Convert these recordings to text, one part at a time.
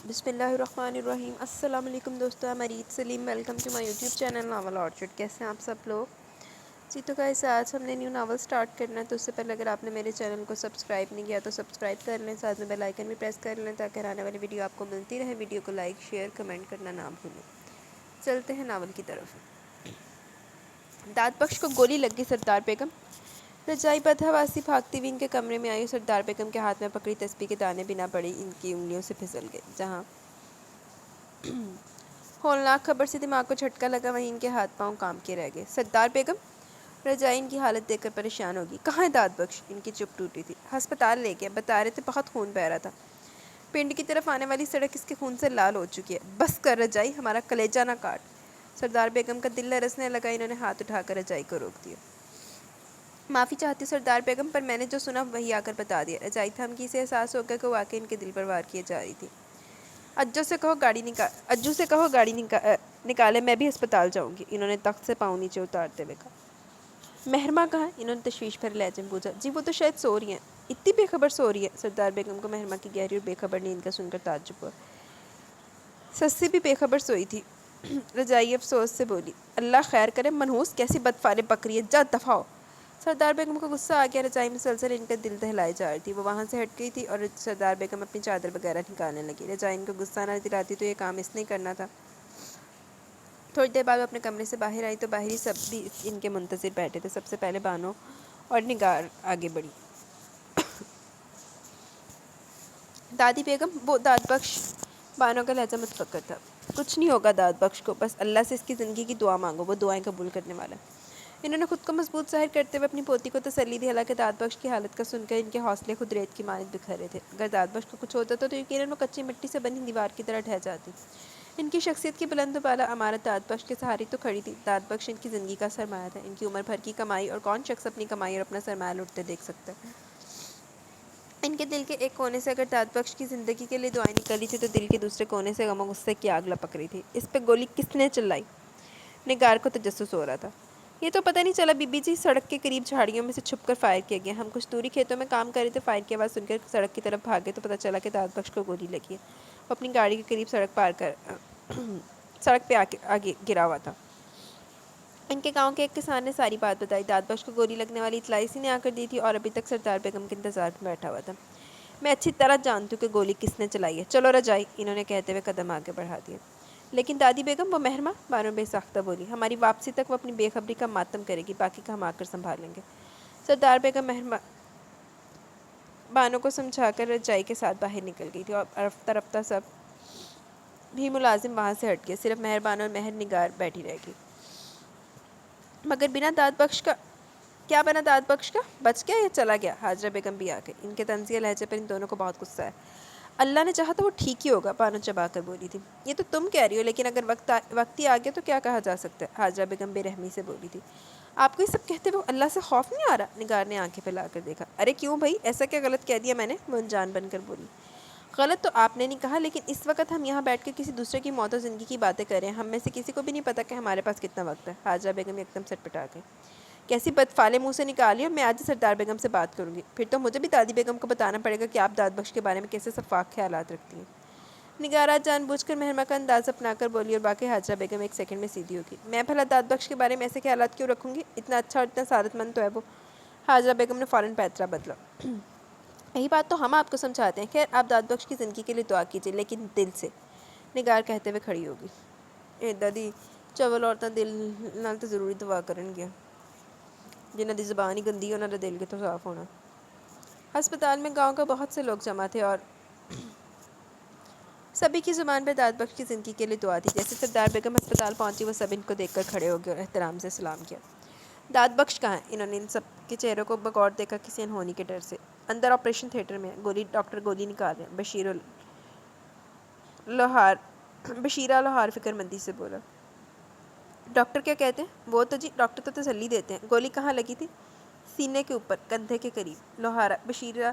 بسم اللہ الرحمن الرحیم۔ السلام علیکم دوستو، امرید Saleem, welcome to my YouTube channel novel orchid. کیسے ہیں آپ سب لوگ؟ جی تو گائس، آج ہم نے نیو ناول سٹارٹ کرنا ہے، تو اس سے پہلے اگر آپ نے میرے چینل کو سبسکرائب نہیں کیا تو سبسکرائب کر لیں، ساتھ میں بیل آئیکن بھی پریس کر لیں تاکہ آنے والی ویڈیو آپ کو ملتی رہے۔ ویڈیو کو لائک شیئر کمنٹ کرنا نہ بھولیں۔ چلتے ہیں ناول کی طرف۔ داد بخش کو گولی لگ گئی سردار بیگم۔ رجائی بدحواسی بھاگتی ہوئی ان کے کمرے میں آئی، سردار بیگم کے ہاتھ میں پکڑی تسبیح کے دانے بنا پڑی ان کی انگلیوں سے پھسل گئے۔ جہاں ہولناک خبر سے دماغ کو جھٹکا لگا، وہیں ان کے ہاتھ پاؤں کام کے رہ گئے۔ سردار بیگم! رجائی ان کی حالت دیکھ کر پریشان ہوگی۔ کہاں ہے داد بخش؟ ان کی چپ ٹوٹی تھی۔ ہسپتال لے گیا، بتا رہے تھے بہت خون بہہ رہا تھا۔ پنڈ کی طرف آنے والی سڑک اس کے خون سے لال ہو چکی ہے۔ بس کر رجائی، ہمارا کلیجہ نہ کاٹ۔ سردار بیگم کا دل لرزنے لگا، انہوں نے ہاتھ اٹھا کر رجائی کو روک دیا۔ معافی چاہتی ہوں سردار بیگم، پر میں نے جو سنا وہی آ کر بتا دیا۔ رجائی تھمکی، سے احساس ہو گیا کہ واقعی ان کے دل پر وار کیے جا رہی تھی۔ اجو سے کہو گاڑی نکالے، میں بھی ہسپتال جاؤں گی، انہوں نے تخت سے پاؤں نیچے اتارتے ہوئے کہا۔ مہرماں کہاں؟ انہوں نے تشویش بھرے لہجے میں پوچھا۔ جی وہ تو شاید سو رہی ہیں۔ اتنی بے خبر سو رہی ہے؟ سردار بیگم کو مہرماں کی گہری اور بے خبر نیند کا سن کر تعجب ہوا۔ سسی بھی بے خبر سوئی تھی۔ رجائی افسوس سے بولی۔ اللہ خیر کرے، منحوس کیسی بدفعل بکری ہے، جا دفعہ ہو۔ سردار بیگم کو غصہ آ گیا، رجائی مسلسل ان کا دل دہلائے جا رہی تھی۔ وہ وہاں سے ہٹ گئی تھی اور سردار بیگم اپنی چادر وغیرہ نکالنے لگی۔ رجائی ان کو غصہ نہ دلاتی تو یہ کام اس نے کرنا تھا۔ تھوڑی دیر بعد وہ اپنے کمرے سے باہر آئی تو باہر ہی سب بھی ان کے منتظر بیٹھے تھے۔ سب سے پہلے بانو اور نگار آگے بڑھی۔ دادی بیگم، وہ داد بخش۔ بانو کا لہجہ متفکر تھا۔ کچھ نہیں ہوگا داد بخش کو، بس اللہ سے اس کی زندگی کی دعا مانگو، وہ دعائیں قبول کرنے والا ہے۔ انہوں نے خود کو مضبوط ظاہر کرتے ہوئے اپنی پوتی کو تسلی دی، حالانکہ داد بخش کی حالت کا سن کر ان کے حوصلے خود ریت کی مانند بکھر رہے تھے۔ اگر داد بخش کو کچھ ہوتا تو یقیناً وہ کچی مٹی سے بنی دیوار کی طرح ڈھہ جاتی۔ ان کی شخصیت کی بلند و بالا عمارت داد بخش کے سہارے تو کھڑی تھی۔ داد بخش ان کی زندگی کا سرمایہ تھا، ان کی عمر بھر کی کمائی، اور کون شخص اپنی کمائی اور اپنا سرمایہ لوٹتے دیکھ سکتا ہے؟ ان کے دل کے ایک کونے سے اگر داد بخش کی زندگی کے لیے دعائیں نکلی تھی تو دل کے دوسرے کونے سے غم و غصے کی آگ لپک رہی تھی۔ اس پہ گولی کس نے چلائی؟ نگار کو تجسس ہو رہا تھا۔ یہ تو پتہ نہیں چلا بی بی جی، سڑک کے قریب جھاڑیوں میں سے چھپ کر فائر کیا گیا۔ ہم کچھ دوری کھیتوں میں کام کر رہے تھے، فائر کی آواز سن کر سڑک کی طرف بھاگے تو پتہ چلا کہ داد بخش کو گولی لگی ہے۔ وہ اپنی گاڑی کے قریب سڑک پہ آگے گرا ہوا تھا۔ ان کے گاؤں کے ایک کسان نے ساری بات بتائی۔ داد بخش کو گولی لگنے والی اطلاع اسی نے آ کر دی تھی اور ابھی تک سردار بیگم کے انتظار میں بیٹھا ہوا تھا۔ میں اچھی طرح جانتی ہوں کہ گولی کس نے چلائی ہے۔ چلو رجائی، انہوں نے کہتے ہوئے قدم آگے بڑھا دیا۔ لیکن دادی بیگم، وہ مہرماں، بانو بے ساختہ بولی، ہماری واپسی تک وہ اپنی بے خبری کا ماتم کرے گی، باقی کا ہم آ کر سنبھال لیں گے۔ سردار بیگم بانو کو سمجھا کر رجائی کے ساتھ باہر نکل گئی تھی اور رفتہ رفتہ سب بھی ملازم وہاں سے ہٹ گئے، صرف مہربانو اور مہر نگار بیٹھی رہ گئی۔ مگر بنا داد بخش کا کیا بنا؟ داد بخش کا بچ گیا یا چلا گیا؟ حاجرہ بیگم بھی آ گئی۔ ان کے طنزیہ لہجے پر ان دونوں کو بہت غصہ ہے۔ اللہ نے چاہا تو وہ ٹھیک ہی ہوگا، بانو چبا کر بولی تھی۔ یہ تو تم کہہ رہی ہو، لیکن اگر وقت ہی آ گیا تو کیا کہا جا سکتا ہے؟ حاجرہ بیگم بے رحمی سے بولی تھی۔ آپ کو یہ سب کہتے ہوئے اللہ سے خوف نہیں آ رہا؟ نگار نے آنکھیں پھیلا کر دیکھا۔ ارے کیوں بھائی، ایسا کیا غلط کہہ دیا میں نے؟ وہ انجان بن کر بولی۔ غلط تو آپ نے نہیں کہا، لیکن اس وقت ہم یہاں بیٹھ کر کسی دوسرے کی موت و زندگی کی باتیں کر رہے ہیں۔ ہم میں سے کسی کو بھی نہیں پتا کہ ہمارے پاس کتنا وقت ہے۔ حاجرہ بیگم ایک دم سٹپٹا گئی۔ کیسی بدفعلیں منہ سے نکالی ہو، میں آج ہی سردار بیگم سے بات کروں گی، پھر تو مجھے بھی دادی بیگم کو بتانا پڑے گا کہ آپ داد بخش کے بارے میں کیسے سفاک خیالات رکھتی ہیں۔ نگارات جان بوجھ کر مہرماں کا انداز اپنا کر بولی اور باقی حاجرہ بیگم ایک سیکنڈ میں سیدھی ہوگی۔ میں بھلا داد بخش کے بارے میں ایسے خیالات کیوں رکھوں گی؟ اتنا اچھا اور اتنا سعادت مند تو ہے وہ۔ حاجرہ بیگم نے فوراً پیترا بدلا۔ یہی بات تو ہم آپ کو سمجھاتے ہیں۔ خیر، آپ داد بخش کی زندگی کے لیے دعا کیجیے، لیکن دل سے۔ نگار کہتے ہوئے کھڑی ہوگی۔ اے دادی، چول عورتاں دل نال تو ضروری دعا کرن گیا، جنہاں دی زبان ہی گندی انہاں دا دل کتوں صاف ہونا۔ ہسپتال میں گاؤں کا بہت سے لوگ جمع تھے اور سبھی کی زبان پہ داد بخش کی زندگی کے لیے دعا تھی۔ جیسے سردار بیگم ہسپتال پہنچی، وہ سب ان کو دیکھ کر کھڑے ہو گئے اور احترام سے سلام کیا۔ داد بخش کہاں ہے؟ انہوں نے ان سب کے چہروں کو بغور دیکھا، کسی انہونی کے ڈر سے۔ اندر آپریشن تھیٹر میں ڈاکٹر گولی نکال رہے ہیں، بشیرہ لوہار فکر مندی سے بولا۔ ڈاکٹر کیا کہتے ہیں؟ وہ تو جی، ڈاکٹر تو تسلی دیتے ہیں۔ گولی کہاں لگی تھی؟ سینے کے اوپر، کندھے کے قریب۔ بشیرہ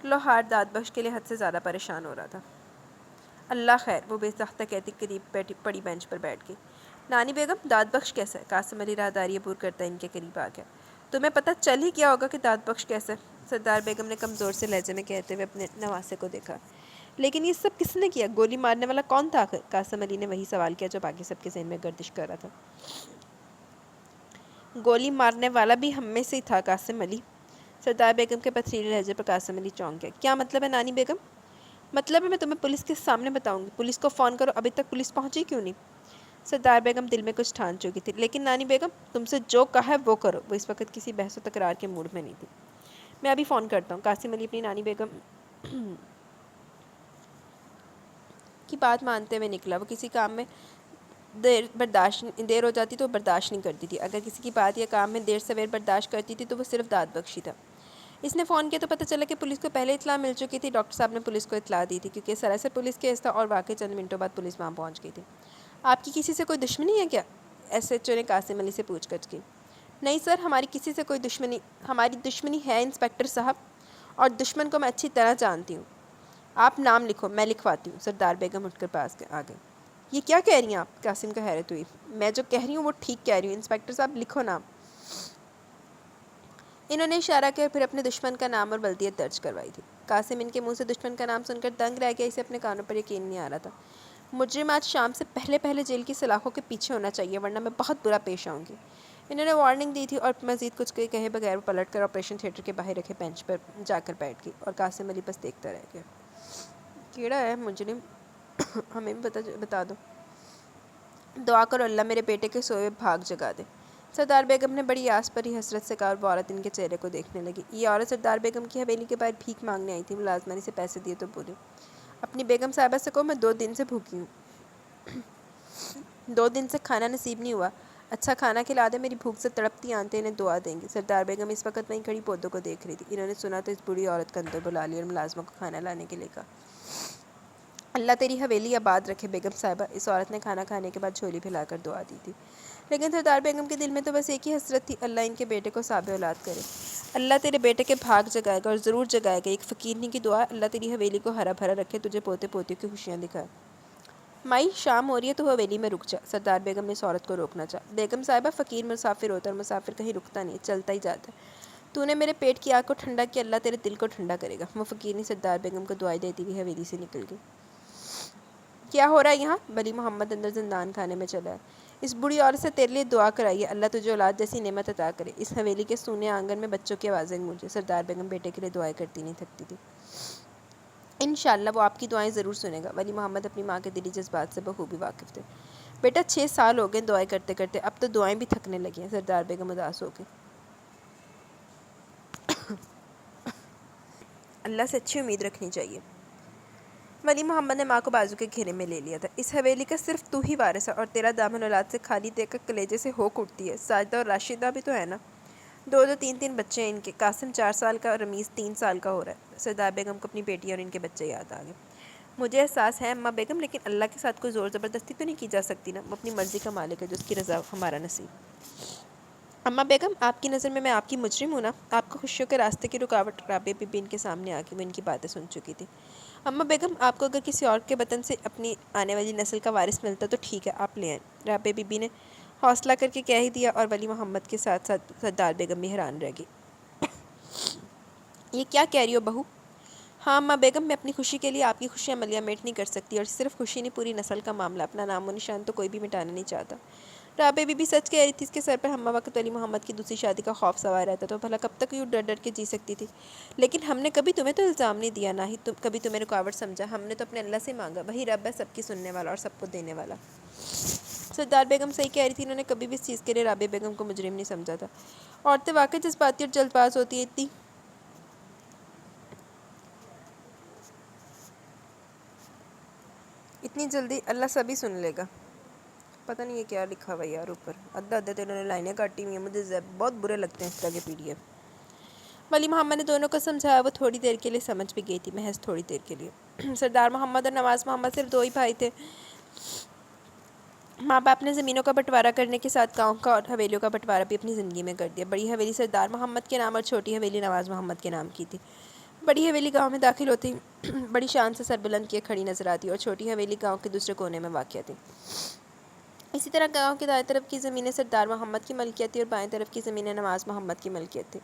لوہار داد بخش کے لیے حد سے زیادہ پریشان ہو رہا تھا۔ اللہ خیر، وہ بے ساختہ کہتی قریب پڑی بینچ پر بیٹھ گئی۔ نانی بیگم، داد بخش کیسا ہے؟ قاسم علی راہداری عبور کرتا ان کے قریب آ گیا۔ تمہیں پتہ چل ہی کیا ہوگا کہ داد بخش کیسا ہے؟ سردار بیگم نے کمزور سے لہجے میں کہتے ہوئے اپنے نواسے کو دیکھا۔ لیکن یہ سب کس نے کیا؟ گولی مارنے والا کون تھا آخر؟ قاسم علی نے وہی سوال کیا جو باقی سب کے ذہن میں گردش کر رہا تھا۔ گولی مارنے والا بھی ہم میں سے ہی تھا قاسم علی۔ سردار بیگم کے پتھریلے لہجے پر قاسم علی چونک گیا۔ کیا مطلب ہے نانی بیگم؟ مطلب ہے میں تمہیں پولیس کے سامنے بتاؤں گی۔ پولیس کو فون کرو، ابھی تک پولیس پہنچی کیوں نہیں؟ سردار بیگم دل میں کچھ ٹھان چکی تھی، لیکن نانی بیگم تم سے جو کہا ہے وہ کرو۔ وہ اس وقت کسی بحث و تکرار کے موڈ میں نہیں تھی۔ میں ابھی فون کرتا ہوں۔ قاسم علی اپنی نانی بیگم کی بات مانتے ہوئے نکلا۔ وہ کسی کام میں دیر ہو جاتی تو وہ برداشت نہیں کرتی تھی۔ اگر کسی کی بات یا کام میں دیر سویر برداشت کرتی تھی تو وہ صرف داد بخشی تھا۔ اس نے فون کیا تو پتہ چلا کہ پولیس کو پہلے اطلاع مل چکی تھی۔ ڈاکٹر صاحب نے پولیس کو اطلاع دی تھی کیونکہ سراسر پولیس کیس تھا اور واقعی چند منٹوں بعد پولیس وہاں پہنچ گئی تھی۔ آپ کی کسی سے کوئی دشمنی ہے کیا؟ ایس ایچ او نے قاسم علی سے پوچھ گچھ کی۔ نہیں سر، ہماری کسی سے کوئی ہماری دشمنی ہے انسپکٹر صاحب، اور دشمن کو میں اچھی طرح جانتی ہوں۔ آپ نام لکھو، میں لکھواتی ہوں۔ سردار بیگم اٹھ کر پاس آ گئے۔ یہ کیا کہہ رہی ہیں آپ؟ قاسم کو حیرت ہوئی۔ میں جو کہہ رہی ہوں وہ ٹھیک کہہ رہی ہوں انسپکٹر صاحب، لکھو نام۔ انہوں نے اشارہ کیا پھر اپنے دشمن کا نام اور بلدیت درج کروائی تھی۔ قاسم ان کے منہ سے دشمن کا نام سن کر دنگ رہ گیا۔ اسے اپنے کانوں پر یقین نہیں آ رہا تھا۔ مجرم آج شام سے پہلے جیل کی سلاخوں کے پیچھے ہونا چاہیے، ورنہ میں بہت برا پیش آؤں گی۔ انہوں نے وارننگ دی تھی اور مزید کچھ کہے بغیر وہ پلٹ کر آپریشن تھیٹر کے باہر رکھے بینچ پر جا کر بیٹھ گئی اور قاسم علی بس دیکھتا رہ گیا۔ کیڑا ہے مجرم؟ ہمیں بھی بتا دو۔ دعا کرو اللہ میرے بیٹے کے سوئے بھاگ جگا دے۔ سردار بیگم نے بڑی آس بھری حسرت سے کہا اور وہ عورت ان کے چہرے کو دیکھنے لگی۔ یہ عورت سردار بیگم کی حویلی کے باہر بھیک مانگنے آئی تھی۔ ملازمانی سے پیسے دیے تو بولی، اپنی بیگم صاحبہ سے کہو میں 2 دن سے بھوکی ہوں، 2 دن سے کھانا نصیب نہیں ہوا، اچھا کھانا کھلا دے، میری بھوک سے تڑپتی آنتیں انہیں دعا دیں گی۔ سردار بیگم اس وقت وہیں کھڑی پودوں کو دیکھ رہی تھی۔ انہوں نے سنا تو اس بوڑھی عورت کو اندر بلا لی اور ملازموں کو کھانا لانے کے لیے کہا۔ اللہ تیری حویلی آباد رکھے بیگم صاحبہ۔ اس عورت نے کھانا کھانے کے بعد جھولی پھیلا کر دعا دی تھی۔ لیکن سردار بیگم کے دل میں تو بس ایک ہی حسرت تھی، اللہ ان کے بیٹے کو صاحب اولاد کرے۔ اللہ تیرے بیٹے کے بھاگ جگائے گا اور ضرور جگائے گا۔ ایک فقیرنی کی دعا، اللہ تیری حویلی کو ہرا بھرا رکھے، تجھے پوتے پوتیوں کی خوشیاں دکھائے۔ مائی شام ہو رہی ہے تو حویلی میں رک جا۔ سردار بیگم نے اس عورت کو روکنا چاہا۔ بیگم صاحبہ، فقیر مسافر ہوتا ہے اور مسافر کہیں رکتا نہیں، چلتا ہی جاتا ہے۔ تو نے میرے پیٹ کی آگ کو ٹھنڈا کیا، اللہ تیرے دل کو ٹھنڈا کرے گا۔ وہ فقیرنی سردار بیگم کو دعائیں دیتی ہوئی حویلی سے نکل گئی۔ کیا ہو رہا ہے یہاں؟ ولی محمد اندر زندان خانے میں چلا ہے۔ اس بوڑھی عورت سے تیرے لیے دعا کرائیے، اللہ تجھے اولاد جیسی نعمت عطا کرے۔ اس حویلی کے سونے آنگن میں بچوں کی آوازیں گونجیں۔ سردار بیگم بیٹے کے لیے دعائیں کرتی نہیں تھکتی تھی۔ انشاءاللہ وہ آپ کی دعائیں ضرور سنے گا۔ ولی محمد اپنی ماں کے دلی جذبات سے بخوبی واقف تھے۔ بیٹا 6 سال ہو گئے دعائیں کرتے کرتے، اب تو دعائیں بھی تھکنے لگی ہیں۔ سردار بیگم اداس ہو گئی۔ اللہ سے اچھی امید رکھنی چاہیے۔ ولی محمد نے ماں کو بازو کے گھیرے میں لے لیا تھا۔ اس حویلی کا صرف تو ہی وارث ہے اور تیرا دامن اولاد سے خالی دیکھ کر کلیجے سے ہوک اٹھتی ہے۔ ساجدہ اور راشدہ بھی تو ہے نا، 2 3 بچے ہیں ان کے۔ قاسم 4 سال کا اور رمیز 3 سال کا ہو رہا ہے۔ سردار بیگم کو اپنی بیٹی اور ان کے بچے یاد آ گئے۔ مجھے احساس ہے اماں بیگم، لیکن اللہ کے ساتھ کوئی زور زبردستی تو نہیں کی جا سکتی نا، وہ اپنی مرضی کا مالک ہے، جو اس کی رضا ہمارا نصیب۔ اماں بیگم، آپ کی نظر میں آپ کی مجرم ہوں نا؟ آپ کو خوشیوں کے راستے کی رکاوٹ رابعہ بی بی ان کے سامنے آ کے وہ ان کی باتیں سن چکی تھی۔ اماں بیگم، آپ کو اگر کسی اور کے وطن سے اپنی آنے والی نسل کا وارث ملتا تو ٹھیک ہے، آپ لے آئیں۔ رابعہ بی بی نے حوصلہ کر کے کہہ ہی دیا اور ولی محمد کے ساتھ ساتھ سردار بیگم بھی حیران رہ گئی۔ یہ کیا کہہ رہی ہو بہو؟ ہاں اماں بیگم، میں اپنی خوشی کے لیے آپ کی خوشیاں ملیاں میٹ نہیں کر سکتی، اور صرف خوشی نہیں، پوری نسل کا معاملہ، اپنا نام و نشان تو کوئی بھی مٹانا نہیں چاہتا۔ رابعہ بی بی سچ کہہ رہی تھی۔ اس کے سر پر ہمہ وقت ولی محمد کی دوسری شادی کا خوف سوار رہتا تو بھلا کب تک یوں ڈر ڈر کے جی سکتی تھی؟ لیکن ہم نے کبھی تمہیں تو الزام نہیں دیا، نہ ہی کبھی تمہیں رکاوٹ سمجھا۔ ہم نے تو اپنے اللہ سے مانگا، وہی رب ہے سب کی سننے والا اور سب کو دینے والا۔ سردار بیگم صحیح کہہ رہی تھی، انہوں نے کبھی بھی اس چیز کے لیے رابعہ بیگم کو مجرم نہیں سمجھا تھا۔ عورتیں واقعی جذباتی اور جلد باز ہوتی ہیں، اتنی جلدی اللہ سبھی سن لے گا۔ پتہ نہیں یہ کیا لکھا ہوا ہے یار اوپر، ادھا تو انہوں نے لائنیں کاٹی ہوئی ہیں، مجھے بہت برے لگتے ہیں اس طرح کے پی ڈی ایف۔ ولی محمد نے دونوں کو سمجھایا، وہ تھوڑی دیر کے لیے سمجھ بھی گئی تھی، محض تھوڑی دیر کے لیے۔ سردار محمد اور نواز محمد صرف 2 ہی بھائی تھے۔ ماں باپ نے زمینوں کا بٹوارہ کرنے کے ساتھ گاؤں کا اور حویلیوں کا بٹوارہ بھی اپنی زندگی میں کر دیا۔ بڑی حویلی سردار محمد کے نام اور چھوٹی حویلی نواز محمد کے نام کی تھی۔ بڑی حویلی گاؤں میں داخل ہوتی بڑی شان سے سر بلند کیے کھڑی نظر آتی اور چھوٹی حویلی گاؤں کے دوسرے کونے میں واقع تھی۔ اسی طرح گاؤں کی دائیں طرف کی زمینیں سردار محمد کی ملکیت تھی اور بائیں طرف کی زمینیں نواز محمد کی ملکیت تھی۔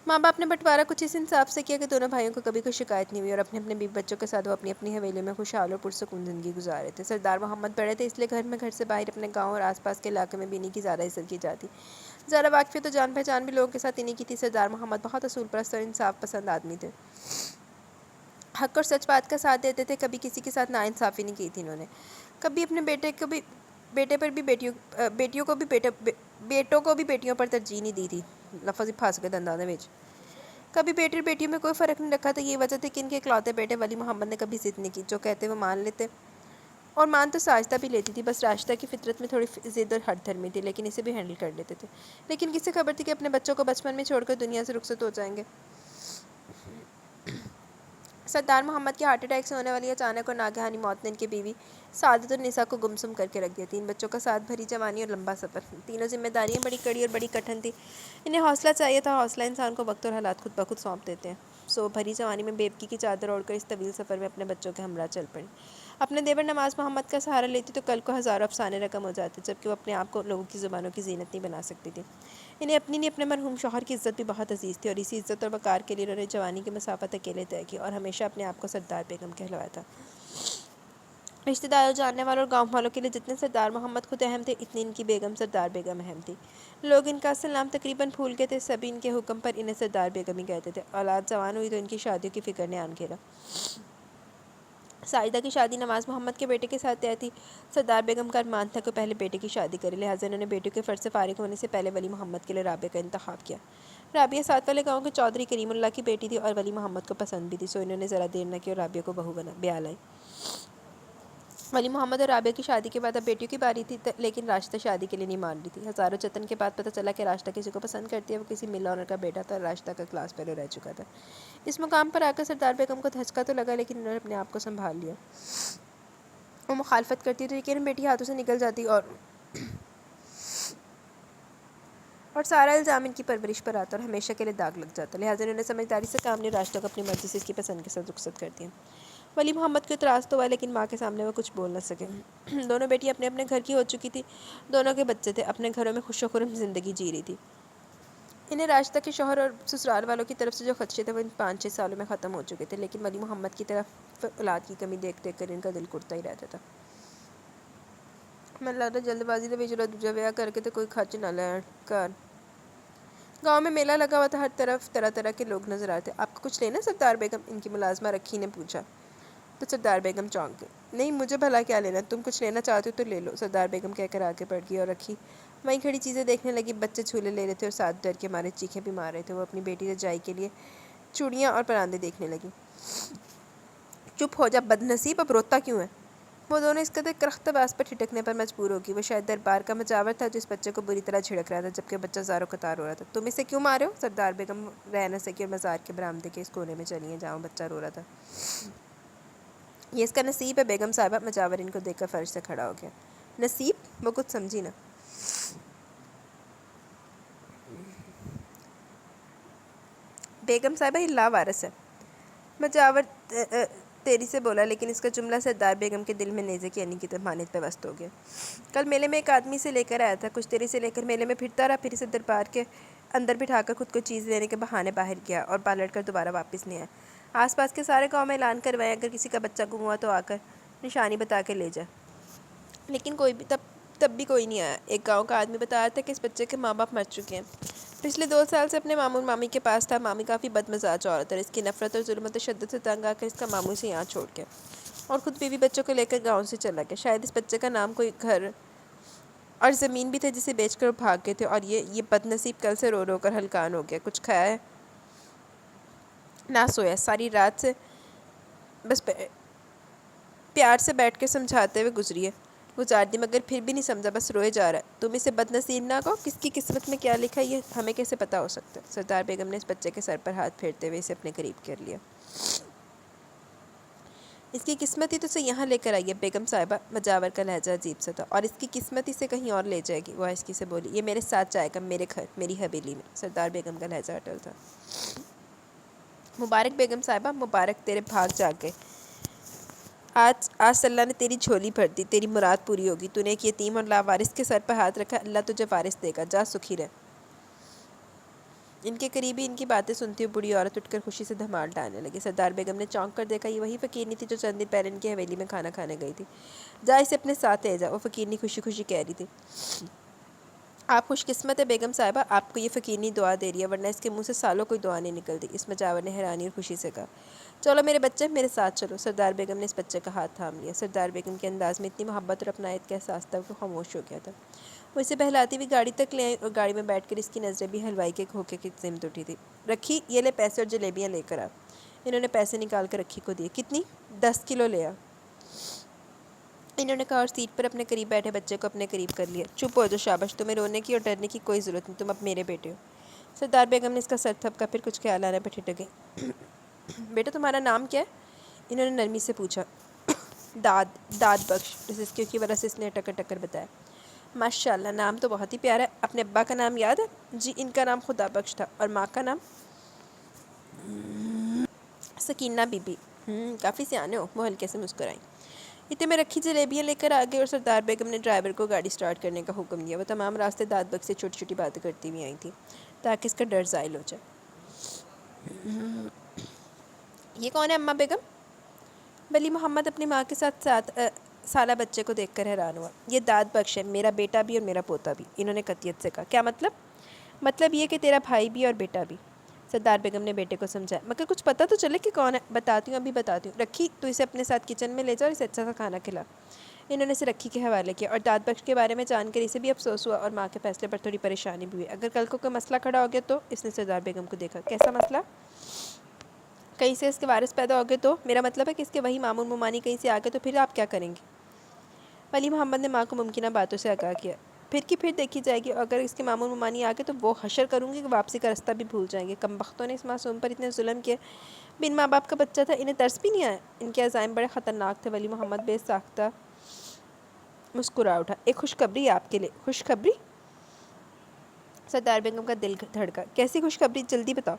ماں باپ نے بٹوارا کچھ اس انصاف سے کیا کہ دونوں بھائیوں کو کبھی کوئی شکایت نہیں ہوئی اور اپنے بیوی بچوں کے ساتھ وہ اپنی اپنی حویلی میں خوشحال اور پرسکون زندگی گزار رہے تھے۔ سردار محمد بڑے تھے، اس لیے گھر سے باہر اپنے گاؤں اور آس پاس کے علاقے میں بھی انہیں کی زیادہ عزت کی جاتی۔ زیادہ واقفیت تو جان پہچان بھی لوگوں کے ساتھ انہیں کی تھی۔ سردار محمد بہت اصول پرست اور انصاف پسند آدمی تھے، حق اور سچ بات کا ساتھ دیتے تھے، کبھی کسی کے ساتھ ناانصافی نہیں کی تھی انہوں نے۔ کبھی اپنے بیٹوں کو بھی بیٹیوں پر ترجیح نہیں دی تھی، لفظ ہی پھنس گئے دنداں دے وچ۔ کبھی بیٹے اور بیٹیوں میں کوئی فرق نہیں رکھا تھا۔ یہ وجہ تھی کہ ان کے اکلوتے بیٹے ولی محمد نے کبھی ضد نہیں کی، جو کہتے وہ مان لیتے، اور مان تو ساجدہ بھی لیتی تھی، بس راشدہ کی فطرت میں تھوڑی ضد اور ہٹ دھرمی تھی، لیکن اسے بھی ہینڈل کر لیتے تھے۔ لیکن کسے خبر تھی کہ اپنے بچوں کو بچپن میں چھوڑ کر دنیا سے رخصت ہو جائیں گے۔ سردار محمد کی ہارٹ اٹیک سے ہونے والی اچانک اور ناگہانی موت نے ان کی بیوی سعادت النساء کو گمسم کر کے رکھ دیا۔ 3 بچوں کا ساتھ بھری جوانی اور لمبا سفر، تینوں ذمہ داریاں بڑی کڑی اور بڑی کٹھن تھی۔ انہیں حوصلہ چاہیے تھا، حوصلہ انسان کو وقت اور حالات خود بخود سونپ دیتے ہیں۔ بھری جوانی میں بے بکی کی چادر اوڑھ کر اس طویل سفر میں اپنے بچوں کے ہمراہ چل پڑی۔ اپنے دیور نواز محمد کا سہارا لیتی تو کل کو ہزاروں افسانے رقم ہو جاتے، جبکہ وہ اپنے آپ کو لوگوں کی زبانوں کی زینت نہیں بنا سکتی تھی۔ انہیں اپنی نہیں اپنے مرحوم شوہر کی عزت بھی بہت عزیز تھی، اور اسی عزت اور وقار کے لیے انہوں نے جوانی کی مسافت اکیلے طے کی اور ہمیشہ اپنے آپ کو سردار بیگم کہلوایا تھا۔ رشتہ داروں، جاننے والوں اور گاؤں والوں کے لیے جتنے سردار محمد خود اہم تھے، اتنی ان کی بیگم سردار بیگم اہم تھی۔ لوگ ان کا اصل نام تقریباً بھول گئے تھے، سبھی ان کے حکم پر انہیں سردار بیگم ہی کہتے تھے۔ اولاد جوان ہوئی تو ان کی شادیوں کی فکر نے آن گھیرا۔ ساجدہ کی شادی نواز محمد کے بیٹے کے ساتھ طے تھی۔ سردار بیگم کا ارمان تھا کہ پہلے بیٹے کی شادی کرے، لہٰذا انہوں نے بیٹے کے فرض سے فارغ ہونے سے پہلے ولی محمد کے لیے رابعہ کا انتخاب کیا۔ رابعہ ساتھ والے گاؤں کے چودھری کریم اللہ کی بیٹی تھی اور ولی محمد کو پسند بھی تھی، سو انہوں نے ذرا دیر نہ کی اور رابعہ کو بہو بیاہ لائی۔ ولی محمد اور رابعہ کی شادی کے بعد اب بیٹیوں کی باری تھی، لیکن راشدہ شادی کے لیے نہیں مان رہی تھی۔ ہزاروں جتن کے بعد پتہ چلا کہ راشدہ کسی کو پسند کرتی ہے۔ وہ کسی مل آنر کا بیٹا تھا اور راشدہ کا کلاس فیلو رہ چکا تھا۔ اس مقام پر آ کر سردار بیگم کو دھچکا تو لگا، لیکن انہوں نے اپنے آپ کو سنبھال لیا۔ وہ مخالفت کرتی تو یقیناً بیٹی ہاتھوں سے نکل جاتی اور سارا الزام ان کی پرورش پر آتا اور ہمیشہ کے لیے داغ لگ جاتا، لہٰذا انہوں نے سمجھداری سے کام لیا، راشدہ کو اپنی مرضی سے اس کی پسند کے ساتھ رخصت کر دیا۔ ولی محمد کو اعتراض تو ہوا، لیکن ماں کے سامنے وہ کچھ بول نہ سکے۔ دونوں بیٹی اپنے اپنے گھر کی ہو چکی تھی، دونوں کے بچے تھے، اپنے گھروں میں خوش و خرم زندگی جی رہی تھی۔ انہیں راشدہ کے شوہر اور سسرال والوں کی طرف سے جو خدشے تھے وہ ان 5-6 سالوں میں ختم ہو چکے تھے، لیکن ولی محمد کی طرف اولاد کی کمی دیکھ دیکھ کر ان کا دل کرتا ہی رہتا تھا۔ میں لگتا جلد بازی دے وچ دوجا بیاہ کر کے تو کوئی کھچ نہ لین گھر۔ گاؤں میں میلہ لگا ہوا تھا، ہر طرف طرح طرح کے لوگ نظر آتے۔ آپ کو کچھ لینا سردار بیگم؟ ان کی ملازمہ رکھی نے پوچھا تو سردار بیگم چونک گئی۔ نہیں، مجھے بھلا کیا لینا، تم کچھ لینا چاہتے ہو تو لے لو، سردار بیگم کہہ کر آگے بڑھ گئی اور رکھی وہیں کھڑی چیزیں دیکھنے لگی۔ بچے جھولے لے رہے تھے اور ساتھ ڈر کے مارے چیخیں بھی مار رہے تھے۔ وہ اپنی بیٹی رجائی کے لیے چوڑیاں اور پراندے دیکھنے لگی۔ چپ ہو جا بد نصیب، اب روتا کیوں ہے؟ وہ دونوں اس قدر کرخت باز پر ٹھٹکنے پر مجبور ہوگی۔ وہ شاید دربار کا مجاور تھا جو اس بچے کو بری طرح جھڑک رہا تھا، جبکہ بچہ زاروں قطار رو رہا تھا۔ تم اسے کیوں مارے ہو؟ سردار بیگم رہ نہ سکی اور مزار کے برآمدے کے اس کونے میں چلی ہیں جہاں بچہ رو رہا تھا۔ یہ اس کا نصیب ہے بیگم صاحبہ۔ مجاور ان کو دیکھ کر فرش سے کھڑا ہو گیا۔ نصیب؟ وہ کچھ سمجھی نہ۔ بیگم صاحبہ یہ لاوارث ہے، مجاور تیری سے بولا، لیکن اس کا جملہ سردار بیگم کے دل میں نیزے کی انی کی مانند پیوست ہو گیا۔ کل میلے میں ایک آدمی سے لے کر آیا تھا، کچھ دیر سے لے کر میلے میں پھرتا رہا، پھر اسے دربار کے اندر بٹھا کر خود کو چیز لینے کے بہانے باہر گیا اور پالٹ کر دوبارہ واپس نہیں آیا۔ آس پاس کے سارے گاؤں میں اعلان کروائے اگر کسی کا بچہ گم ہوا تو آ کر نشانی بتا کے لے جائے، لیکن تب بھی کوئی نہیں آیا۔ ایک گاؤں کا آدمی بتا رہا تھا کہ اس بچے کے ماں باپ مر چکے ہیں، پچھلے 2 سال سے اپنے ماموں مامی کے پاس تھا۔ مامی کافی بد مزاج عورت اور اس کی نفرت اور ظلم و تشدد سے تنگ آ کر اس کا ماموں سے یہاں چھوڑ گیا اور خود بیوی بچوں کو لے کر گاؤں سے چلا گیا۔ شاید اس بچے کا نام کوئی گھر اور زمین بھی تھے جسے بیچ کر وہ بھاگ گئے تھے، اور یہ بد نصیب کل سے رو رو کر ہلکان ہو گیا۔ کچھ کھایا ہے؟ نہ سویا، ساری رات سے بس پیار سے بیٹھ کر سمجھاتے ہوئے گزار دی، مگر پھر بھی نہیں سمجھا، بس روئے جا رہا ہے۔ تم اسے بد نصیب نہ کہو، کس کی قسمت میں کیا لکھا ہے یہ ہمیں کیسے پتہ ہو سکتا ہے؟ سردار بیگم نے اس بچے کے سر پر ہاتھ پھیرتے ہوئے اسے اپنے قریب کر لیا۔ اس کی قسمت ہی تو اسے یہاں لے کر آئی ہے بیگم صاحبہ۔ مجاور کا لہجہ عجیب سا تھا۔ اور اس کی قسمت اسے کہیں اور لے جائے گی، وہ آہستگی سے بولی۔ یہ میرے ساتھ جائے گا، میرے گھر، میری حویلی میں۔ سردار بیگم کا لہجہ اٹل تھا۔ مبارک بیگم صاحبہ، مبارک، تیرے بھاگ جاگ گئے۔ آج اللہ نے تیری جھولی بھر دی، تیری مراد پوری ہوگی۔ تو نے ایک یتیم اور لاوارث کے سر پر ہاتھ رکھا، اللہ تجھے وارث دے گا، جا سکھی رہ۔ ان کے قریبی ان کی باتیں سنتی ہوئی بوڑھی عورت اٹھ کر خوشی سے دھمال ڈالنے لگی۔ سردار بیگم نے چونک کر دیکھا، یہ وہی فقیرنی تھی جو چند دن پہلے ان کی حویلی میں کھانا کھانے گئی تھی۔ جا اسے اپنے ساتھ لے جا، وہ فقیرنی خوشی خوشی کہہ رہی تھی۔ آپ خوش قسمت ہے بیگم صاحبہ، آپ کو یہ فقیرنی دعا دے رہی ہے، ورنہ اس کے منہ سے سالوں کوئی دعا نہیں نکلتی۔ اسمت جاور نے حیرانی اور خوشی سے کہا۔ چلو میرے بچے، میرے ساتھ چلو۔ سردار بیگم نے اس بچے کا ہاتھ تھام لیا۔ سردار بیگم کے انداز میں اتنی محبت اور اپنائیت کا احساس تھا کہ خاموش ہو گیا تھا۔ وہ اسے بہلاتی ہوئی گاڑی تک لے آئی اور گاڑی میں بیٹھ کر اس کی نظریں بھی حلوائی کے کھوکے کی سمت اٹھی تھی۔ رکھی، یہ لے پیسے اور جلیبیاں لے کر آ۔ انہوں نے پیسے نکال کر رکھی کو دیے۔ کتنی؟ 10 کلو لے آ، انہوں نے کہا اور سیٹ پر اپنے قریب بیٹھے بچے کو اپنے قریب کر لیا۔ چپ ہو جو، شاباش، تمہیں رونے کی اور ڈرنے کی کوئی ضرورت نہیں، تم اب میرے بیٹے ہو۔ سردار بیگم نے اس کا سر تھپکا، پھر کچھ خیال آنے پر ٹھٹک گئی۔ بیٹا تمہارا نام کیا ہے؟ انہوں نے نرمی سے پوچھا۔ داد بخش، کیونکہ وجہ سے اس نے ٹکر ٹکر بتایا۔ ماشاء اللہ، نام تو بہت ہی پیارا ہے۔ اپنے ابا کا نام یاد ہے؟ جی، ان کا نام خدا بخش تھا۔ اور ماں کا نام؟ Sakina be be. کافی سیانے ہو، وہ ہلکے سے مسکرائیں۔ اتنے میں رکھی جلیبیاں لے کر آگے اور سردار بیگم نے ڈرائیور کو گاڑی سٹارٹ کرنے کا حکم دیا۔ وہ تمام راستے داد بخش سے چھوٹی چھوٹی باتیں کرتی ہوئی آئی تھیں تاکہ اس کا ڈر زائل ہو جائے۔ یہ کون ہے اماں بیگم؟ ولی محمد اپنی ماں کے ساتھ سالہ بچے کو دیکھ کر حیران ہوا۔ یہ داد بخش ہے، میرا بیٹا بھی اور میرا پوتا بھی، انہوں نے قطعیت سے کہا۔ کیا مطلب؟ مطلب یہ کہ تیرا بھائی بھی اور بیٹا بھی۔ سردار بیگم نے بیٹے کو سمجھایا۔ مگر کچھ پتہ تو چلے کہ کون ہے۔ بتاتی ہوں، ابھی بتاتی ہوں۔ رکھی، تو اسے اپنے ساتھ کچن میں لے جا اور اسے اچھا سا کھانا کھلا۔ انہوں نے اسے رکھی کے حوالے کیا اور داد بخش کے بارے میں جان کر اسے بھی افسوس ہوا اور ماں کے فیصلے پر تھوڑی پریشانی بھی ہوئی۔ اگر کل کو کوئی مسئلہ کھڑا ہو گیا تو؟ اس نے سردار بیگم کو دیکھا۔ کیسا مسئلہ؟ کہیں سے اس کے وارث پیدا ہو گئے تو؟ میرا مطلب ہے کہ اس کے وہی مامون ممانی کہیں سے آ گئے تو پھر آپ کیا کریں گے؟ ولی محمد نے ماں کو ممکنہ باتوں سے آگاہ کیا۔ پھر کی پھر دیکھی جائے گی، اگر اس کے مامون ممانی آ گئے تو وہ حشر کروں گی کہ واپسی کا رستہ بھی بھول جائیں گے۔ کم بختوں نے اس معصوم پر اتنے ظلم کیے، بن ماں باپ کا بچہ تھا، انہیں ترس بھی نہیں آیا۔ ان کے عزائم بڑے خطرناک تھے۔ ولی محمد بے ساختہ مسکرا اٹھا۔ ایک خوشخبری ہے آپ کے لیے۔ خوشخبری؟ سردار بیگم کا دل دھڑکا۔ کیسی خوشخبری؟ جلدی بتاؤ۔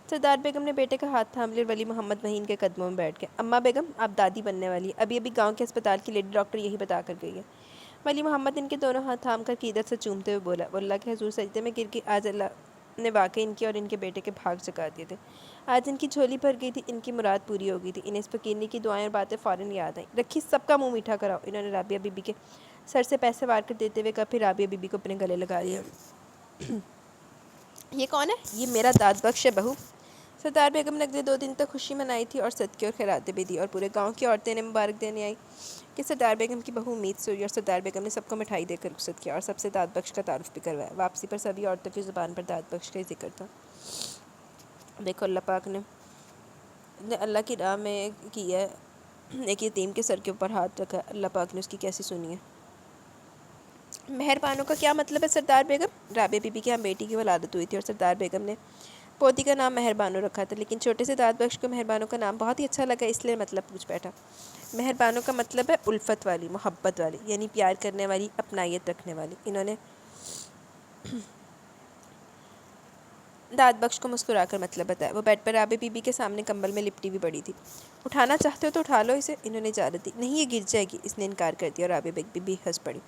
سردار بیگم نے بیٹے کا ہاتھ تھام لیا اور ولی محمد وہیں ان کے قدموں میں بیٹھ گئے۔ اماں بیگم، آپ دادی بننے والی ہیں، ابھی گاؤں کے اسپتال کی لیڈی ڈاکٹر یہی بتا کر گئی ہے۔ ولی محمد ان کے دونوں ہاتھ تھام کر قیادت سے چومتے ہوئے بولا۔ وہ اللہ کے حضور سجدے میں گر گئی۔ آج اللہ نے واقعی ان کے اور ان کے بیٹے کے بھاگ جگا دیے تھے۔ آج ان کی جھولی بھر گئی تھی، ان کی مراد پوری ہو گئی تھی۔ انہیں اس فقیرنی کی دعائیں اور باتیں فوراً یاد آئیں۔ رکھی، سب کا منہ میٹھا کراؤ، انہوں نے رابعہ بی بی کے سر سے پیسے وار کر دیتے ہوئے کہا، پھر رابعہ بی بی کو اپنے گلے لگا لیا۔ یہ کون ہے؟ یہ میرا داد بخش ہے بہو۔ سردار بیگم نے اگلے 2 دن تک خوشی منائی تھی اور صدقے اور خیراتیں بھی دی اور پورے گاؤں کی عورتیں انہیں مبارک دینے آئیں کہ سردار بیگم کی بہو امید سے ہوئی، اور سردار بیگم نے سب کو مٹھائی دے کر رخصت کیا اور سب سے داد بخش کا تعارف بھی کروایا۔ واپسی پر سبھی عورتوں کی زبان پر داد بخش کا ہی ذکر تھا۔ دیکھو، اللہ پاک نے اللہ کی راہ میں کیا ہے، ایک یتیم کے سر کے اوپر ہاتھ رکھا، اللہ پاک نے اس کی کیسی سنی ہے۔ مہربانوں کا کیا مطلب ہے سردار بیگم؟ رابعہ بی بی کے ہم بیٹی کی ولادت ہوئی تھی اور سردار بیگم نے پوتی کا نام مہربانو رکھا تھا، لیکن چھوٹے سے داد بخش کو مہربانو کا نام بہت ہی اچھا لگا، اس لیے مطلب پوچھ بیٹھا۔ مہربانو کا مطلب ہے الفت والی، محبت والی، یعنی پیار کرنے والی، اپنائیت رکھنے والی۔ انہوں نے داد بخش کو مسکرا کر مطلب بتایا۔ وہ بیڈ پر رابعہ بی بی کے سامنے کمبل میں لپٹی ہوئی پڑی تھی۔ اٹھانا چاہتے ہو تو اٹھا لو اسے، انہوں نے اجازت دی۔ نہیں، یہ گر جائے گی، اس نے انکار کر دیا اور رابعہ بی بی ہنس پڑی۔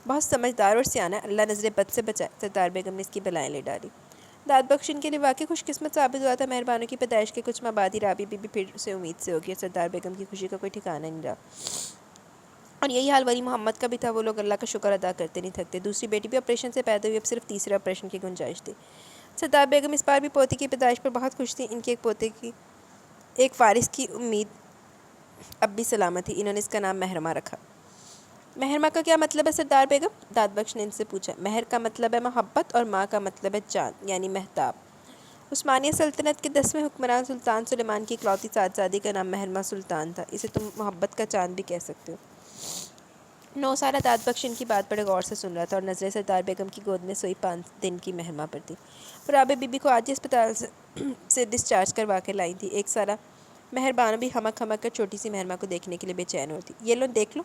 بہت سمجھدار اور سیانہ ہے، اللہ نظر بد سے بچائے۔ سردار بیگم نے اس کی بلائیں لے ڈالی۔ داد بخش ان کے لیے واقعی خوش قسمت ثابت ہوا تھا۔ مہربانوں کی پیدائش کے کچھ ماہ بعد ہی رابعہ بی بی پھر سے امید سے ہوگی اور سردار بیگم کی خوشی کا کوئی ٹھکانہ نہیں رہا۔ اور یہی حال ولی محمد کا بھی تھا۔ وہ لوگ اللہ کا شکر ادا کرتے نہیں تھکتے۔ دوسری بیٹی بھی آپریشن سے پیدا ہوئی، اب صرف تیسرے آپریشن کی گنجائش تھی۔ سردار بیگم اس بار بھی پوتی کی پیدائش پر بہت خوش تھیں۔ ان کے ایک پوتے کی ایک وارث کی امید اب بھی سلامت تھی۔ انہوں نے اس کا نام مہرمہ رکھا۔ مہرمہ کا کیا مطلب ہے سردار بیگم؟ داد بخش نے ان سے پوچھا۔ مہر کا مطلب ہے محبت اور ماں کا مطلب ہے چاند، یعنی مہتاب۔ عثمانیہ سلطنت کے 10ویں حکمران سلطان سلیمان کی اکلوتی صاحبزادی کا نام مہرمہ سلطان تھا۔ اسے تم محبت کا چاند بھی کہہ سکتے ہو۔ 9 سالہ داد بخش ان کی بات بڑے غور سے سن رہا تھا اور نظریں سردار بیگم کی گود میں سوئی 5 دن کی مہرمہ پر تھی۔ وہ رابعہ بی بی کو آج ہی اسپتال سے ڈسچارج کروا کے لائی تھی۔ 1 سالہ مہربانو بھی ہمک ہمک کر چھوٹی سی مہرمہ کو دیکھنے کے لیے بے چین ہوتی۔ یہ لو، دیکھ لو۔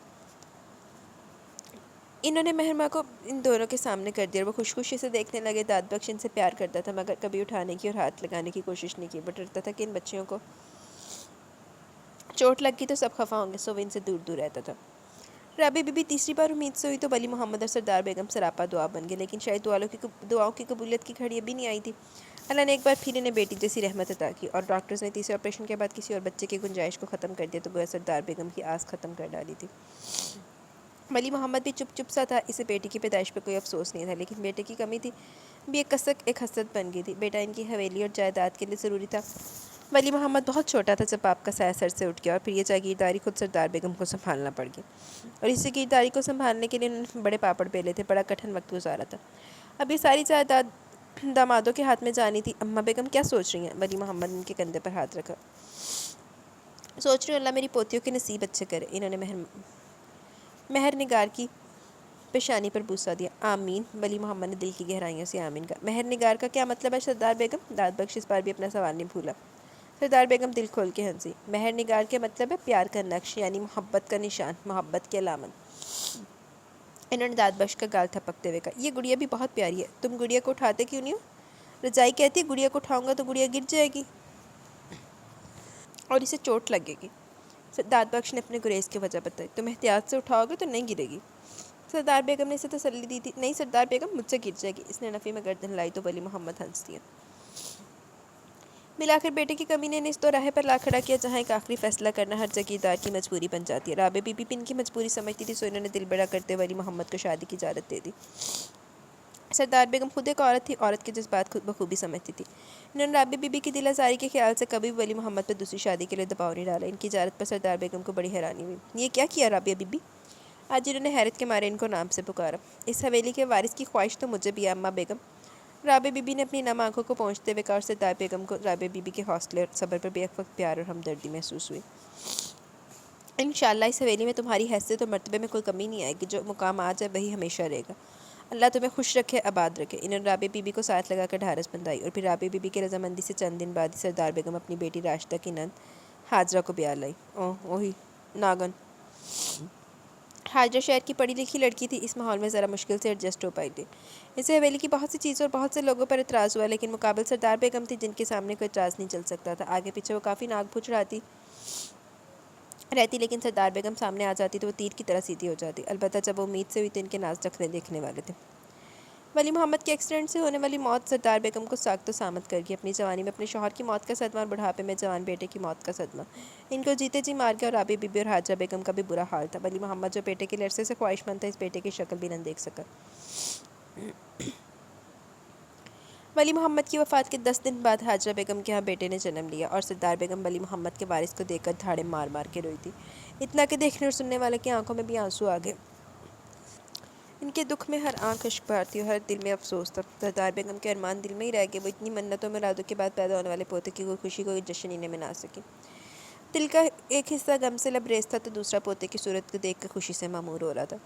انہوں نے مہرمہ کو ان دونوں کے سامنے کر دیا اور وہ خوش خوشی سے دیکھنے لگے۔ داد بخش ان سے پیار کرتا تھا مگر کبھی اٹھانے کی اور ہاتھ لگانے کی کوشش نہیں کی۔ وہ ڈرتا تھا کہ ان بچیوں کو چوٹ لگ گئی تو سب خفا ہوں گے، سو وہ ان سے دور دور رہتا تھا۔ رابعہ بی بی تیسری بار امید سے ہوئی تو ولی محمد اور سردار بیگم سراپا دعا بن گئے، لیکن شاید دعاؤں کی قبولیت کی گھڑی ابھی نہیں آئی تھی۔ اللہ نے ایک بار پھر انہیں بیٹی جیسی رحمت عطا کی اور ڈاکٹرز نے تیسرے آپریشن کے بعد کسی اور بچے کی گنجائش کو ختم کر دیا تو گویا سردار بیگم کی آس ختم کر ڈالی تھی۔ ولی محمد بھی چپ چپ سا تھا، اسے بیٹی کی پیدائش پہ کوئی افسوس نہیں تھا، لیکن بیٹے کی کمی تھی بھی ایک کسک ایک حسرت بن گئی تھی۔ بیٹا ان کی حویلی اور جائیداد کے لیے ضروری تھا۔ ولی محمد بہت چھوٹا تھا جب آپ کا سایہ سر سے اٹھ گیا اور پھر یہ جاگیرداری خود سردار بیگم کو سنبھالنا پڑ گئی، اور اس جاگیرداری کو سنبھالنے کے لیے انہوں نے بڑے پاپڑ بیلے تھے، بڑا کٹھن وقت گزارا تھا۔ اب یہ ساری جائیداد دامادوں کے ہاتھ میں جانی تھی۔ اماں بیگم کیا سوچ رہی ہیں؟ ولی محمد نے ان کے کندھے پر ہاتھ رکھا۔ سوچ رہی ہوں اللہ میری پوتیوں کے نصیب اچھے کرے۔ انہوں نے مہر نگار کی پیشانی پر بوسہ دیا۔ آمین۔ ولی محمد نے دل کی گہرائیوں سے آمین کہا۔ مہر نگار کا کیا مطلب ہے سردار بیگم؟ داد بخش اس بار بھی اپنا سوال نہیں بھولا۔ سردار بیگم دل کھول کے ہنسی۔ مہر نگار کے مطلب ہے پیار کا نقش، یعنی محبت کا نشان، محبت کی علامت۔ انہوں نے داد بخش کا گال تھپکتے ہوئے کہا، یہ گڑیا بھی بہت پیاری ہے، تم گڑیا کو اٹھاتے کیوں نہیں ہو؟ رجائی کہتی ہے گڑیا کو اٹھاؤں گا تو گڑیا گر جائے گی اور اسے چوٹ لگے گی۔ داد بخش نے اپنے گریز کی وجہ بتائی، تم احتیاط سے اٹھاؤ گے تو نہیں گرے گی۔ سردار بیگم نے اسے تسلی دی تھی، نہیں سردار بیگم مجھ سے گر جائے گی۔ اس نے نفی میں گردن لائی تو ولی محمد ہنس دیا۔ ملا کر بیٹے کی کمی نے انہیں اس دو راہ پر لا کھڑا کیا جہاں ایک آخری فیصلہ کرنا ہر جاگیردار کی مجبوری بن جاتی ہے۔ رابعہ بی بی بھی ان کی مجبوری سمجھتی تھی، سو انہوں نے دل بڑا کرتے ولی محمد کو شادی کی اجازت دے دی۔ سردار بیگم خود ایک عورت تھی، عورت کے جذبات خود بخوبی سمجھتی تھی۔ انہوں نے رابعہ بی بی کی دل آزاری کے خیال سے کبھی ولی محمد پر دوسری شادی کے لیے دباؤ نہیں ڈالا۔ ان کی اجازت پر سردار بیگم کو بڑی حیرانی ہوئی۔ یہ کیا کیا رابعہ بی بی؟ آج انہوں نے حیرت کے مارے ان کو نام سے پکارا۔ اس حویلی کے وارث کی خواہش تو مجھے بھی ہے اماں بیگم۔ رابعہ بی بی نے اپنی نم آنکھوں کو پہنچتے ہوئے کہا، اور سردار بیگم کو رابعہ بی بی کے حوصلے اور صبر پر بیک وقت پیار اور ہمدردی محسوس ہوئی۔ انشاءاللہ اس حویلی میں تمہاری حیثیت اور مرتبے میں کوئی کمی نہیں آئے گی، جو مقام آج ہے وہی ہمیشہ رہے گا۔ اللہ تمہیں خوش رکھے، آباد رکھے۔ انہوں نے رابعہ بی بی کو ساتھ لگا کر ڈھارس بندھائی اور پھر رابعہ بی بی کی رضامندی سے چند دن بعد ہی سردار بیگم اپنی بیٹی راشدہ کی نند حاجرہ کو بیاہ لائی۔ وہی ناگن حاجرہ شہر کی پڑھی لکھی لڑکی تھی، اس ماحول میں ذرا مشکل سے ایڈجسٹ ہو پائی تھی۔ اسے حویلی کی بہت سی چیزوں اور بہت سے لوگوں پر اعتراض ہوا، لیکن مقابل سردار بیگم تھی جن کے سامنے کوئی اعتراض نہیں چل سکتا تھا۔ آگے پیچھے وہ کافی ناک بھج رہتی لیکن سردار بیگم سامنے آ جاتی تو وہ تیر کی طرح سیدھی ہو جاتی، البتہ جب وہ امید سے ہوئی تو ان کے ناز رکھنے دیکھنے والے تھے۔ ولی محمد کے ایکسیڈنٹ سے ہونے والی موت سردار بیگم کو ساخت و سامت کر گئی۔ اپنی جوانی میں اپنے شوہر کی موت کا صدمہ اور بڑھاپے میں جوان بیٹے کی موت کا صدمہ ان کو جیتے جی مار گیا، اور رابعہ بی بی اور حاجرہ بیگم کا بھی برا حال تھا۔ ولی محمد جو بیٹے کے لیے عرصے سے خواہش مند تھا، اس بیٹے کی شکل بھی نہ دیکھ سکا۔ ولی محمد کی وفات کے 10 دن بعد حاجرہ بیگم کے ہاں بیٹے نے جنم لیا، اور سردار بیگم ولی محمد کے وارث کو دیکھ کر دھاڑے مار مار کے روئی تھی، اتنا کہ دیکھنے اور سننے والے کی آنکھوں میں بھی آنسو آ گئے۔ ان کے دکھ میں ہر آنکھ اشک بہار تھی اور ہر دل میں افسوس تھا۔ سردار بیگم کے ارمان دل میں ہی رہ گئے، وہ اتنی منتوں مرادوں کے بعد پیدا ہونے والے پوتے کی کوئی خوشی کوئی جشن ہی نہیں منا سکی۔ دل کا ایک حصہ غم سے لبریز تھا تو دوسرا پوتے کی صورت کو دیکھ کر خوشی سے معمور ہو رہا تھا۔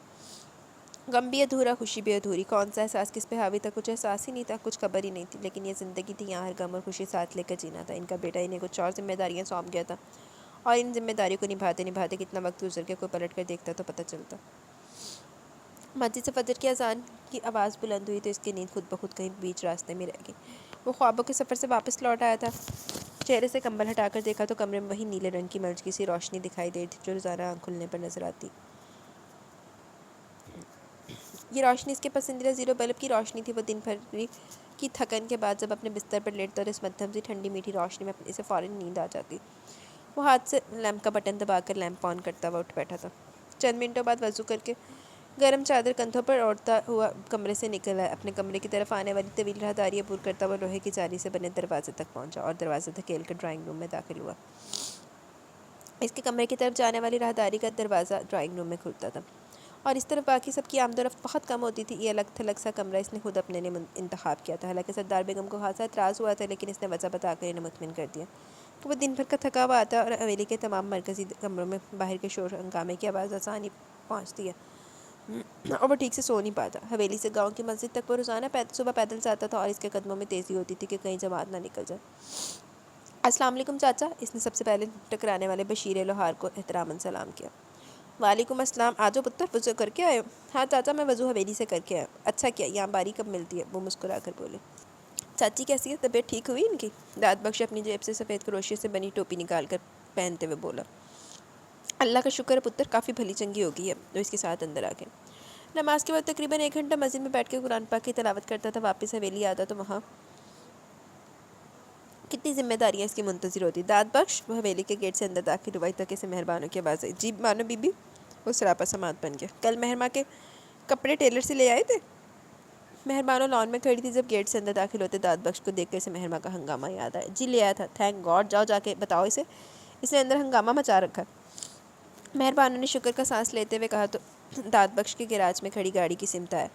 غم بھی ادھورا، خوشی بھی ادھوری، کون سا احساس کس پہ حاوی تھا؟ کچھ احساس ہی نہیں تھا، کچھ خبر ہی نہیں تھی، لیکن یہ زندگی تھی، یہاں ہر غم اور خوشی ساتھ لے کر جینا تھا۔ ان کا بیٹا انہیں کچھ اور ذمہ داریاں سونپ گیا تھا، اور ان ذمہ داریوں کو نبھاتے نبھاتے کتنا وقت گزر گیا کوئی پلٹ کر دیکھتا تو پتہ چلتا۔ مسجد سے فجر کی اذان کی آواز بلند ہوئی تو اس کی نیند خود بخود کہیں بیچ راستے میں رہ گئی۔ وہ خوابوں کے سفر سے واپس لوٹ آیا تھا، چہرے سے کمبل ہٹا کر دیکھا تو کمرے میں وہی نیلے رنگ کی مرجکی سی روشنی دکھائی دے رہی تھی جو روزانہ آنکھ کھلنے پر نظر آتی۔ یہ روشنی اس کے پسندیدہ زیرو بلب کی روشنی تھی۔ وہ دن بھر کی تھکن کے بعد جب اپنے بستر پر لیٹتا اور اس مدھم سی ٹھنڈی میٹھی روشنی میں اسے فوراً نیند آ جاتی۔ وہ ہاتھ سے لیمپ کا بٹن دبا کر لیمپ آن کرتا ہوا اٹھ بیٹھا تھا۔ چند منٹوں بعد وضو کر کے گرم چادر کندھوں پر اوڑھتا ہوا کمرے سے نکل آیا۔ اپنے کمرے کی طرف آنے والی طویل راہداری عبور کرتا ہوا لوہے کی جالی سے بنے دروازے تک پہنچا اور دروازہ دھکیل کر ڈرائنگ روم میں داخل ہوا۔ اس کے کمرے کی طرف جانے والی راہداری کا دروازہ ڈرائنگ روم میں کھلتا تھا، اور اس طرف باقی سب کی آمد و رفت بہت کم ہوتی تھی۔ یہ الگ تھلگ سا کمرہ اس نے خود اپنے لیے انتخاب کیا تھا۔ حالانکہ سردار بیگم کو خاصا اعتراض ہوا تھا، لیکن اس نے وجہ بتا کر انہیں مطمئن کر دیا کہ وہ دن بھر کا تھکا ہوا آتا ہے اور حویلی کے تمام مرکزی کمروں میں باہر کے شور ہنگامے کی آواز آسانی پہنچتی ہے اور وہ ٹھیک سے سو نہیں پاتا۔ حویلی سے گاؤں کی مسجد تک وہ روزانہ صبح پیدل جاتا تھا، اور اس کے قدموں میں تیزی ہوتی تھی کہ کہیں جماعت نہ نکل جائے۔ السلام علیکم چاچا، اس نے سب سے پہلے ٹکرانے والے بشیر لوہار کو احتراماً سلام کیا۔ وعلیکم السلام، آجو پتر، وضو کر کے آئے ہو؟ ہاں چاچا، میں وضو حویلی سے کر کے آیا۔ اچھا کیا، یہاں باری کب ملتی ہے؟ وہ مسکرا کر بولے۔ چاچی کیسی ہے؟ طبیعت ٹھیک ہوئی ان کی؟ داد بخش اپنی جیب سے سفید کروشیے سے بنی ٹوپی نکال کر پہنتے ہوئے بولا۔ اللہ کا شکر ہے پتر، کافی بھلی چنگی ہو گئی ہے۔ وہ اس کے ساتھ اندر آ گئے۔ نماز کے بعد تقریباً 1 گھنٹہ مسجد میں بیٹھ کے قرآن پاک کی تلاوت کرتا تھا۔ واپس حویلی آتا تو وہاں کتنی ذمہ داریاں اس کی منتظر ہوتی. داد بخش. وہ حویلی کے گیٹ سے اندر داخل ہوا تک اسے مہربانوں کی آواز آئی. جی بانو بی بی. وہ سراپا سماعت بن گیا. کل مہرما کے کپڑے ٹیلر سے لے آئے تھے؟ مہربانوں لان میں کھڑی تھی. جب گیٹ سے اندر داخل ہوتے داد بخش کو دیکھ کر اسے مہرما کا ہنگامہ یاد آیا. جی لے آیا تھا. Thank God. جاؤ جا کے بتاؤ اسے اس نے اندر ہنگامہ مچا رکھا. مہربانوں نے شکر کا سانس لیتے ہوئے کہا تو داد بخش کے گیراج میں کھڑی گاڑی کی سمت آیا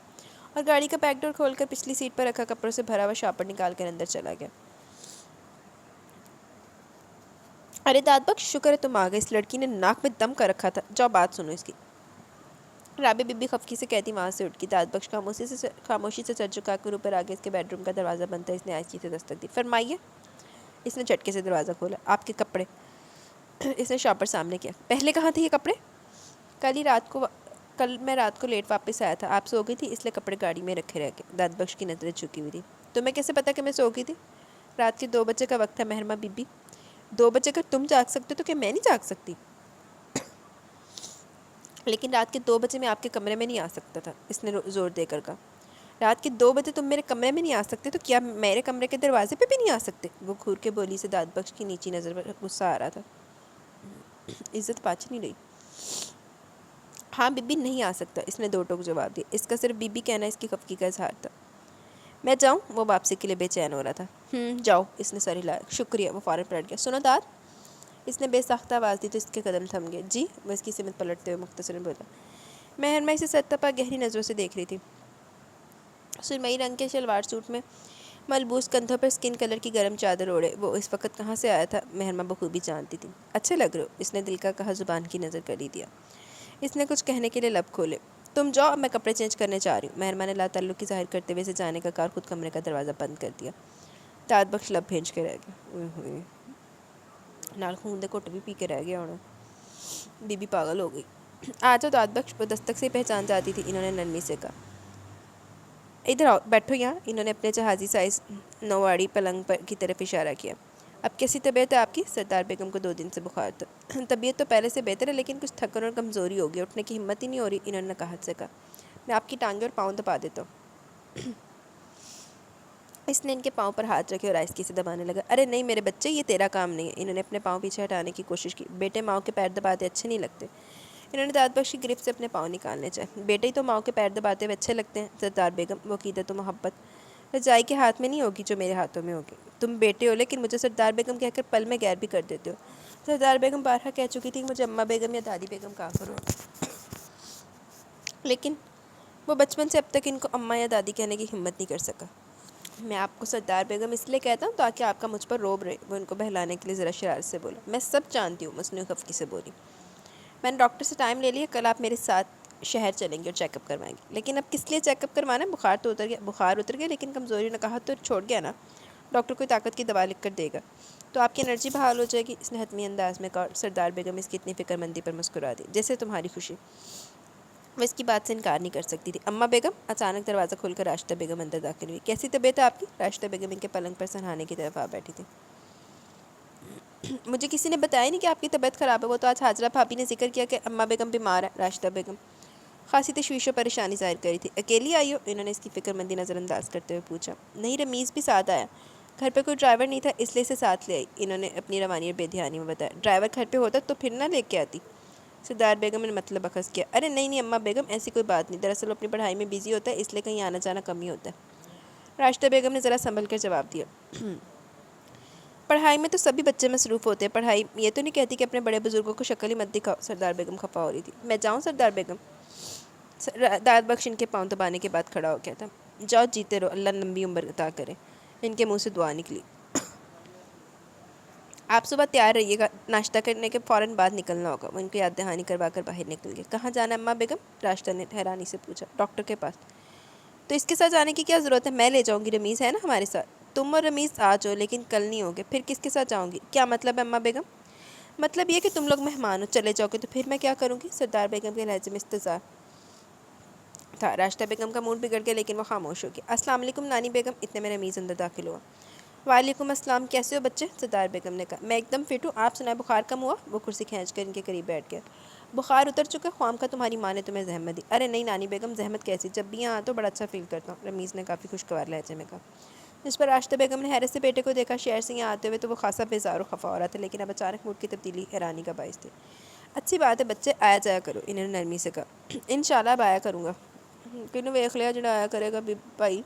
اور گاڑی کا بیک ڈور کھول کر پچھلی سیٹ پر رکھا کپڑوں سے بھرا ہوا شاپر نکال کر اندر چلا گیا. ارے داد بخش شکر ہے تم آ گئے. اس لڑکی نے ناک میں دم کر رکھا تھا. جاؤ بات سنو اس کی. رابعہ بی بی خفکی سے کہتی وہاں سے اٹھ کی. داد بخش خاموشی سے سر جھکا کر اوپر آ گیا. اس کے بیڈ روم کا دروازہ بند تھا. اس نے آہستگی سے دستک دی. فرمائیے. اس نے جھٹکے سے دروازہ کھولا. آپ کے کپڑے. اس نے شاپر سامنے کیا. پہلے کہاں تھے یہ کپڑے؟ کل میں رات کو لیٹ واپس آیا تھا. آپ سو گئی تھی اس لیے کپڑے گاڑی میں رکھے رہ گئے. داد بخش کی نظریں جھکی ہوئی تھی. تمہیں کیسے پتا کہ میں سو گئی تھی؟ رات کے 2 بجے کا وقت تھا مہرما بی بی. 2 بجے اگر تم جاگ سکتے تو کیا میں نہیں جاگ سکتی؟ لیکن رات کے 2 بجے میں آپ کے کمرے میں نہیں آ سکتا تھا. اس نے زور دے کر کہا. رات کے 2 بجے تم میرے کمرے میں نہیں آ سکتے تو کیا میرے کمرے کے دروازے پہ بھی نہیں آ سکتے؟ وہ گھور کے بولی سے داد بخش کی نیچی نظر پر غصہ آ رہا تھا. عزت پاچ نہیں رہی. ہاں بی بی نہیں آ سکتا. اس نے 2 ٹوک جواب دیا. اس کا صرف بی بی کہنا اس کی خفگی کا اظہار تھا. میں جاؤں؟ وہ واپسی کے لیے بے چین ہو رہا تھا. جاؤ. اس نے سر ہلایا. شکریہ. وہ فوراً پلٹ گیا. سنو داد. اس نے بے ساختہ آواز دی تو اس کے قدم تھم گئے. جی. وہ اس کی سمت پلٹتے ہوئے مختصراً بولا. مہرما اسے سر تپا گہری نظروں سے دیکھ رہی تھی. سرمئی رنگ کے شلوار سوٹ میں ملبوس کندھوں پر اسکن کلر کی گرم چادر اوڑھے وہ اس وقت کہاں سے آیا تھا مہرما بخوبی جانتی تھی. اچھے لگ رہے ہو. اس نے دل کا کہا زبان کی نظر کر ہی دیا. اس نے کچھ کہنے کے لیے لب کھولے. تم جاؤ. اب میں کپڑے چینج کرنے جا رہی ہوں. مہرما نے لا تعلقی ظاہر کرتے ہوئے اسے جانے کا کہا اور خود کمرے کا دروازہ بند کر دیا. داد بخش لب بھینچ کے رہ گیا. نال خون دے گھٹ بھی پی کے رہ گیا ہونا. بی بی پاگل ہو گئی. آ جاؤ داد بخش. وہ دستک سے پہچان جاتی تھی. انہوں نے نرمی سے کہا. ادھر آؤ. بیٹھو یہاں. انہوں نے اپنے جہازی سائز نواڑی پلنگ پر کی طرف اشارہ کیا. اب کیسی طبیعت ہے آپ کی؟ سردار بیگم کو 2 دن سے بخار تھا. طبیعت تو پہلے سے بہتر ہے لیکن کچھ تھکن اور کمزوری ہو گئی. اٹھنے کی ہمت ہی نہیں ہو رہی. انہوں نے قحط سے کہا. میں آپ کی ٹانگیں اور پاؤں دبا دیتا ہوں. اس نے ان کے پاؤں پر ہاتھ رکھے اور آہستگی سے دبانے لگا. ارے نہیں میرے بچے یہ تیرا کام نہیں ہے. انہوں نے اپنے پاؤں پیچھے ہٹانے کی کوشش کی. بیٹے ماؤں کے پیر دباتے اچھے نہیں لگتے. انہوں نے داد بخش کی گرفت سے اپنے پاؤں نکالنے چاہے. بیٹے ہی تو ماؤں کے پیر دباتے ہوئے اچھے لگتے ہیں. سردار بیگم. وہ عقیدت و محبت رجائی کے ہاتھ میں نہیں ہوگی جو میرے ہاتھوں میں ہوگی. تم بیٹے ہو لیکن مجھے سردار بیگم کہہ کر پل میں غیر بھی کر دیتے ہو. سردار بیگم بارہا کہہ چکی تھی مجھے اماں بیگم یا دادی بیگم کہا کرو. لیکن وہ بچپن سے اب تک ان کو اماں یا دادی کہنے کی ہمت نہیں کر سکا. میں آپ کو سردار بیگم اس لیے کہتا ہوں تاکہ آپ کا مجھ پر روب رہے. وہ ان کو بہلانے کے لیے ذرا شرارت سے بولا. میں سب جانتی ہوں. مصنوعی خفگی سے بولی. میں نے ڈاکٹر سے ٹائم لے لیا. کل آپ میرے ساتھ شہر چلیں گے اور چیک اپ کروائیں گے. لیکن اب کس لیے چیک اپ کروانا ہے؟ بخار اتر گیا لیکن کمزوری نے کہا تو چھوڑ گیا نا. ڈاکٹر کوئی طاقت کی دوا لکھ کر دے گا تو آپ کی انرجی بحال ہو جائے گی. اس نے حتمی انداز میں کہا. سردار بیگم اس کی اتنی فکر مندی پر مسکرا دی. جیسے تمہاری خوشی. وہ اس کی بات سے انکار نہیں کر سکتی تھی. اماں بیگم. اچانک دروازہ کھول کر راشدہ بیگم اندر داخل ہوئی. کیسی طبیعت ہے آپ کی؟ راشدہ بیگم ان کے پلنگ پر سرہانے کی طرف آ بیٹھی تھی. مجھے کسی نے بتایا نہیں کہ آپ کی طبیعت خراب ہے. وہ تو آج حاجرہ بھابی نے ذکر کیا کہ اماں بیگم بیمار ہے. راشدہ بیگم خاصی تشویش و پریشانی ظاہر کری تھی. اکیلی آئی ہو؟ انہوں نے اس کی فکر مندی نظر انداز کرتے ہوئے پوچھا. نہیں رمیز بھی ساتھ آیا. گھر پہ کوئی ڈرائیور نہیں تھا اس لیے اسے ساتھ لے آئی. انہوں نے اپنی روانی اور بے دھیانی میں بتایا. ڈرائیور گھر پہ ہوتا تو پھر نہ لے کے آتی. سردار بیگم نے مطلب اخذ کیا. ارے نہیں اماں بیگم ایسی کوئی بات نہیں. دراصل وہ اپنی پڑھائی میں بیزی ہوتا ہے اس لیے کہیں آنا جانا کم ہی ہوتا ہے. راشدہ بیگم نے ذرا سنبھل کر جواب دیا. پڑھائی میں تو سبھی بچے مصروف ہوتے ہیں. پڑھائی یہ تو نہیں کہتی کہ اپنے بڑے بزرگوں کو شکل ہی مت دکھاؤ. سردار بیگم خفا ہو رہی تھی. میں جاؤں سردار بیگم؟ داد بخش ان کے پاؤں دبانے کے بعد کھڑا ہو گیا تھا. جاؤ جیتے رہو. اللہ لمبی عمر عطا کرے. ان کے منہ سے دعا نکلی. آپ صبح تیار رہیے گا. ناشتہ کرنے کے فوراً بعد نکلنا ہوگا. وہ ان کو یاد دہانی کروا کر باہر نکل گئے. کہاں جانا ہے اماں بیگم؟ راشدہ نے حیرانی سے پوچھا. ڈاکٹر کے پاس. تو اس کے ساتھ جانے کی کیا ضرورت ہے؟ میں لے جاؤں گی. رمیز ہے نا ہمارے ساتھ. تم اور رمیز آ جاؤ لیکن کل نہیں ہوگے. پھر کس کے ساتھ جاؤں گی؟ کیا مطلب ہے اماں بیگم؟ مطلب یہ کہ تم لوگ مہمان ہو. چلے جاؤ گے تو پھر میں کیا کروں گی؟ سردار بیگم کے لہجے میں استحضاء تھا. راشدہ بیگم کا موڈ بگڑ گیا لیکن وہ خاموش ہو گئی. السلام علیکم نانی بیگم. اتنے میں رمیز اندر داخل ہوا. وعلیکم السلام. کیسے ہو بچے؟ سردار بیگم نے کہا. میں ایک دم فٹ ہوں. آپ سنائیں بخار کم ہوا؟ وہ کرسی کھینچ کر ان کے قریب بیٹھ گیا. بخار اتر چکا. خواہ مخواہ تمہاری ماں نے تمہیں زحمت دی. ارے نہیں نانی بیگم زحمت کیسی. جب بھی یہاں آتا ہوں بڑا اچھا فیل کرتا ہوں. رمیز نے کافی خوشگوار لہجے میں کہا. جس پر راشدہ بیگم نے حیرت سے بیٹے کو دیکھا۔ شہر سے یہاں آتے ہوئے تو وہ خاصا بیزار و خفا ہو رہا تھا، لیکن اب اچانک موڈ کی تبدیلی حیرانی کا باعث تھی۔ اچھی بات ہے بچے، آیا جایا کرو، انہوں نے نرمی سے کہا۔ انشاءاللہ اب آیا کروں گا، کنوں ویکھ لیا جڑا آیا کرے گا بھائی،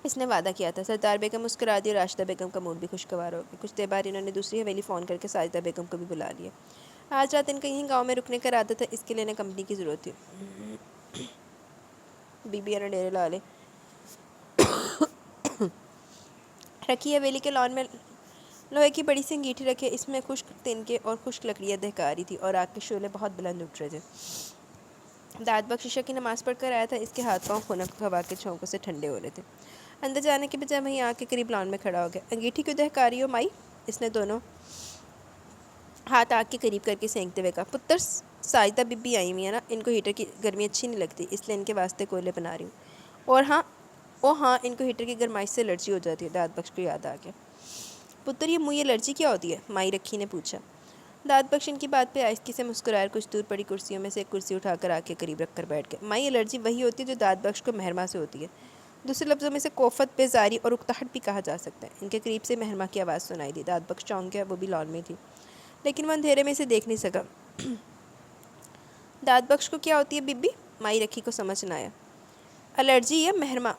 اس نے وعدہ کیا تھا۔ سردار بیگم مسکرا دی اور راشدہ بیگم کا موڈ بھی خوشگوار ہو گیا۔ کچھ دیر بعد انہوں نے دوسری حویلی فون کر کے ساجدہ بیگم کو بھی بلا لیا۔ آج رات ان کا یہیں گاؤں میں رکنے کا ارادہ تھا، اس کے لیے انہیں کمپنی کی ضرورت تھی۔ بی بی نے ڈیرے لا لے رکھی حویلی کے لان میں لوہے کی بڑی سی انگیٹھی رکھے، اس میں خشک تنکے اور خشک لکڑیاں دہکا رہی تھی اور آگ کے شعلے بہت بلند اٹھ رہے تھے۔ داد بخش عشاء کی نماز پڑھ کر آیا تھا، اس کے ہاتھ پاؤں خنک ہوا کے جھونکوں سے ٹھنڈے ہو رہے تھے۔ اندر جانے کے بجائے وہیں آگ کے قریب لان میں کھڑا ہو گیا۔ انگیٹھی کیوں دہکا رہی ہو مائی؟ اس نے دونوں ہاتھ آگ کے قریب کر کے سینکتے ہوئے کہا۔ پتر ساجدہ بی بی آئی ہوئی ہے نا، ان کو ہیٹر کی گرمی اچھی نہیں لگتی، اس لیے ان کے واسطے کوئلے بنا رہی ہوں۔ اور ہاں ان کو ہیٹر کی گرمائش سے الرجی ہو جاتی ہے۔ داد بخش کو یاد آ گیا۔ پتر یہ منہ الرجی کیا ہوتی ہے؟ مائی رکھی نے پوچھا۔ داد بخش ان کی بات پہ آہستگی سے مسکرائے، کچھ دور پڑی کرسیوں میں سے ایک کرسی اٹھا کر آگ کے قریب رکھ کر بیٹھ گئے۔ مائی الرجی وہی ہوتی ہے جو داد بخش کو مہرما سے ہوتی ہے، دوسرے لفظوں میں سے کوفت، بیزاری اور اکتاہٹ بھی کہا جا سکتا ہے۔ ان کے قریب سے مہرما کی آواز سنائی دی۔ داد بخش چونک گیا، وہ بھی لان میں تھی لیکن وہ اندھیرے میں اسے دیکھ نہیں سکا۔ داد بخش کو کیا ہوتی ہے بی بی؟ مائی رکھی کو سمجھ نہ آیا۔ الرجی یا مہرما؟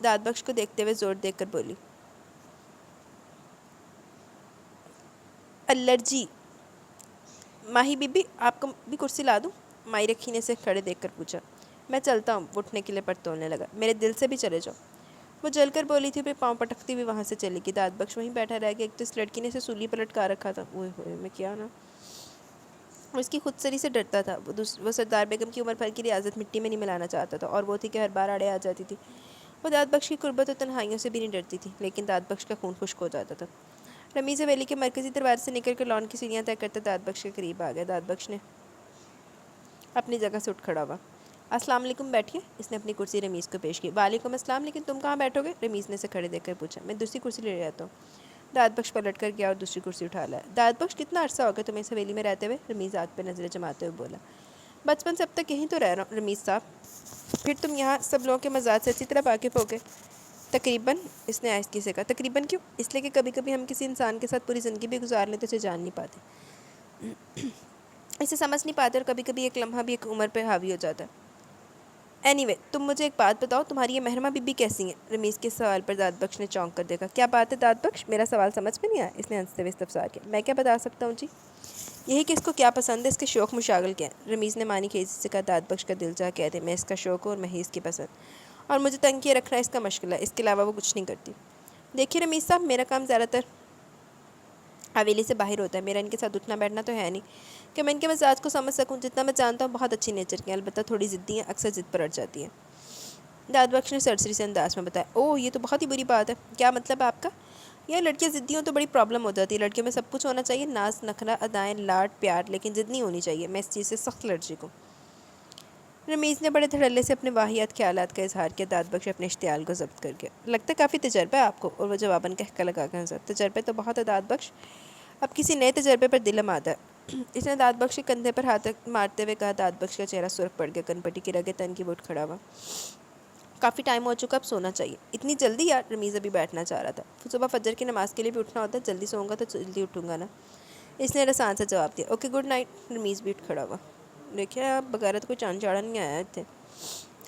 داد بخش کو دیکھتے ہوئے زور دے کر بولی۔ الرجی۔ ماہی بی بی آپ کو بھی کرسی لا دوں؟ مائی رکھی نے اسے کھڑے دیکھ کر پوچھا۔ میں چلتا ہوں، وہ اٹھنے کے لیے پٹ تولنے لگا۔ میرے دل سے بھی چلے جاؤ، وہ جل کر بولی تھی، پھر پاؤں پٹکتی ہوئی وہاں سے چلی گئی۔ داد بخش وہیں بیٹھا رہ گیا۔ ایک تو اس لڑکی نے اسے سولی پر لٹکا رکھا تھا، اوئے ہوئے میں کیا نا، وہ اس کی خود سری سے ڈرتا تھا۔ وہ سردار بیگم کی عمر بھر کی ریاضت مٹی میں نہیں ملانا چاہتا تھا، اور وہ تھی کہ ہر بار آڑے آ جاتی تھی۔ وہ داد بخش کی قربت اور تنہائیوں سے بھی نہیں ڈرتی تھی، لیکن داد بخش کا خون خشک ہو جاتا تھا۔ رمیز حویلی کے مرکزی دروازے سے نکل کر لان کی سیڑھیاں طے کرتے داد بخش کے قریب آ گیا۔ داد بخش نے اپنی جگہ سے اٹھ کھڑا ہوا۔ السلام علیکم، بیٹھیے۔ اس نے اپنی کرسی رمیز کو پیش کی۔ وعلیکم السلام، لیکن تم کہاں بیٹھو گے؟ رمیز نے اسے کھڑے دیکھ کر پوچھا۔ میں دوسری کرسی لے آتا ہوں۔ داد بخش پلٹ کر گیا اور دوسری کرسی اٹھا لایا۔ داد بخش کتنا عرصہ ہو گیا تمہیں اس حویلی میں رہتے ہوئے؟ رمیز آگ پہ نظریں جماتے ہوئے بولا۔ بچپن سے اب تک یہیں تو رہ رہا ہوں رمیز صاحب، پھر تم یہاں سب لوگوں کے مزاج سے اچھی طرح واقف ہو گئے؟ تقریباً، اس نے آہستگی سے کہا۔ تقریباً کیوں؟ اس لیے کہ کبھی کبھی ہم کسی انسان کے ساتھ پوری زندگی بھی گزار لیں تو اسے جان نہیں پاتے، اسے سمجھ نہیں پاتے، اور کبھی کبھی ایک لمحہ بھی ایک عمر پہ حاوی ہو جاتا ہے۔ اینی وے، تم مجھے ایک بات بتاؤ، تمہاری یہ مہرما بی بی کیسی ہیں؟ رمیز کے سوال پر داد بخش نے چونک کر دیکھا۔ کیا بات ہے داد بخش؟ میرا سوال سمجھ میں نہیں آیا؟ اس نے ہنستے ہوئے استفسار کیا۔ میں کیا بتا سکتا ہوں جی، یہی کہ اس کو کیا پسند ہے، اس کے شوق مشاغل کیا ہیں؟ رمیز نے معنی خیزی سے کہا۔ داد بخش کا دل چاہ کہہ دے میں اس کا شوق ہوں اور میں ہی اس کی پسند، اور مجھے تنگ کیے رکھنا اس کا مشغلہ ہے، اس کے علاوہ وہ کچھ نہیں کرتی۔ دیکھیے رمیز صاحب، میرا کام زیادہ تر حویلی سے باہر ہوتا ہے، میرا ان کے ساتھ اٹھنا بیٹھنا تو ہے نہیں کہ میں ان کے مزاج کو سمجھ سکوں۔ جتنا میں جانتا ہوں بہت اچھی نیچر کی ہیں، البتہ تھوڑی ضدی ہیں، اکثر ضد پر اڑ جاتی ہیں۔ داد بخش نے سرسری سے انداز میں بتایا۔ اوہ، یہ تو بہت ہی بری بات ہے۔ کیا مطلب ہے آپ کا؟ یہ لڑکیاں ضدی ہوں تو بڑی پرابلم ہو جاتی ہے۔ لڑکیوں میں سب کچھ ہونا چاہیے، ناز نخرہ، ادائیں، لاڈ پیار، لیکن ضد نہیں ہونی چاہیے۔ میں اس چیز سے سخت الرجک ہوں۔ رمیز نے بڑے دھڑلے سے اپنے واہیات خیالات کا اظہار کیا۔ داد بخش اپنے اشتعال کو ضبط کر گیا۔ لگتا ہے کافی تجربہ ہے آپ کو، اور وہ جواباً کہکا لگا کر ہنسا۔ تجربے تو بہت ہے داد بخش، اب کسی نئے تجربے پر دلم آتا ہے۔ اس نے داد بخش کے کندھے پر ہاتھ مارتے ہوئے کہا۔ داد بخش کا چہرہ سرخ پڑ گیا، کن پٹی کی رگیں تن کی وہ اٹھ کھڑا ہوا۔ کافی ٹائم ہو چکا، اب سونا چاہیے۔ اتنی جلدی؟ یار رمیز ابھی بیٹھنا چاہ رہا تھا، صبح فجر کی نماز کے لیے بھی اٹھنا ہوتا ہے، جلدی سوؤں گا تو جلدی اٹھوں گا نا۔ اس نے رسان سے جواب دیا۔ Okay good night. رمیز بھی اٹھ کھڑا ہوا۔ دیکھیے آپ بغیر تو کوئی چاند چاڑا نہیں آیا تھے۔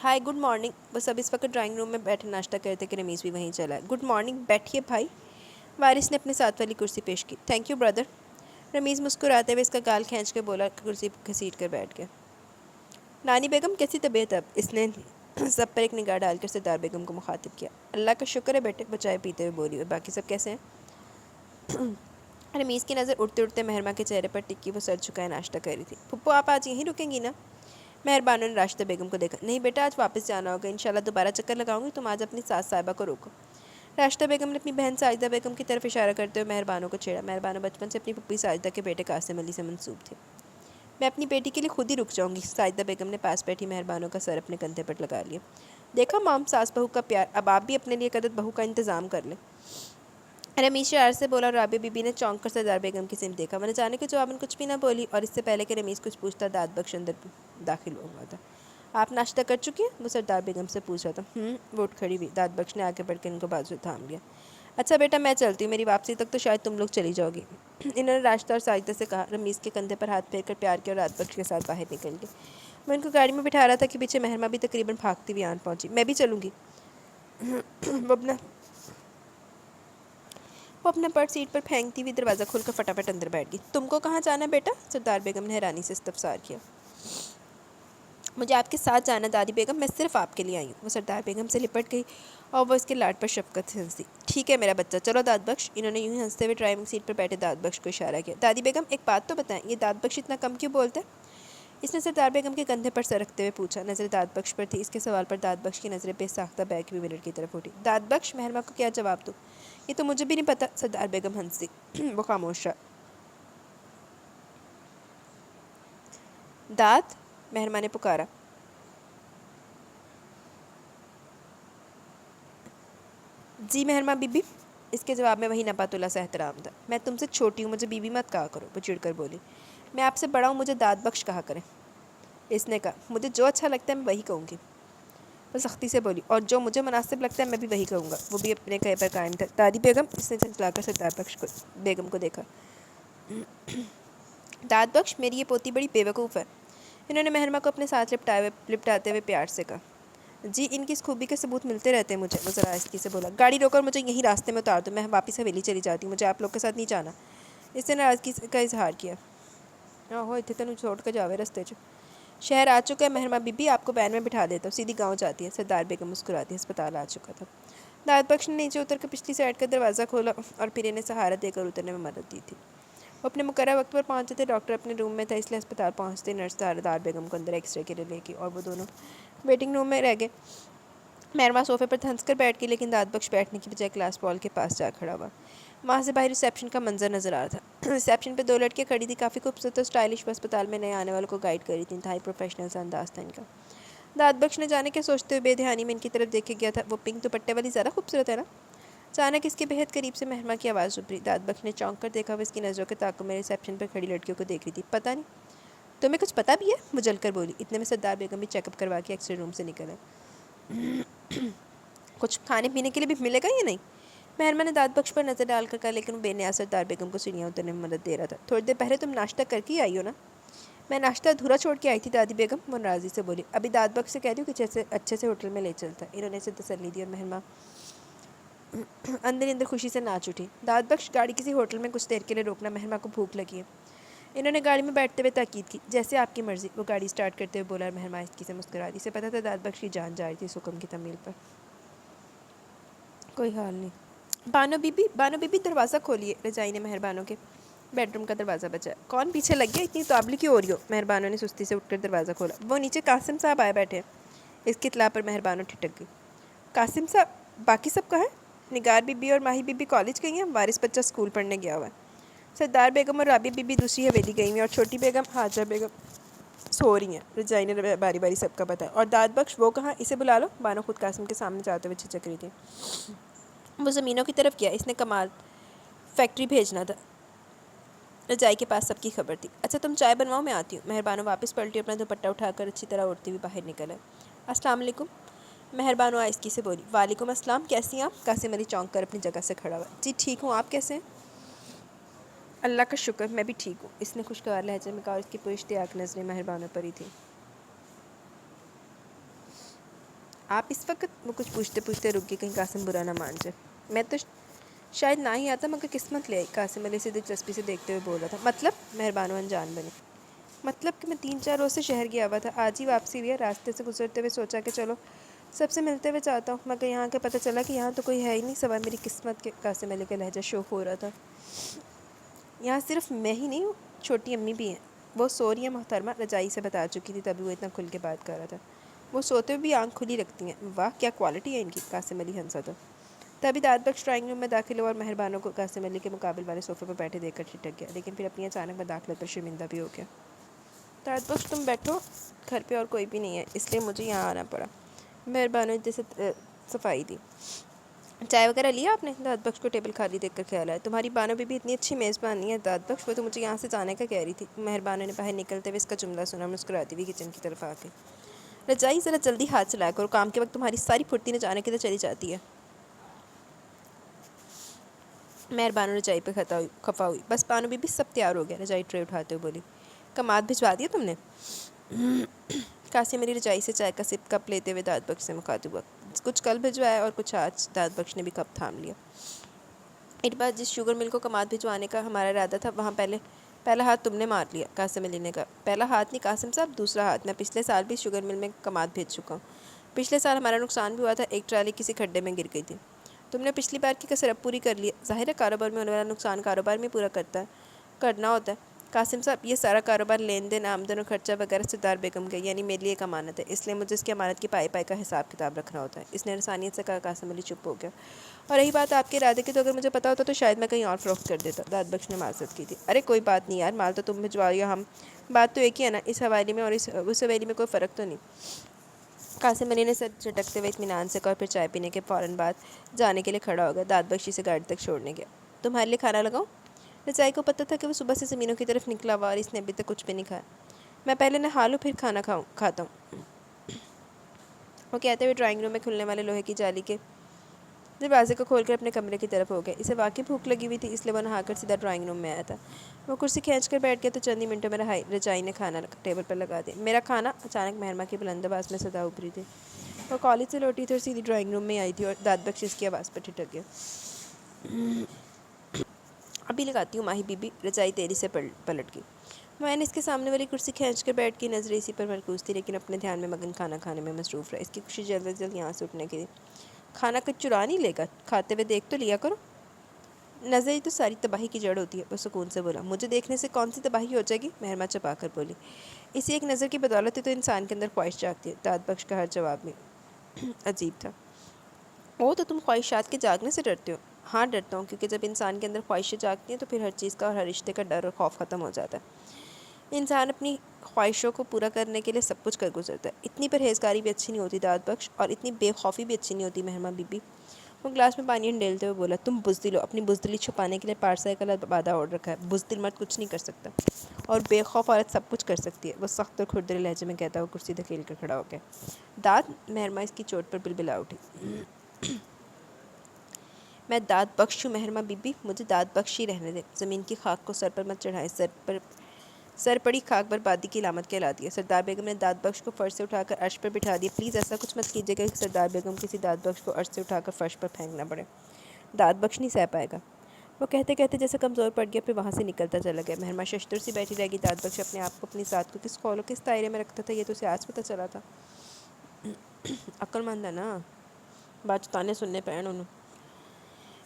ہائے گڈ مارننگ۔ وہ سب اس وقت ڈرائنگ روم میں بیٹھے ناشتہ کرتے کہ رمیز بھی وہیں چلا ہے۔ گڈ مارننگ، بیٹھیے بھائی۔ وارث نے اپنے ساتھ والی کرسی پیش کی۔ Thank you brother. رمیز مسکراتے ہوئے اس کا گال کھینچ کے بولا، کرسی گھسیٹ کر بیٹھ گیا۔ نانی بیگم کیسی طبیعت اب؟ اس نے سب پر ایک نگاہ ڈال کر سردار بیگم کو مخاطب کیا۔ اللہ کا شکر ہے بیٹے، وہ چائے پیتے ہوئے بولی۔ اور باقی سب کیسے ہیں؟ رمیز کی نظر اڑتے اڑتے مہرما کے چہرے پر ٹکی، وہ سر جھکائے ناشتہ کر رہی تھی۔ پھپھو آپ آج یہیں رکیں گی نا؟ مہربانوں نے راشدہ بیگم کو دیکھا۔ نہیں بیٹا، آج واپس جانا ہوگا، انشاءاللہ دوبارہ چکر لگاؤں گی، تم آج اپنی ساس صاحبہ کو روکو۔ راشدہ بیگم نے اپنی بہن ساجدہ بیگم کی طرف اشارہ کرتے ہوئے مہربانوں کو چھیڑا۔ مہربانوں بچپن سے اپنی پھپھی ساجدہ کے بیٹے قاسم علی سے منسوب تھے۔ میں اپنی بیٹی کے لیے خود ہی رک جاؤں گی۔ ساجدہ بیگم نے پاس بیٹھی مہربانوں کا سر اپنے کندھے پر لگا لیا۔ دیکھا مام، ساس بہو کا پیار، اب آپ بھی اپنے لیے ایک عدد بہو کا انتظام کر لیں۔ رمیز شرار سے بولا، اور رابعہ بی بی نے چونک کر سردار بیگم کی سمت دیکھا۔ وہ نہ جانے کے جواباً کچھ بھی نہ بولی، اور اس سے پہلے کہ رمیز کچھ پوچھتا داد بخش اندر داخل ہوا تھا۔ آپ ناشتہ کر چکی ہیں؟ وہ سردار بیگم سے پوچھ رہا تھا۔ وہ اٹھ کھڑی ہوئی۔ داد بخش نے آگے بڑھ کے ان کو بازو تھام لیا۔ اچھا بیٹا میں چلتی ہوں، میری واپسی تک تو شاید تم لوگ چلی جاؤ گی۔ انہوں نے راستہ اور ساجدہ سے کہا، رمیز کے کندھے پر ہاتھ پھیر کر پیار کیا اور داد بخش کے ساتھ باہر نکل گئی۔ میں ان کو گاڑی میں بٹھا رہا تھا کہ پیچھے مہرما بھی تقریباً بھاگتی ہوئی آن پہنچی۔ میں بھی چلوں گی۔ وہ اپنا پرس سیٹ پر پھینکتی ہوئی دروازہ کھول کر فٹافٹ اندر بیٹھ گئی۔ تم کو کہاں جانا ہے بیٹا؟ سردار بیگم نے حیرانی سے استفسار کیا۔ مجھے آپ کے ساتھ جانا دادی بیگم، میں صرف آپ کے لیے آئی ہوں۔ وہ سردار بیگم سے لپٹ گئی اور وہ اس کے لاٹ پر شفقت سے ہنسی۔ ٹھیک ہے میرا بچہ، چلو داد بخش۔ انہوں نے یوں ہی ہنستے ہوئے ڈرائیونگ سیٹ پر بیٹھے داد بخش کو اشارہ کیا۔ دادی بیگم ایک بات تو بتائیں، یہ داد بخش اتنا کم کیوں بولتے ہیں؟ اس نے سردار بیگم کے کندھے پر سر رکھتے ہوئے پوچھا۔ نظر داد بخش پر تھی۔ اس کے سوال پر داد بخش کی نظریں بے ساختہ بیک وی مرر کی طرف اٹھی۔ داد بخش، مہرما کو کیا جواب دوں؟ یہ تو مجھے بھی نہیں پتہ۔ سردار بیگم ہنسی۔ وہ خاموش رہا۔ داد، مہرما نے پکارا۔ جی مہرما بی بی۔ اس کے جواب میں وہی نبات اللہ سے احترام تھا۔ میں تم سے چھوٹی ہوں، مجھے بی بی مت کہا کرو۔ وہ چڑ کر بولی۔ میں آپ سے بڑا ہوں، مجھے داد بخش کہا کریں۔ اس نے کہا، مجھے جو اچھا لگتا ہے میں وہی کہوں گی۔ وہ سختی سے بولی، اور جو مجھے مناسب لگتا ہے میں بھی وہی کہوں گا۔ وہ بھی اپنے کہے پر قائم تھا۔ دادی بیگم، اس نے جھنجھلا کر سردار بخش بیگم کو دیکھا۔ داد بخش، میری یہ پوتی بڑی بے وقوف ہے۔ انہوں نے مہرما کو اپنے ساتھ لپٹاتے ہوئے پیار سے کہا۔ جی ان کی اس خوبی کے ثبوت ملتے رہتے ہیں مجھے۔ وہ ذرا آہستگی سے بولا۔ گاڑی روک کر مجھے یہیں راستے میں اتار دو، میں واپس حویلی چلی جاتی ہوں، مجھے آپ لوگ کے ساتھ نہیں جانا۔ اس نے ناراضگی کا اظہار کیا۔ ہو اتنے تنوں چھوڑ کے جاوے رستے چ شہر آ چکا ہے مہرما بی بی، آپ کو وین میں بٹھا دیتا ہوں، سیدھی گاؤں جاتی ہے۔ سردار بیگم مسکراتی۔ ہسپتال آ چکا تھا۔ داد بخش نے نیچے اتر کر پچھلی سائڈ کا دروازہ کھولا اور پھر انہیں سہارا دے کر اترنے میں مدد دی تھی۔ وہ اپنے مقررہ وقت پر پہنچے تھے۔ ڈاکٹر اپنے روم میں تھا، اس لیے ہسپتال پہنچتے نرس داد بیگم کو اندر ایکس رے کے لیے لے گئی اور وہ دونوں ویٹنگ روم میں رہ گئے۔ مہرما صوفے پر دھنس کر بیٹھ گئی، لیکن داد بخش بیٹھنے کی بجائے کلاس وال کے پاس جا کھڑا ہوا۔ وہاں سے باہر ریسیپشن کا منظر نظر آ رہا تھا۔ ریسیپشن پہ 2 لڑکیاں کھڑی تھی، کافی خوبصورت اور اسٹائلش۔ وہ اسپتال میں نئے آنے والوں کو گائیڈ کر رہی تھیں۔ انتہائی پروفیشنل سا انداز تھا ان کا۔ داد بخش نے جانے کے سوچتے ہوئے بے دھیانی میں ان کی طرف دیکھے گیا تھا۔ وہ پنک دوپٹے والی زیادہ خوبصورت ہے نا؟ اچانک اس کے بہت قریب سے مہرما کی آواز ابھری۔ داد بخش نے چونک کر دیکھا، وہ اس کی نظروں کے تعاقب میں ریسیپشن پر کھڑی لڑکیوں کو دیکھ رہی تھی۔ پتہ نہیں تمہیں کچھ پتہ بھی ہے؟ وہ جل کر بولی۔ اتنے میں سردار بیگم بھی چیک اپ کروا کے ایکس رے روم سے نکل آئے۔ کچھ کھانے پینے کے لیے بھی ملے گا یا نہیں؟ مہرما نے داد بخش پر نظر ڈال کر کہا، لیکن وہ بے نیاز سردار بیگم کو سیڑھیاں اترنے میں مدد دے رہا تھا۔ تھوڑی دیر پہلے تم ناشتہ کر کے آئی ہو نا؟ میں ناشتہ ادھورا چھوڑ کے آئی تھی دادی بیگم، وہ ناراضی سے بولی۔ ابھی داد بخش سے کہہ دوں کہ جیسے اچھے سے ہوٹل میں لے چلتا۔ انہوں نے اسے تسلی دی اور مہرما اندر خوشی سے ناچ اٹھی۔ داد بخش، گاڑی کسی ہوٹل میں کچھ دیر کے لیے روکنا، مہرما کو بھوک لگی ہے۔ انہوں نے گاڑی میں بیٹھتے ہوئے تاکید کی۔ جیسے آپ کی مرضی۔ وہ گاڑی اسٹارٹ کرتے ہوئے بولا اور مہرما آہستگی سے مسکرا دی۔ اسے پتہ تھا داد بخش کی جان جا رہی تھی اس حکم کی تعمیل پر۔ کوئی حال نہیں۔ بانو بی بی دروازہ کھولیے۔ رضائی نے مہربانوں کے بیڈ روم کا دروازہ بچایا۔ کون پیچھے لگ گیا؟ اتنی تابلی کیوں ہو رہی ہو؟ مہربانوں نے سستی سے اٹھ کر دروازہ کھولا۔ وہ نیچے قاسم صاحب آئے بیٹھے۔ اس کی اطلاع پر مہربانوں ٹھٹک گئی۔ قاسم صاحب؟ باقی سب کہاں ہیں؟ نگار بی بی اور ماہی بی بی کالج گئی ہیں، وارث بچہ اسکول پڑھنے گیا ہوا ہے۔ سردار بیگم اور رابعہ بی بی دوسری حویلی گئی ہوئی ہیں اور چھوٹی بیگم حاجرہ بیگم سو رہی ہیں۔ رضائی نے باری باری سب کا بتایا۔ اور داد بخش وہ کہاں؟ اسے بلا لو۔ بانو خود قاسم کے سامنے جاتے ہوئے چھچک رہی تھی۔ وہ زمینوں کی طرف گیا، اس نے کمال فیکٹری بھیجنا تھا۔ رضائی کے پاس سب کی خبر تھی۔ اچھا تم چائے بنواؤ، میں آتی ہوں۔ مہربانو واپس پلٹی، اپنا دوپٹہ اٹھا کر اچھی طرح اڑتی ہوئی باہر نکل آئے۔ السلام علیکم۔ مہربانو آہستگی سے بولی۔ وعلیکم السلام، کیسی ہیں آپ؟ قاسم علی چونک کر اپنی جگہ سے کھڑا ہوا۔ جی ٹھیک ہوں، آپ کیسے ہیں؟ اللہ کا شکر، میں بھی ٹھیک ہوں، اس نے خوشگوار لہجے میں کہا اور اس کی پراشتیاق نظریں مہربانوں پر ہی تھیں۔ آپ اس وقت؟ وہ کچھ پوچھتے پوچھتے رک گئی، کہیں قاسم برا نہ مان جائے۔ میں تو شاید نہ ہی آتا، مگر قسمت لے آئی۔ قاسم علی سے دلچسپی سے دیکھتے ہوئے بول رہا تھا۔ مطلب؟ مہربانو انجان بنی۔ مطلب کہ میں 3-4 روز سے شہر گیا ہوا تھا، آج ہی واپسی ہوئی ہے۔ راستے سے گزرتے ہوئے سوچا کہ چلو سب سے ملتے ہوئے جاتا ہوں، مگر یہاں کے پتہ چلا کہ یہاں تو کوئی ہے ہی نہیں سوائے میری قسمت کے۔ قاسم علی کا لہجہ شوخ ہو رہا تھا۔ یہاں صرف میں ہی نہیں ہوں، چھوٹی امی بھی ہیں، وہ سو رہی ہیں محترمہ۔ رضائی سے بتا چکی تھی، تبھی وہ اتنا کھل کے بات کر رہا تھا۔ وہ سوتے ہوئے بھی آنکھ کھلی رکھتی ہیں؟ واہ کیا کوالٹی ہے ان کی۔ قاسم علی ہنسا تھا۔ تبھی داد بخش ڈرائنگ روم میں داخل ہوا اور مہربانوں کو قاسم علی کے مقابل والے صوفے پر بیٹھے دیکھ کر ٹھٹک گیا، لیکن پھر اپنی اچانک مداخلت پر شرمندہ بھی ہو گیا۔ داد بخش تم بیٹھو، گھر پہ اور کوئی بھی نہیں ہے، اس لیے مجھے یہاں آنا پڑا۔ مہربانوں نے جیسے صفائی دی۔ چائے وغیرہ لیا آپ نے؟ داد بخش کو ٹیبل خالی دیکھ کر خیال آیا۔ تمہاری بانو بی بی اتنی اچھی میزبان نہیں ہے داد بخش، وہ تو مجھے یہاں سے جانے کا کہہ رہی تھی۔ مہربانوں نے باہر نکلتے ہوئے اس کا جملہ سنا، مسکراتی ہوئی کچن کی طرف آ کے۔ رجائی ذرا جلدی ہاتھ چلایا کرو، کام کے وقت تمہاری ساری پھرتی نہ جانے کدھر چلی جاتی ہے۔ مہربانو رجائی پہ خفا ہوئی۔ بس بانو بی بی سب تیار ہو گیا، رجائی ٹرے اٹھاتے ہوئے بولی۔ کماد بھجوا دیا تم نے؟ قاسم علی رجائی سے چائے کا سپ کپ لیتے ہوئے داد بخش سے مخاطب ہوا۔ کچھ کل بھجوایا اور کچھ آج۔ داد بخش نے بھی کپ تھام لیا۔ ایک بار جس شوگر مل کو کماد بھجوانے کا ہمارا ارادہ تھا وہاں پہلا ہاتھ تم نے مار لیا، قاسم علی نے کہا۔ پہلا ہاتھ نہیں قاسم صاحب، دوسرا ہاتھ۔ میں پچھلے سال بھی شوگر مل میں کماد بھیج چکا ہوں۔ پچھلے سال ہمارا نقصان بھی ہوا تھا، ایک ٹرالی کسی کھڈے میں گر گئی تھی۔ تم نے پچھلی بار کی کسر اب پوری کر لی ہے۔ ظاہر ہے کاروبار میں ہونے والا نقصان کاروبار میں پورا کرنا ہوتا ہے۔ قاسم صاحب یہ سارا کاروبار لین دین آمدن اور خرچہ وغیرہ سردار بیگم کا، یعنی میرے لیے ایک امانت ہے، اس لیے مجھے اس کی امانت کی پائی کا حساب کتاب رکھنا ہوتا ہے۔ اس نے رسانیت سے کہا۔ قاسم علی چپ ہو گیا۔ اور رہی بات آپ کے ارادے کی تو اگر مجھے پتا ہوتا تو شاید میں کہیں اور فروخت کر دیتا۔ داد بخش نے معذرت کی تھی۔ ارے کوئی بات نہیں یار، مال تو تم بھجوا یا ہم، بات تو ایک ہی ہے نا، اس حویلی میں اور اس حویلی میں کوئی فرق تو نہیں۔ قاسم علی نے سر جھٹکتے ہوئے اطمینان سے کہا اور پھر چائے پینے کے فوراً بعد جانے کے لیے کھڑا ہو گیا۔ داد بخشی سے گاڑی تک چھوڑنے گیا۔ تمہارے لیے کھانا لگاؤں؟ رجائی کو پتہ تھا کہ وہ صبح سے زمینوں کی طرف نکلا ہوا اور اس نے ابھی تک کچھ بھی نہیں کھایا۔ میں پہلے نہا لوں پھر کھانا کھاتا ہوں، وہ کہتے ہوئے ڈرائنگ روم میں کھلنے والے لوہے کی جالی کے دروازے کو کھول کر اپنے کمرے کی طرف ہو گیا۔ اسے واقعی بھوک لگی ہوئی تھی، اس لیے وہ نہا کر سیدھا ڈرائنگ روم میں آیا تھا۔ وہ کرسی کھینچ کر بیٹھ گیا تو چند ہی منٹوں میں رجائی نے کھانا ٹیبل پر لگا دیا۔ میرا کھانا؟ اچانک مہرما کی بلند آواز میں صدا ابھری تھی۔ وہ کالج سے لوٹی تھی اور سیدھی ڈرائنگ روم میں آئی تھی اور داد بخش اس کی آواز پر ٹھٹک گیا۔ ابھی لگاتی ہوں ماہی بی بی۔ رجائی تیزی سے پلٹ گئی۔ میں نے اس کے سامنے والی کرسی کھینچ کر بیٹھ کی نظریں اسی پر مرکوز تھی، لیکن اپنے دھیان میں مگن کھانا کھانے میں مصروف رہا۔ اس کی خوشی جلد از جلد یہاں سے اٹھنے کی کھانا کچھ چرا نہیں لے گا، کھاتے ہوئے دیکھ تو لیا کرو۔ نظر ہی تو ساری تباہی کی جڑ ہوتی ہے، وہ سکون سے بولا۔ مجھے دیکھنے سے کون سی تباہی ہو جائے گی؟ مہرما چپا کر بولی۔ اسی ایک نظر کی بدولت ہی تو انسان کے اندر خواہش جاگتی ہے۔ داد بخش کا ہر جواب میں عجیب تھا۔ وہ تو تم خواہشات کے جاگنے سے ڈرتے ہو؟ ہاں ڈرتا ہوں، کیونکہ جب انسان کے اندر خواہشیں جاگتی ہیں تو پھر ہر چیز کا اور ہر رشتے کا ڈر اور خوف ختم ہو جاتا ہے۔ انسان اپنی خواہشوں کو پورا کرنے کے لیے سب کچھ کر گزرتا ہے۔ اتنی پرہیزگاری بھی اچھی نہیں ہوتی داد بخش، اور اتنی بے خوفی بھی اچھی نہیں ہوتی مہرما بی بی۔ وہ گلاس میں پانی ڈیلتے ہوئے بولا۔ تم بزدل ہو، اپنی بزدلی چھپانے کے لیے پارسا کا وعدہ اوڑھ رکھا ہے۔ بزدل مرد کچھ نہیں کر سکتا اور بے خوف عورت سب کچھ کر سکتی ہے، وہ سخت اور کھردرے لہجے میں کہتا ہوا کرسی دھکیل کر کھڑا ہو گیا۔ داد؟ مہرما اس کی چوٹ پر بلبلا اٹھی۔ میں داد بخش ہوں مہرما بی بی، مجھے داد بخش ہی رہنے دیں۔ زمین کی خاک کو سر پر مت چڑھائیں، سر پڑی خاک بربادی کی علامت کہلاتی ہے۔ سردار بیگم نے داد بخش کو فرش سے اٹھا کر عرش پر بٹھا دیا۔ پلیز ایسا کچھ مت کیجیے گا کہ سردار بیگم کسی داد بخش کو عرش سے اٹھا کر فرش پر پھینکنا پڑے۔ داد بخش نہیں سہ پائے گا۔ وہ کہتے کہتے جیسے کمزور پڑ گیا، پھر وہاں سے نکلتا چلا گیا۔ مہرما ششدر سی بیٹھی رہ گئی۔ داد بخش اپنے آپ کو، اپنی ذات کو کس قول و کس دائرے میں رکھتا تھا یہ تو اسے آج پتہ چلا تھا۔ عقل مند ہے نا، بات تانے سننے پہ انہوں۔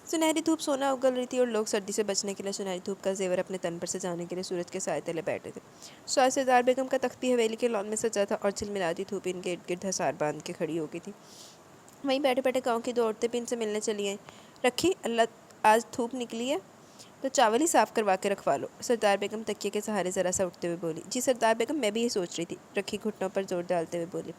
سنہری دھوپ سونا اگل رہی تھی اور لوگ سردی سے بچنے کے لیے سنہری دھوپ کا زیور اپنے تن پر سے جانے کے لیے سورج کے سائے تلے بیٹھے تھے۔ سردار بیگم کا تخت بھی حویلی کے لان میں سجا تھا اور جھلملاتی دھوپ ان کے ارد گرد حصار باندھ کے کھڑی ہو گئی تھی۔ وہیں بیٹھے بیٹھے گاؤں کی دو عورتیں بھی ان سے ملنے چلی آئیں۔ رکھی اللہ آج دھوپ نکلی ہے تو چاول ہی صاف کروا کے رکھوا لو، سردار بیگم تکیے کے سہارے ذرا سا اٹھتے ہوئے بولی۔ جی سردار بیگم، میں بھی یہ سوچ رہی تھی، رکھی گھٹنوں پر زور ڈالتے ہوئے بولی۔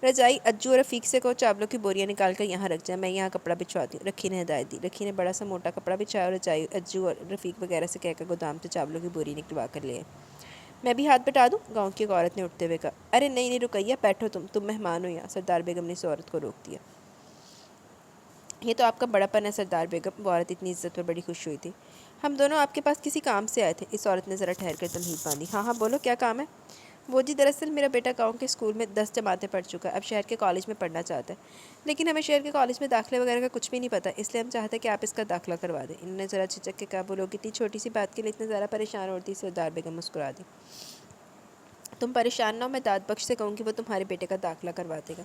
رجائی اجو اور رفیق سے کہو چاولوں کی بوریاں نکال کر یہاں رکھ جائیں، میں یہاں کپڑا بچھواتی ہوں، رکھی نے ہدایت دی۔ رکھی نے بڑا سا موٹا کپڑا بچھایا اور رجائی اجو اور رفیق وغیرہ سے کہہ کر گودام سے چاولوں کی بوری نکلوا کر لے آئے۔ میں بھی ہاتھ بٹا دوں؟ گاؤں کی ایک عورت نے اٹھتے ہوئے کہا۔ ارے نہیں رکیہ، بیٹھو تم مہمان ہو یہاں، سردار بیگم نے اس عورت کو روک دیا۔ یہ تو آپ کا بڑا پن ہے سردار بیگم، وہ عورت اتنی عزت پر بڑی خوش ہوئی تھی۔ ہم دونوں آپ کے پاس کسی کام سے آئے تھے، اس عورت نے ذرا ٹھہر کر تمہید باندھی۔ ہاں بولو کیا کام ہے؟ وہ جی دراصل میرا بیٹا گاؤں کے اسکول میں 10 جماعتیں پڑھ چکا ہے، اب شہر کے کالج میں پڑھنا چاہتا ہے، لیکن ہمیں شہر کے کالج میں داخلے وغیرہ کا کچھ بھی نہیں پتہ، اس لیے ہم چاہتے ہیں کہ آپ اس کا داخلہ کروا دیں۔ انہوں نے ذرا جھجک کے کہا۔ وہ لوگ اتنی چھوٹی سی بات کے لیے اتنے زیادہ پریشان ہوتی؟ سردار بیگم مسکرا دی۔ تم پریشان نہ ہو، میں داد بخش سے کہوں کہ وہ تمہارے بیٹے کا داخلہ کروا دے گا،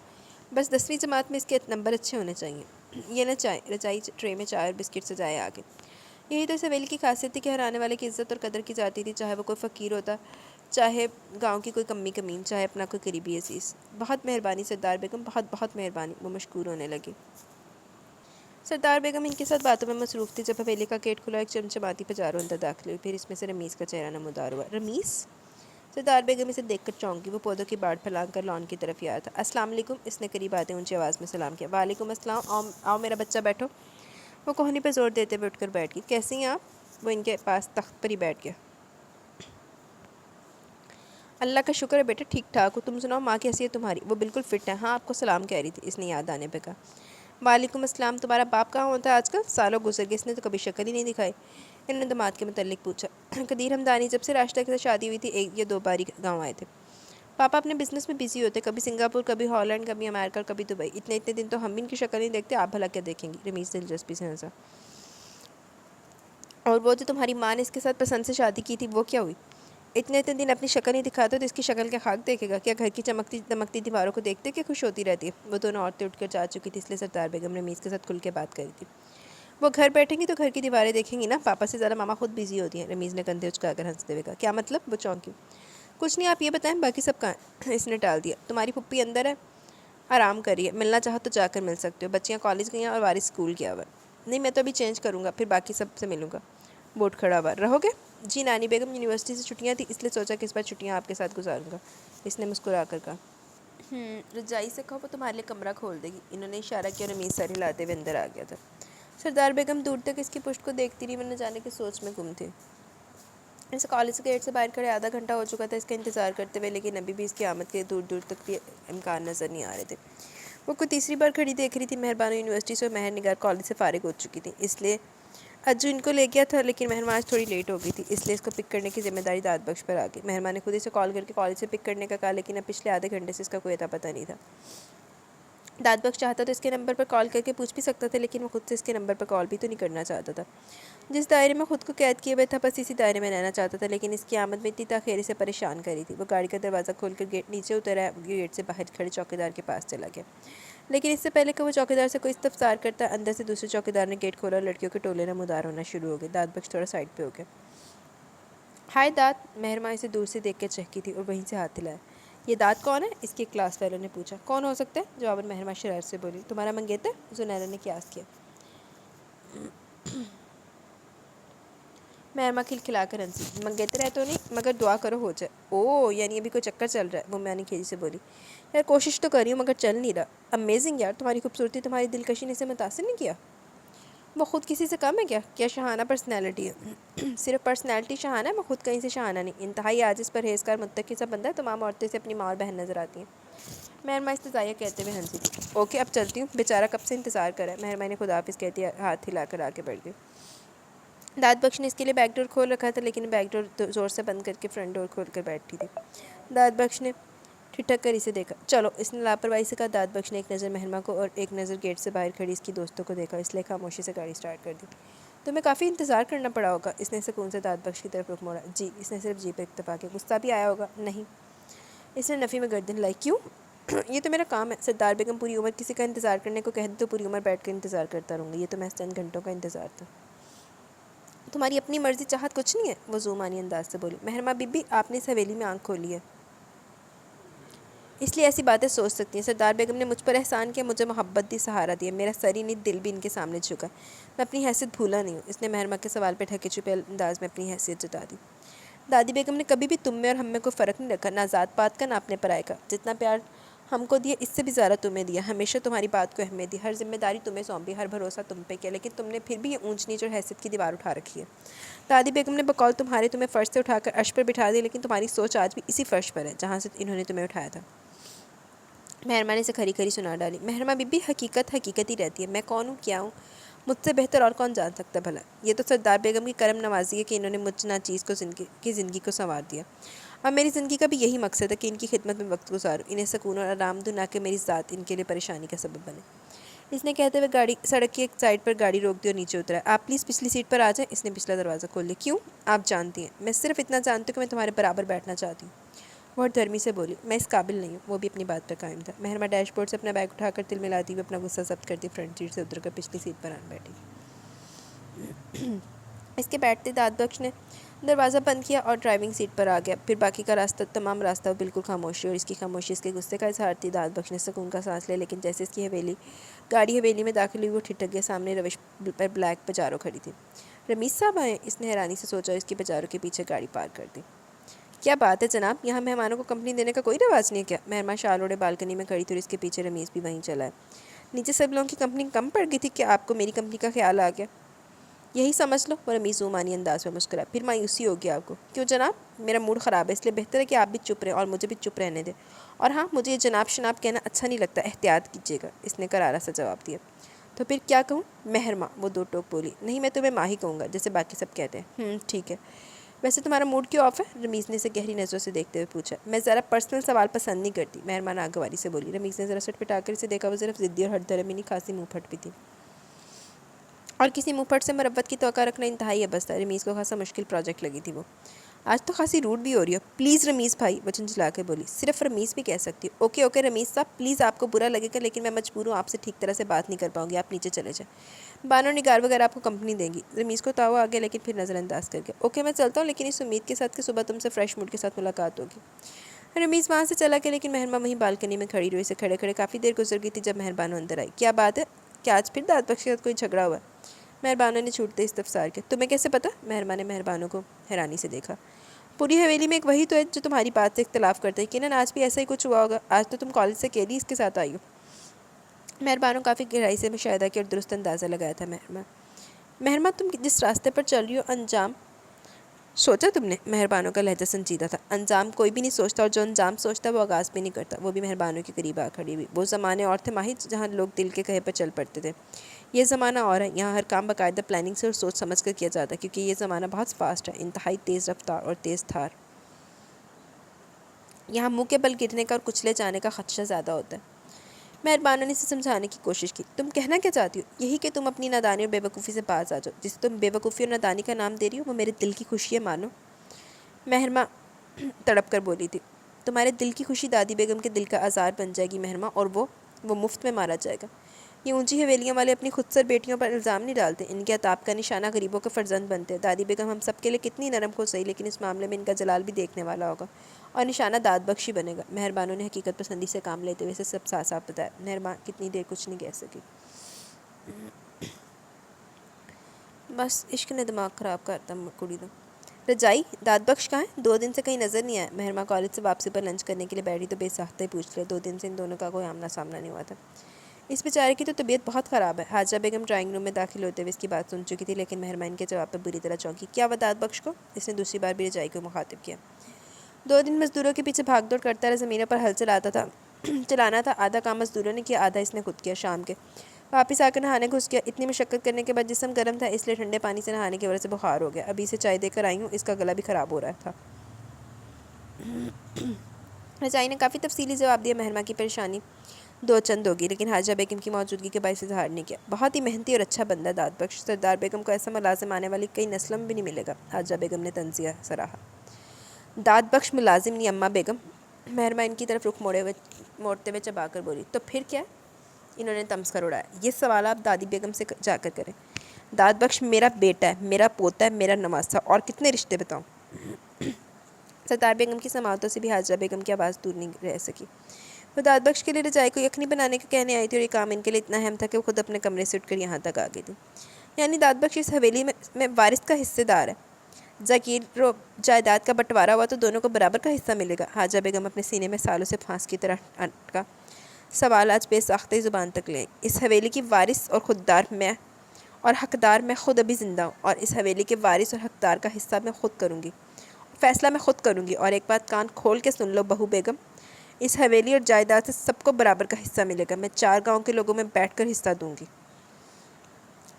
بس 10ویں جماعت میں اس کے نمبر اچھے ہونے چاہیے۔ یہ نہ چائے، رجائی ٹرے میں چائے اور بسکٹ سجائے آگے۔ یہی تو اس حویلی کی خاصیت تھی کہ ہر آنے والے کی عزت اور قدر کی جاتی تھی، چاہے وہ کوئی فقیر ہوتا، چاہے گاؤں کی کوئی کمی کمین، چاہے اپنا کوئی قریبی عزیز۔ بہت مہربانی سردار بیگم، بہت بہت مہربانی، وہ مشکور ہونے لگی۔ سردار بیگم ان کے ساتھ باتوں میں مصروف تھی، جب حویلی کا گیٹ کھلا، ایک چمچماتی پجارو اندر داخل ہوئی، پھر اس میں سے رمیز کا چہرہ نمودار ہوا۔ رمیز؟ سردار بیگم اسے دیکھ کر چونک گئی، وہ پودوں کی باڑ پھیلان کر لان کی طرف ہی آیا تھا۔ السلام علیکم، اس نے قریب آتے اونچی آواز میں سلام کیا۔ وعلیکم السلام، آؤ میرا بچہ بیٹھو۔ وہ کوہنی پہ زور دیتے ہوئے اٹھ کر بیٹھ گئی۔ کیسی ہیں آپ؟ وہ ان کے پاس تخت پر ہی بیٹھ گیا۔ اللہ کا شکر ہے بیٹا ٹھیک ٹھاک ہو. تم سناؤ ماں کیسی ہے تمہاری؟ وہ بالکل فٹ ہے. ہاں آپ کو سلام کہہ رہی تھی. اس نے یاد آنے پہ کہا. وعلیکم السلام. تمہارا باپ کہاں ہوتا ہے آج کل؟ سالوں گزر گئے اس نے تو کبھی شکل ہی نہیں دکھائی. انہوں نے داماد کے متعلق پوچھا. قدیر ہمدانی جب سے راشدہ کے ساتھ شادی ہوئی تھی 1 یا 2 بار ہی گاؤں آئے تھے. پاپا اپنے بزنس میں بزی ہوتے, کبھی سنگاپور, کبھی ہالینڈ, کبھی امریکہ, کبھی دبئی. اتنے دن تو ہم بھی ان کی شکل نہیں دیکھتے, آپ بھلا کیا دیکھیں گی؟ رمیز دلچسپی سے ہنسا. اور وہ جو تمہاری ماں نے اس کے ساتھ پسند سے شادی کی تھی وہ کیا ہوئی؟ اتنے دن اپنی شکل نہیں دکھاتا تو اس کی شکل کے خاک دیکھے گا؟ کیا گھر کی چمکتی دمکتی دیواروں کو دیکھتے کہ خوش ہوتی رہتی ہے؟ وہ دونوں عورتیں اٹھ کر جا چکی تھی, اس لیے سردار بیگم نے رمیز کے ساتھ کھل کے بات کری تھی. وہ گھر بیٹھیں گی تو گھر کی دیواریں دیکھیں گی نا, پاپا سے زیادہ ماما خود بزی ہوتی ہیں. رمیز نے کندھے اچکا کر ہنستے ہوئے کہا. کیا مطلب؟ وہ چونکی. کچھ نہیں, آپ یہ بتائیں باقی سب کہاں؟ اس نے ٹال دیا. تمہاری پھپھی اندر ہے, آرام کریے, ملنا چاہو تو جا کر مل سکتے ہو. بچیاں کالج گئی ہیں اور وارث اسکول گیا ہوا ہے. نہیں میں تو ابھی چینج کروں گا, پھر باقی سب سے ملوں گا. بوٹ کھڑا ہوا. رہو گے؟ جی نانی بیگم یونیورسٹی سے چھٹیاں تھیں اس لیے سوچا کہ اس بار چھٹیاں آپ کے ساتھ گزاروں گا. اس نے مسکرا کر کہا. رجائی سے کہو وہ تمہارے لیے کمرہ کھول دے گی. انہوں نے اشارہ کیا. رمیز سر ہلاتے ہوئے اندر آ گیا تھا. سردار بیگم دور تک اس کی پشت کو دیکھتی رہی, ورنہ جانے کی سوچ میں گم تھی. اس کالج کے گیٹ سے باہر کھڑے آدھا گھنٹہ ہو چکا تھا اس کا انتظار کرتے ہوئے, لیکن ابھی بھی اس کی آمد کے دور دور تک بھی امکان نظر نہیں آ رہے تھے. وہ کوئی تیسری بار کھڑی دیکھ رہی تھی. مہربانو یونیورسٹی سے مہر نگار کالج سے فارغ ہو چکی تھی, اس لیے اجو ان کو لے گیا تھا, لیکن مہرماں آج تھوڑی لیٹ ہو گئی تھی, اس لیے اس کو پک کرنے کی ذمہ داری داد بخش پر آ گئی. مہرماں نے خود اسے کال کر کے کالج سے پک کرنے کا کہا, لیکن اب پچھلے آدھے گھنٹے سے اس کا کوئی اتا پتہ نہیں تھا. داد بخش چاہتا تو اس کے نمبر پر کال کر کے پوچھ بھی سکتا تھا, لیکن وہ خود سے اس کے نمبر پر کال بھی تو نہیں کرنا چاہتا تھا. جس دائرے میں خود کو قید کیے ہوئے تھا بس اسی دائرے میں رہنا چاہتا تھا, لیکن اس کی آمد میں اتنی تاخیر اسے پریشان کری تھی. وہ گاڑی کا دروازہ کھول کر گیٹ نیچے اترا, گیٹ سے باہر کھڑے چوکیدار کے پاس چلا گیا. لیکن اس سے پہلے کہ وہ چوکیدار سے کوئی استفسار کرتا, اندر سے دوسرے چوکیدار نے گیٹ کھولا اور لڑکیوں کے ٹولے نمودار ہونا شروع ہو گئے. داد بخش تھوڑا سائڈ پہ ہو گیا. ہائے داد. مہرماں اسے دور سے دیکھ کے چہکی تھی اور وہیں سے ہاتھ ہلایا. یہ داد کون ہے؟ اس کے کلاس فیلو نے پوچھا. کون ہو سکتا ہے؟ جواباً مہرماں شرارت سے بولی. تمہارا منگیتر؟ زنیرہ نے قیاس کیا. مہرماں کھلکھلا کر ہنسی. منگیتر ہے تو نہیں, مگر دعا کرو ہو جائے. اوہ یعنی ابھی کوئی چکر چل رہا ہے؟ وہ میانی کھیجی سے بولی. یار کوشش تو کر رہی ہوں مگر چل نہیں رہا. امیزنگ یار, تمہاری خوبصورتی تمہاری دلکشی نے اسے متاثر نہیں کیا؟ وہ خود کسی سے کم ہے کیا؟ کیا شہانہ پرسنالٹی ہے. صرف پرسنالٹی شہانہ ہے, وہ خود کہیں سے شہانہ نہیں. انتہائی عاجز پرہیزگار متقی سا بندہ ہے. تمام عورتیں سے اپنی ماں اور بہن نظر آتی ہیں. مہرماں استضاعیہ کہتے ہوئے ہنسی تھی. اوکے اب چلتی ہوں, بیچارہ کب سے انتظار کر رہا ہے. مہرماں نے خداحافظ کہتی ہاتھ ہلا کر آگے بڑھ گئی. داد بخش نے اس کے لیے بیک ڈور کھول رکھا تھا, لیکن بیک ڈور زور سے بند کر کے فرنٹ ڈور کھول کر بیٹھی تھی. داد بخش نے ٹھٹک کر اسے دیکھا. چلو, اس نے لاپرواہی سے کہا. داد بخش نے ایک نظر مہرماں کو اور ایک نظر گیٹ سے باہر کھڑی اس کی دوستوں کو دیکھا, اس لیے خاموشی سے گاڑی سٹارٹ کر دی. تمہیں کافی انتظار کرنا پڑا ہوگا. اس نے سکون سے داد بخش کی طرف رخ موڑا. جی. اس نے صرف جی پہ اکتفا کیا. غصہ بھی آیا ہوگا؟ نہیں. اس نے نفی میں گردن ہلائی. کیوں؟ یہ تو میرا کام ہے. سردار بیگم پوری عمر کسی کا انتظار کرنے کو کہہ دے تو پوری عمر بیٹھ کر انتظار کرتا رہوں گا. یہ تو محض چند گھنٹوں کا انتظار تھا. تمہاری اپنی مرضی چاہت کچھ نہیں ہے؟ وہ ذومانی انداز سے بولی. مہرماں بی بی آپ نے اس حویلی میں آنکھ کھولی ہے, اس لیے ایسی باتیں سوچ سکتی ہیں. سردار بیگم نے مجھ پر احسان کیا, مجھے محبت دی, سہارا دیا. میرا سر ہی نہیں دل بھی ان کے سامنے جھکا. میں اپنی حیثیت بھولا نہیں ہوں. اس نے مہرماں کے سوال پہ ڈھکے چھپے انداز میں اپنی حیثیت جتا دی. دادی بیگم نے کبھی بھی تم میں اور ہم میں کوئی فرق نہیں رکھا, نہ ذات پات کا نہ اپنے پرائے کا. جتنا پیار ہم کو دیا اس سے بھی زیادہ تمہیں دیا. ہمیشہ تمہاری بات کو اہمیت دی, ہر ذمہ داری تمہیں سونپی, ہر بھروسہ تم پہ کیا, لیکن تم نے پھر بھی یہ اونچ نیچ اور حیثیت کی دیوار اٹھا رکھی ہے. دادی بیگم نے بقول تمہیں فرش سے اٹھا کر عرش پر بٹھا دیا, لیکن تمہاری سوچ آج بھی اسی فرش پر ہے جہاں سے انہوں نے تمہیں اٹھایا تھا. مہرماں نے اسے کھری کھری سنا ڈالی. مہرماں بی بی حقیقت حقیقت ہی رہتی ہے. میں کون ہوں, کیا ہوں, مجھ سے بہتر اور کون جان سکتا بھلا. یہ تو سردار بیگم کی کرم نوازی ہے کہ انہوں نے مجھ ناچیز کو زندگی کو سنوار دیا. اور میری زندگی کا بھی یہی مقصد ہے کہ ان کی خدمت میں وقت گزاروں, انہیں سکون اور آرام دوں, نہ کہ میری ذات ان کے لیے پریشانی کا سبب بنے. اس نے کہتے ہوئے سڑک کی ایک سائڈ پر گاڑی روک دی اور نیچے اترا. آپ پلیز پچھلی سیٹ پر آ جائیں. اس نے پچھلا دروازہ کھول لیا. کیوں؟ آپ جانتی ہیں, میں صرف اتنا جانتی ہوں کہ میں تمہارے برابر بیٹھنا چاہتی ہوں. بہت دھرمی سے بولی. میں اس قابل نہیں ہوں. وہ بھی اپنی بات پر قائم تھا. مہرماں ڈیش بورڈ سے اپنا بیگ اٹھا کر تل ملاتی ہوئے اپنا غصہ ضبط کرتی فرنٹ سیٹ سے اتر کر پچھلی سیٹ پر آن بیٹھی. اس کے بیٹھتے داد بخش نے دروازہ بند کیا اور ڈرائیونگ سیٹ پر آ گیا. پھر باقی کا تمام راستہ بالکل خاموشی, اور اس کی خاموشی اس کے غصے کا اظہار تھی. داد بخش نے سکون کا سانس لیا, لیکن جیسے اس کی گاڑی حویلی میں داخل ہوئی وہ ٹھٹک گیا. سامنے روش پر بلیک پجارو کھڑی تھی. رمیز صاحب آئے؟ اس نے حیرانی سے سوچا, اس کی پجارو کے پیچھے گاڑی پارک کر دی. کیا بات ہے جناب, یہاں مہمانوں کو کمپنی دینے کا کوئی رواج نہیں ہے کیا؟ مہرماں شال اوڑے بالکنی میں کھڑی تھی اور اس کے پیچھے رمیز بھی وہیں چلا ہے. نیچے سب لوگوں کی کمپنی کم پڑ گئی تھی کہ آپ کو میری کمپنی کا خیال آ گیا؟ یہی سمجھ لو۔ وہ رمیز رومانی انداز میں مسکرا۔ پھر مایوسی ہوگی آپ کو؟ کیوں جناب؟ میرا موڈ خراب ہے، اس لیے بہتر ہے کہ آپ بھی چپ رہیں اور مجھے بھی چپ رہنے دیں۔ اور ہاں، مجھے یہ جناب شناب کہنا اچھا نہیں لگتا، احتیاط کیجیے گا، اس نے کرارا سا جواب دیا۔ تو پھر کیا کہوں؟ مہرماں، وہ دو ٹوک بولی۔ نہیں، میں تمہیں ماں ہی کہوں گا، جیسے باقی سب کہتے ہیں۔ ٹھیک ہے۔ ویسے تمہارا موڈ کیوں آف ہے؟ رمیز نے اسے گہری نظروں سے دیکھتے ہوئے پوچھا۔ میں ذرا پرسنل سوال پسند نہیں کرتی، مہرماں ناگواری سے بولی۔ رمیز نے ذرا سٹ پٹا کر اسے دیکھا۔ وہ ذرا ضدی اور ہٹ دھرمی نہیں، خاصی منہ پھٹ بھی تھی، اور کسی منہ پھٹ سے مربت کی توقع رکھنا انتہائی عبث تھا۔ رمیز کو خاصا مشکل پروجیکٹ لگی تھی وہ۔ آج تو خاصی روڈ بھی ہو رہی ہو۔ پلیز رمیز بھائی، وہ جھنجھلا کے بولی۔ صرف رمیز بھی کہہ سکتی ہو۔ اوکے رمیز صاحب، پلیز آپ کو برا لگے گا لیکن میں مجبور ہوں، آپ سے ٹھیک طرح سے بات نہیں کر پاؤں گی، آپ نیچے چلے جائیں، بانو نگار وغیرہ آپ کو کمپنی دیں گی۔ رمیز کو تاوا آ گیا لیکن پھر نظر انداز کر گیا۔ اوکے میں چلتا ہوں، لیکن اس امید کے ساتھ کہ صبح تم سے فریش موڈ کے ساتھ ملاقات ہوگی۔ رمیز وہاں سے چلا گیا لیکن مہرباں وہیں بالکنی میں کھڑی رہی۔ اسے کھڑے کھڑے کافی دیر گزر گئی تھی جب مہربانو اندر آئی۔ کیا بات ہے؟ کیا آج پھر داد بخش کے ساتھ کوئی جھگڑا ہوا ہے؟ مہربانوں نے چھوٹتے استفسار کیا۔ تمہیں کیسے پتہ؟ مہربان نے مہربانوں کو حیرانی سے دیکھا۔ پوری حویلی میں ایک وہی تو ہے جو تمہاری بات سے اختلاف کرتا ہے، یقیناً آج بھی ایسا ہی کچھ ہوا ہوگا۔ آج تو تم کالج سے اکیلی اس کے ساتھ آئی ہو۔ مہربانوں کافی گہرائی سے مشاہدہ کیا اور درست اندازہ لگایا تھا۔ مہربان تم جس راستے پر چل رہی ہو، انجام سوچا تم نے؟ مہربانوں کا لہجہ سنجیدہ تھا۔ انجام کوئی بھی نہیں سوچتا، اور جو انجام سوچتا ہے وہ آغاز بھی نہیں کرتا۔ وہ بھی مہربانوں کے قریب آ کھڑی ہوئی۔ وہ زمانے اور تھے ماہی جہاں لوگ دل کے کہے پر چل پڑتے تھے۔ یہ زمانہ اور ہے، یہاں ہر کام باقاعدہ پلاننگ سے اور سوچ سمجھ کر کیا جاتا ہے، کیونکہ یہ زمانہ بہت فاسٹ ہے، انتہائی تیز رفتار اور تیز دھار۔ یہاں منہ کے بل گرنے کا اور کچلے جانے کا خدشہ زیادہ ہوتا ہے۔ مہربانوں نے اسے سمجھانے کی کوشش کی۔ تم کہنا کیا چاہتی ہو؟ یہی کہ تم اپنی نادانی اور بے وقوفی سے باز آ جاؤ۔ جسے تم بے وقوفی اور نادانی کا نام دے رہی ہو وہ میرے دل کی خوشی ہے، مانو۔ مہرماں تڑپ کر بولی تھی۔ تمہارے دل کی خوشی دادی بیگم کے دل کا آزار بن جائے گی مہرماں، اور وہ مفت میں مارا جائے گا۔ یہ اونچی حویلیوں والے اپنی خودسر بیٹیوں پر الزام نہیں ڈالتے، ان کے عتاب کا نشانہ غریبوں کے فرزند بنتے ہیں۔ دادی بیگم ہم سب کے لیے کتنی نرم کو صحیح، لیکن اس معاملے میں ان کا جلال بھی دیکھنے والا ہوگا، اور نشانہ داد بخشی بنے گا۔ مہربانوں نے حقیقت پسندی سے کام لیتے ہوئے اسے سب صاف صاف بتایا۔ مہربان کتنی دیر کچھ نہیں کہہ سکی۔ بس عشق نے دماغ خراب کرتا کڑی دو۔ رجائی، داد بخش کہاں ہے؟ 2 دن سے کہیں نظر نہیں آیا۔ مہرماں کالج سے واپسی پر لنچ کرنے کے لیے بیٹھی تو بے ساختہ ہی پوچھ لیا۔ 2 دن سے ان دونوں کا کوئی آمنا سامنا نہیں ہوا تھا۔ اس بیچارے کی تو طبیعت بہت خراب ہے۔ حاجہ بیگم ڈرائنگ روم میں داخل ہوتے ہوئے اس کی بات سن چکی تھی، لیکن مہربان کے جواب پر بری طرح چونکی۔ کیا ہوا داد بخش کو؟ اس نے دوسری بار بھی رجائی کو مخاطب کیا۔ 2 دن مزدوروں کے پیچھے بھاگ دوڑ کرتا رہا، زمینوں پر ہل چلانا تھا۔ آدھا کام مزدوروں نے کیا، آدھا اس نے خود کیا۔ شام کے واپس آ کر نہانے گھس گیا۔ اتنی مشقت کرنے کے بعد جسم گرم تھا، اس لیے ٹھنڈے پانی سے نہانے کی وجہ سے بخار ہو گیا۔ ابھی اسے چائے دے کر آئی ہوں، اس کا گلا بھی خراب ہو رہا تھا۔ رجائی نے کافی تفصیلی جواب دیا۔ مہرماں کی پریشانی 2 چند ہوگی، لیکن حاجہ بیگم کی موجودگی کے باعث اظہار نہیں کیا۔ بہت ہی محنتی اور اچھا بندہ داد بخش، سردار بیگم کو ایسا ملازم آنے والی کئی نسلوں میں بھی نہیں ملے گا۔ حاجہ بیگم نے تنزیہ سراہا۔ داد بخش ملازم نہیں اماں بیگم؟ مہرماں ان کی طرف رخ موڑتے ہوئے چبا کر بولی۔ تو پھر کیا ہے؟ انہوں نے تمسکر اڑایا۔ یہ سوال آپ دادی بیگم سے جا کر کریں۔ داد بخش میرا بیٹا ہے، میرا پوتا ہے، میرا نواسہ، اور کتنے رشتے بتاؤں؟ سردار بیگم کی سماعتوں سے بھی حاجہ بیگم کی آواز دور نہیں رہ سکی۔ وہ داد بخش کے لیے رجائی کو یخنی بنانے کا کہنے آئی تھی، اور یہ کام ان کے لیے اتنا اہم تھا کہ وہ خود اپنے کمرے سے اٹھ کر یہاں تک آ گئی تھی۔ یعنی داد بخش اس حویلی میں وارث کا حصے دار ہے؟ جاگیر و جائیداد کا بٹوارا ہوا تو دونوں کو برابر کا حصہ ملے گا۔ حاجہ بیگم اپنے سینے میں سالوں سے پھانس کی طرح اٹکا سوال آج بے ساختہ زبان تک لے۔ اس حویلی کی وارث اور خوددار میں، اور حقدار میں خود ابھی زندہ ہوں، اور اس حویلی کے وارث اور حقدار کا حصہ میں خود کروں گی، فیصلہ میں خود کروں گی۔ اور ایک بات کان کھول کے سن لو بہو بیگم، اس حویلی اور جائیداد سے سب کو برابر کا حصہ ملے گا۔ میں 4 گاؤں کے لوگوں میں بیٹھ کر حصہ دوں گی۔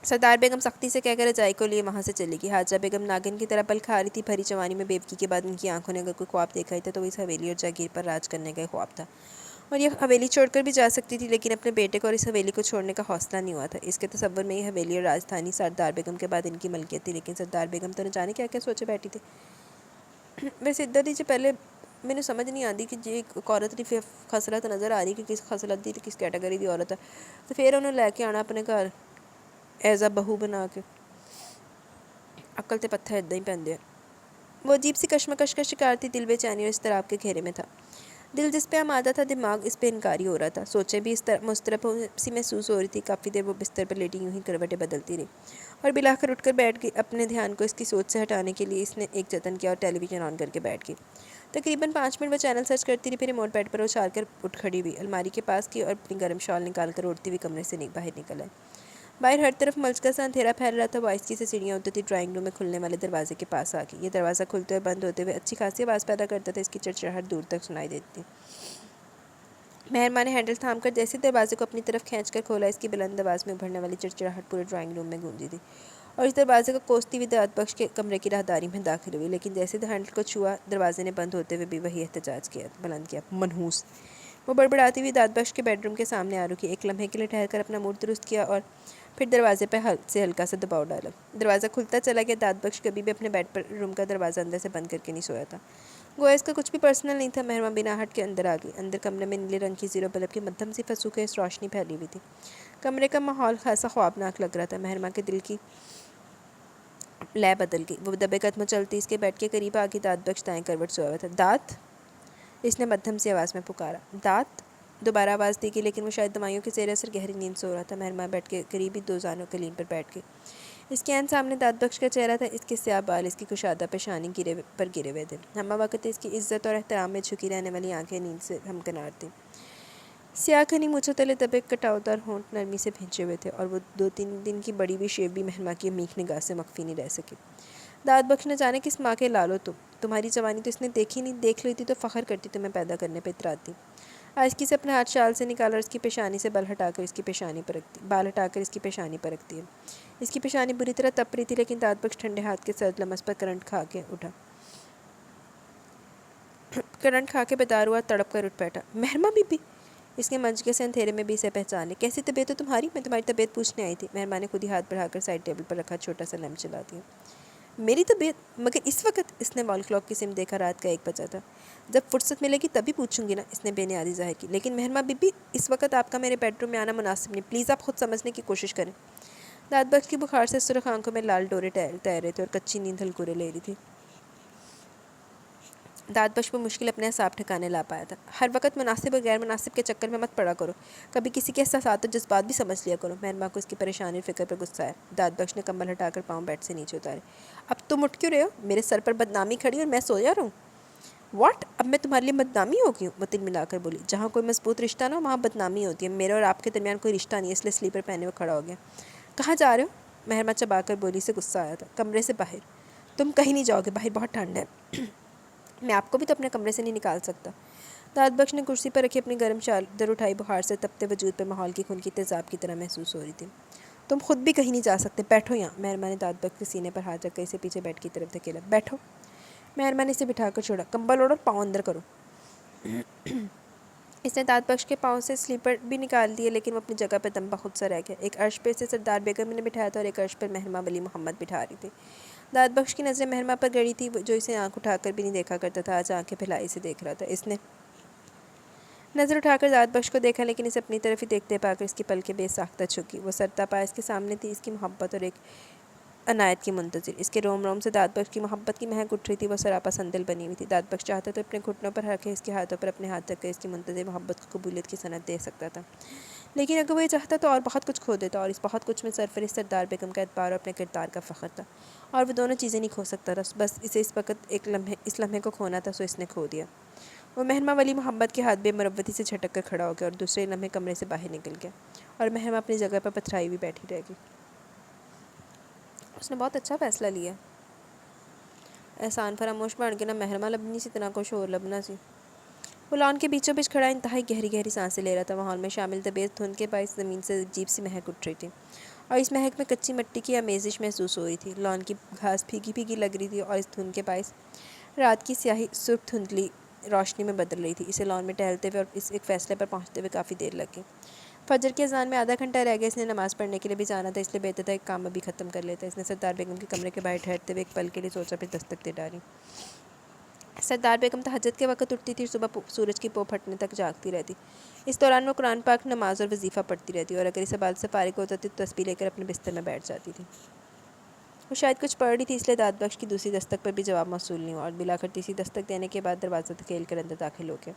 سردار بیگم سختی سے کہہ کر رجائی کو لیے وہاں سے چلی گئی۔ حاجہ بیگم ناگن کی طرح پل کھا رہی تھی۔ بھری جوانی میں بیوقی کے بعد ان کی آنکھوں نے اگر کوئی خواب دیکھا ہی تھا تو وہ اس حویلی اور جاگیر پر راج کرنے کا خواب تھا، اور یہ حویلی چھوڑ کر بھی جا سکتی تھی، لیکن اپنے بیٹے کو اور اس حویلی کو چھوڑنے کا حوصلہ نہیں ہوا تھا۔ اس کے تصور میں یہ حویلی اور راجدھانی سردار بیگم کے بعد ان کی ملکیت تھی، لیکن سردار بیگم تو نہ جانے کیا کیا سوچے بیٹھی تھی۔ ویسے ادھر دیجیے، پہلے میں سمجھ نہیں آتی کہ جی ایک عورت کی خصلت نظر آ رہی کہ کس خصلت دی کس کیٹیگری دی عورت ہے، تو پھر انہوں لے کے آنا اپنے گھر ایز اے بہو بنا کے، عقل تے پتھر ادھر ہی پہن دیا۔ وہ عجیب سی کشمکش کا شکار تھی، دل بے چینی اور اضطراب کے گھیرے میں تھا۔ دل جس پہ آمادہ تھا، دماغ اس پہ انکاری ہو رہا تھا۔ سوچیں بھی اس طرح مضطرب سی محسوس ہو رہی تھی۔ کافی دیر وہ بستر پر لیٹی یوں ہی کروٹیں بدلتی رہی، اور بلاخر اٹھ کر بیٹھ گئی۔ اپنے دھیان کو اس کی سوچ سے ہٹانے کے لیے اس نے ایک جتن کیا اور ٹیلی ویژن آن کر کے بیٹھ گئی۔ تقریباً 5 منٹ وہ چینل سرچ کرتی رہی، پھر ریموٹ بیڈ پر اچھال کر اٹھ کھڑی ہوئی، الماری کے پاس کی اور اپنی گرم شال نکال کر اوڑھتی ہوئی کمرے سے باہر نکل آئی۔ باہر ہر طرف ملچکا سا اندھیرا پھیل رہا تھا. وہ آہستگی سے سیڑھیاں اترتی ڈرائنگ روم میں کھلنے والے دروازے کے پاس آ گئی. یہ دروازہ کھلتے ہوئے بند ہوتے ہوئے اچھی خاصی آواز پیدا کرتا تھا. اس کی چڑچڑاہٹ دور تک سنائی دیتی. مہربان نے ہینڈل تھام کر جیسے دروازے کو اپنی طرف کھینچ کر کھولا. اس کی بلند آواز میں ابھرنے والی چڑچڑاہٹ پورے ڈرائنگ روم میں گونجی تھی اور اس دروازے کو کوستی ہوئی داد بخش کے کمرے کی راہداری میں داخل ہوئی. لیکن جیسے ہینڈل کو چھوا دروازے نے بند ہوتے ہوئے بھی وہی احتجاج بلند کیا. منحوس. وہ بڑبڑاتی ہوئی داد بخش کے بیڈ روم کے سامنے آ رکی. ایک لمحے کے لیے ٹھہر کر اپنا موڈ درست کیا اور پھر دروازے پہ ہلکا سا دباؤ ڈالا. دروازہ کھلتا چلا گیا. داد بخش کبھی بھی اپنے بیڈ پر روم کا دروازہ اندر سے بند کر کے نہیں سویا تھا. گویا اس کا کچھ بھی پرسنل نہیں تھا. مہربان بنا ہٹ کے اندر آ گئی. اندر کمرے میں نیلے رنگ کی زیرو بلب کی مدھم سی فسوخیز روشنی پھیلی ہوئی تھی. کمرے کا ماحول خاصا خوابناک لگ رہا تھا. مہربان کے دل کی لے بدل گئی. وہ دبے قدموں چلتی اس کے بیڈ کے قریب آ گئی. داد بخش دائیں کروٹ سویا ہوا تھا. داد؟ اس نے مدھم سی آواز میں پکارا. داد؟ دوبارہ آواز دی گئی لیکن وہ شاید دمائیوں کے زیر اثر گہری نیند سو رہا تھا. مہربان بیڈ کے قریب ہی 2 زانوں قلیم پر بیٹھ گئی. اس کے عین سامنے داد بخش کا چہرہ تھا. اس کے سیاہ بال اس کی کشادہ پیشانی پر گرے ہوئے تھے. ہمہ وقت اس کی عزت اور احترام میں جھکی رہنے والی آنکھیں نیند سے ہمکنار تھیں. سیاہ گھنی مونچھوں تلے دبے کٹاؤدار ہونٹ نرمی سے بھینچے ہوئے تھے اور وہ 2-3 دن کی بڑی ہوئی شیو بھی مہربان کی میخ نگاہ سے مخفی نہیں رہ سکی. داد بخش نہ جانے کس ماں کے لالو تمہاری جوانی تو اس نے دیکھی نہیں. دیکھ لیتی تو فخر کرتی. تمہیں پیدا کرنے پہ اتراتی. آہستگی سے اپنے ہاتھ شال سے نکالا اور اس کی پیشانی سے بال ہٹا کر اس کی پیشانی پر رکھتی ہے. اس کی پیشانی بری طرح تپ رہی تھی لیکن داد بخش ٹھنڈے ہاتھ کے سرد لمس پر کرنٹ کھا کے بیدار ہوا. تڑپ کر اٹھ بیٹھا. مہربان بی بی. اس کے منجگے سے اندھیرے میں بھی اسے پہچان لی. کیسی طبیعت ہے تمہاری؟ میں تمہاری طبیعت پوچھنے آئی تھی. مہربان نے خود ہی ہاتھ بڑھا کر سائڈ ٹیبل پر رکھا چھوٹا سا لیمپ جلا دیا. میری طبیعت؟ مگر اس وقت؟ اس نے وال کلاک کی سم دیکھا. رات کا 1 بجا تھا. جب فرصت ملے گی تبھی پوچھوں گی نا. اس نے بے نیازی ظاہر کی. لیکن مہربان بی بی اس وقت آپ کا میرے بیڈ روم میں آنا مناسب نہیں. پلیز آپ خود سمجھنے کی کوشش کریں. داد بخش کی بخار سے سرخ آنکھوں میں لال ڈورے تیر رہے تھے اور کچی نیند ہلکورے لے رہی تھی. داد بخش پر مشکل اپنے اعصاب ٹھکانے لا پایا تھا. ہر وقت مناسب اور غیر مناسب کے چکر میں مت پڑا کرو. کبھی کسی کے احساسات اور جذبات بھی سمجھ لیا کرو. مہربان کو اس کی پریشانی اور فکر پر غصہ آیا. داد بخش نے کمبل ہٹا کر پاؤں بیڈ سے نیچے اتارے. اب تم اٹھ کیوں رہے ہو؟ میرے سر پر بدنامی کھڑی اور میں سویا رہوں؟ واٹ؟ اب میں تمہارے لیے بدنامی ہو گئی ہوں؟ وہ تل ملا کر بولی. جہاں کوئی مضبوط رشتہ نہ ہو وہاں بدنامی ہوتی ہے. میرے اور آپ کے درمیان کوئی رشتہ نہیں ہے. اس لیے سلیپر پہنے ہوئے کھڑا ہو گیا. کہاں جا رہے ہو؟ مہربان چبا کر بولی. سے غصہ آیا تھا. کمرے سے باہر. تم کہیں نہیں جاؤ گے. باہر بہت ٹھنڈ ہے. میں آپ کو بھی تو اپنے کمرے سے نہیں نکال سکتا. داد بخش نے کرسی پر رکھی اپنی گرم چادر اٹھائی. بخار سے تپتے وجود پر ماحول کی خون کی تیزاب کی طرح محسوس ہو رہی تھی. تم خود بھی کہیں نہیں جا سکتے. بیٹھو یہاں. مہربان نے داد بخش کے سینے پر ہاتھ رکھ کر اسے پیچھے بیڈ کی طرف دھکیلا. بیٹھو. مہربان نے اسے بٹھا کر چھوڑا. کمبل اوڑھ اور پاؤں اندر کرو. اس نے داد بخش کے پاؤں سے سلیپر بھی نکال دیے لیکن وہ اپنی جگہ پہ دم بخود سا رہ گیا. ایک عرش پہ اسے سردار بیگم نے بٹھایا تھا اور ایک عرش پر مہربان ولی محمد بٹھا رہی تھی. داد بخش کی نظریں مہربان پر گڑی تھی جو اسے آنکھ اٹھا کر بھی نہیں دیکھا کرتا تھا. آج آنکھیں پھیلائی سے دیکھ رہا تھا. اس نے نظر اٹھا کر داد بخش کو دیکھا لیکن اسے اپنی طرف ہی دیکھتے پا کر اس کی پلکیں بے ساختہ جھکی. وہ سرتا پا اس کے سامنے تھی. اس کی محبت اور ایک عنایت کی منتظر. اس کے روم روم سے داد بخش کی محبت کی مہک اٹھ رہی تھی. وہ سراپا سندل بنی ہوئی تھی. داد بخش چاہتا تو اپنے گھٹنوں پر رکھے اس کے ہاتھوں پر اپنے ہاتھ رکھ کر اس کی منتظر محبت کو قبولیت کی سند دے سکتا تھا. لیکن اگر وہ یہ چاہتا تو اور بہت کچھ کھو دیتا اور اس بہت کچھ میں سرفرست سردار بیگم کا اعتبار اور اپنے کردار کا فخر تھا اور وہ دونوں چیزیں نہیں کھو سکتا تھا. بس اسے اس وقت اس لمحے کو کھونا تھا. سو اس نے کھو دیا. وہ مہربان ولی محمد کے ہاتھ بے مروتی سے جھٹک کر کھڑا ہو گیا اور دوسرے لمحے کمرے سے باہر نکل گیا اور مہربان اپنی جگہ پر پتھرائی ہوئی بیٹھی رہ گئی. اس نے بہت اچھا فیصلہ لیا. احسان فراموش بن کے نہ مہربان لبنی سی طرح کو شور لبنا سی. وہ لان کے بیچوں بیچ کھڑا انتہائی گہری گہری سانسیں لے رہا تھا. ماحول میں شامل طبیعت دھند کے باعث زمین سے عجیب سی مہک اٹھ رہی تھی اور اس مہک میں کچی مٹی کی آمیزش محسوس ہو رہی تھی. لان کی گھاس بھیگی بھیگی لگ رہی تھی اور اس دھند کے باعث رات کی سیاہی سرخ دھندلی روشنی میں بدل رہی تھی. اسے لان میں ٹہلتے ہوئے اور اس ایک فیصلے پر پہنچتے ہوئے کافی دیر لگ گئی. فجر کی اذان میں آدھا گھنٹہ رہ گیا. اس نے نماز پڑھنے کے لیے بھی جانا تھا. اس لیے بہتر تھا ایک کام ابھی ختم کر لیتا. اس نے سردار بیگم کے کمرے کے باہر ٹھہرتے ہوئے ایک پل کے لیے سوچا پھر دستک دے ڈالی. سردار بیگم تہجد کے وقت اٹھتی تھی. صبح سورج کی پو پھٹنے تک جاگتی رہتی. اس دوران وہ قرآن پاک نماز اور وظیفہ پڑھتی رہتی اور اگر اس عبادت سے فارغ ہوتا تو تسبیح لے کر اپنے بستر میں بیٹھ جاتی تھی. وہ شاید کچھ پڑھ رہی تھی اس لیے داد بخش کی دوسری دستک پر بھی جواب موصول نہیں ہوا اور بلا کر تیسری دستک دینے کے بعد دروازہ دھکیل کر اندر داخل ہو گیا.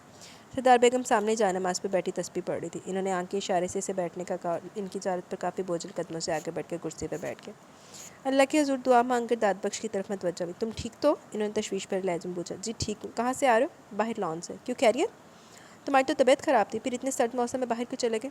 سردار بیگم سامنے جا نماز پہ بیٹھی تسبیح پڑھ رہی تھی. انہوں نے آنکھ کے اشارے سے اسے بیٹھنے کا کہا. ان کی اجازت پر کافی بوجھل قدموں سے آگے بڑھ کر کرسی پر بیٹھ گئے. اللہ کے حضور دعا مانگ کر داد بخش کی طرف متوجہ ہوئی. تم ٹھیک تو؟ انہوں نے تشویش پر لہجے میں پوچھا. جی ٹھیک ہوں. کہاں سے آ رہے ہو؟ باہر لان سے. کیوں خیریت؟ تمہاری تو طبیعت خراب تھی. پھر اتنے سرد موسم میں باہر کیوں چلے گئے؟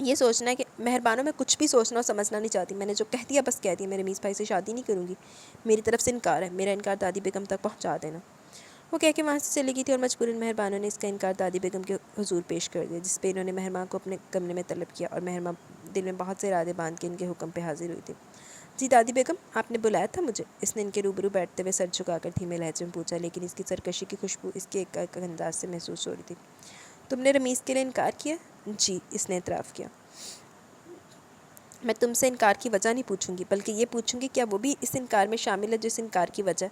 یہ سوچنا ہے کہ مہربانوں میں کچھ بھی سوچنا اور سمجھنا نہیں چاہتی. میں نے جو کہہ دیا بس کہہ دیا. میں رمیز بھائی سے شادی نہیں کروں گی. میری طرف سے انکار ہے. میرا انکار دادی بیگم تک پہنچا دینا. وہ کہہ کے وہاں سے چلی گئی تھی اور مجبوراً مہربانوں نے اس کا انکار دادی بیگم کے حضور پیش کر دیا، جس پہ انہوں نے مہربان کو اپنے کمرے میں طلب کیا اور مہربان دل میں بہت سے ارادے باندھ کے ان کے حکم پہ حاضر ہوئی تھی. جی دادی بیگم، آپ نے بلایا تھا مجھے؟ اس نے ان کے روبرو بیٹھتے ہوئے سر جھکا کر دھیمے لہجے میں پوچھا، لیکن اس کی سرکشی کی خوشبو اس کے ایک انداز سے محسوس ہو رہی تھی. تم نے رمیز کے لیے انکار کیا؟ جی، اس نے اعتراف کیا. میں تم سے انکار کی وجہ نہیں پوچھوں گی، بلکہ یہ پوچھوں گی کیا وہ بھی اس انکار میں شامل ہے جو اس انکار کی وجہ.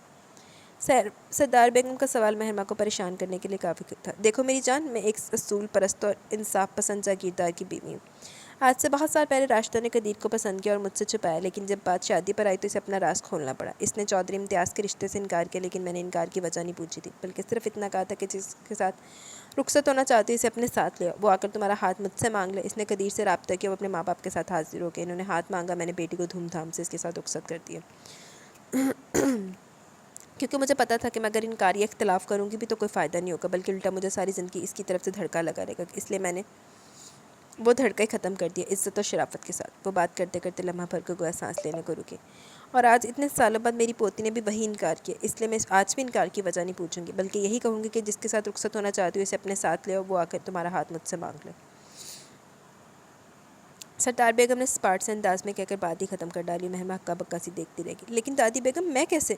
سردار بیگم کا سوال مہرما کو پریشان کرنے کے لیے کافی تھا. دیکھو میری جان، میں ایک اصول پرست اور انصاف پسند جاگیردار کی بیوی ہوں. آج سے بہت سال پہلے راشدہ نے قدیر کو پسند کیا اور مجھ سے چھپایا، لیکن جب بات شادی پر آئی تو اسے اپنا راز کھولنا پڑا. اس نے چودھری امتیاز کے رشتے سے انکار کیا، لیکن میں نے انکار کی وجہ نہیں پوچھی تھی، بلکہ صرف اتنا کہا تھا کہ جس کے ساتھ رخصت ہونا چاہتی اسے اپنے ساتھ لے. وہ آ کر تمہارا ہاتھ مجھ سے مانگ لے. اس نے قدیر سے رابطہ کیا. وہ اپنے ماں باپ کے ساتھ حاضر ہو گئے. انہوں نے ہاتھ مانگا. میں نے بیٹی کو دھوم دھام سے اس کے ساتھ رخصت کر دیا، کیونکہ مجھے پتا تھا کہ میں اگر انکار یا اختلاف کروں گی بھی تو کوئی فائدہ نہیں ہوگا، بلکہ الٹا مجھے ساری زندگی اس کی طرف سے دھڑکا لگا رہے گا. اس لیے میں نے وہ دھڑکا ہی ختم کر دیا، عزت اور شرافت کے ساتھ. وہ بات کرتے کرتے لمحہ بھر کو گویا سانس لینے کو رکی. اور آج اتنے سالوں بعد میری پوتی نے بھی وہی انکار کیا. اس لیے میں آج بھی انکار کی وجہ نہیں پوچھوں گی، بلکہ یہی کہوں گی کہ جس کے ساتھ رخصت ہونا چاہتی ہوں اسے اپنے ساتھ لے اور وہ آ کر تمہارا ہاتھ مجھ سے مانگ لے. سردار بیگم نے سپاٹ سے انداز میں کہہ کر بات ہی ختم کر ڈالی. مہرما ہکا بکا سی دیکھتی رہ گئی. لیکن دادی بیگم، میں کیسے؟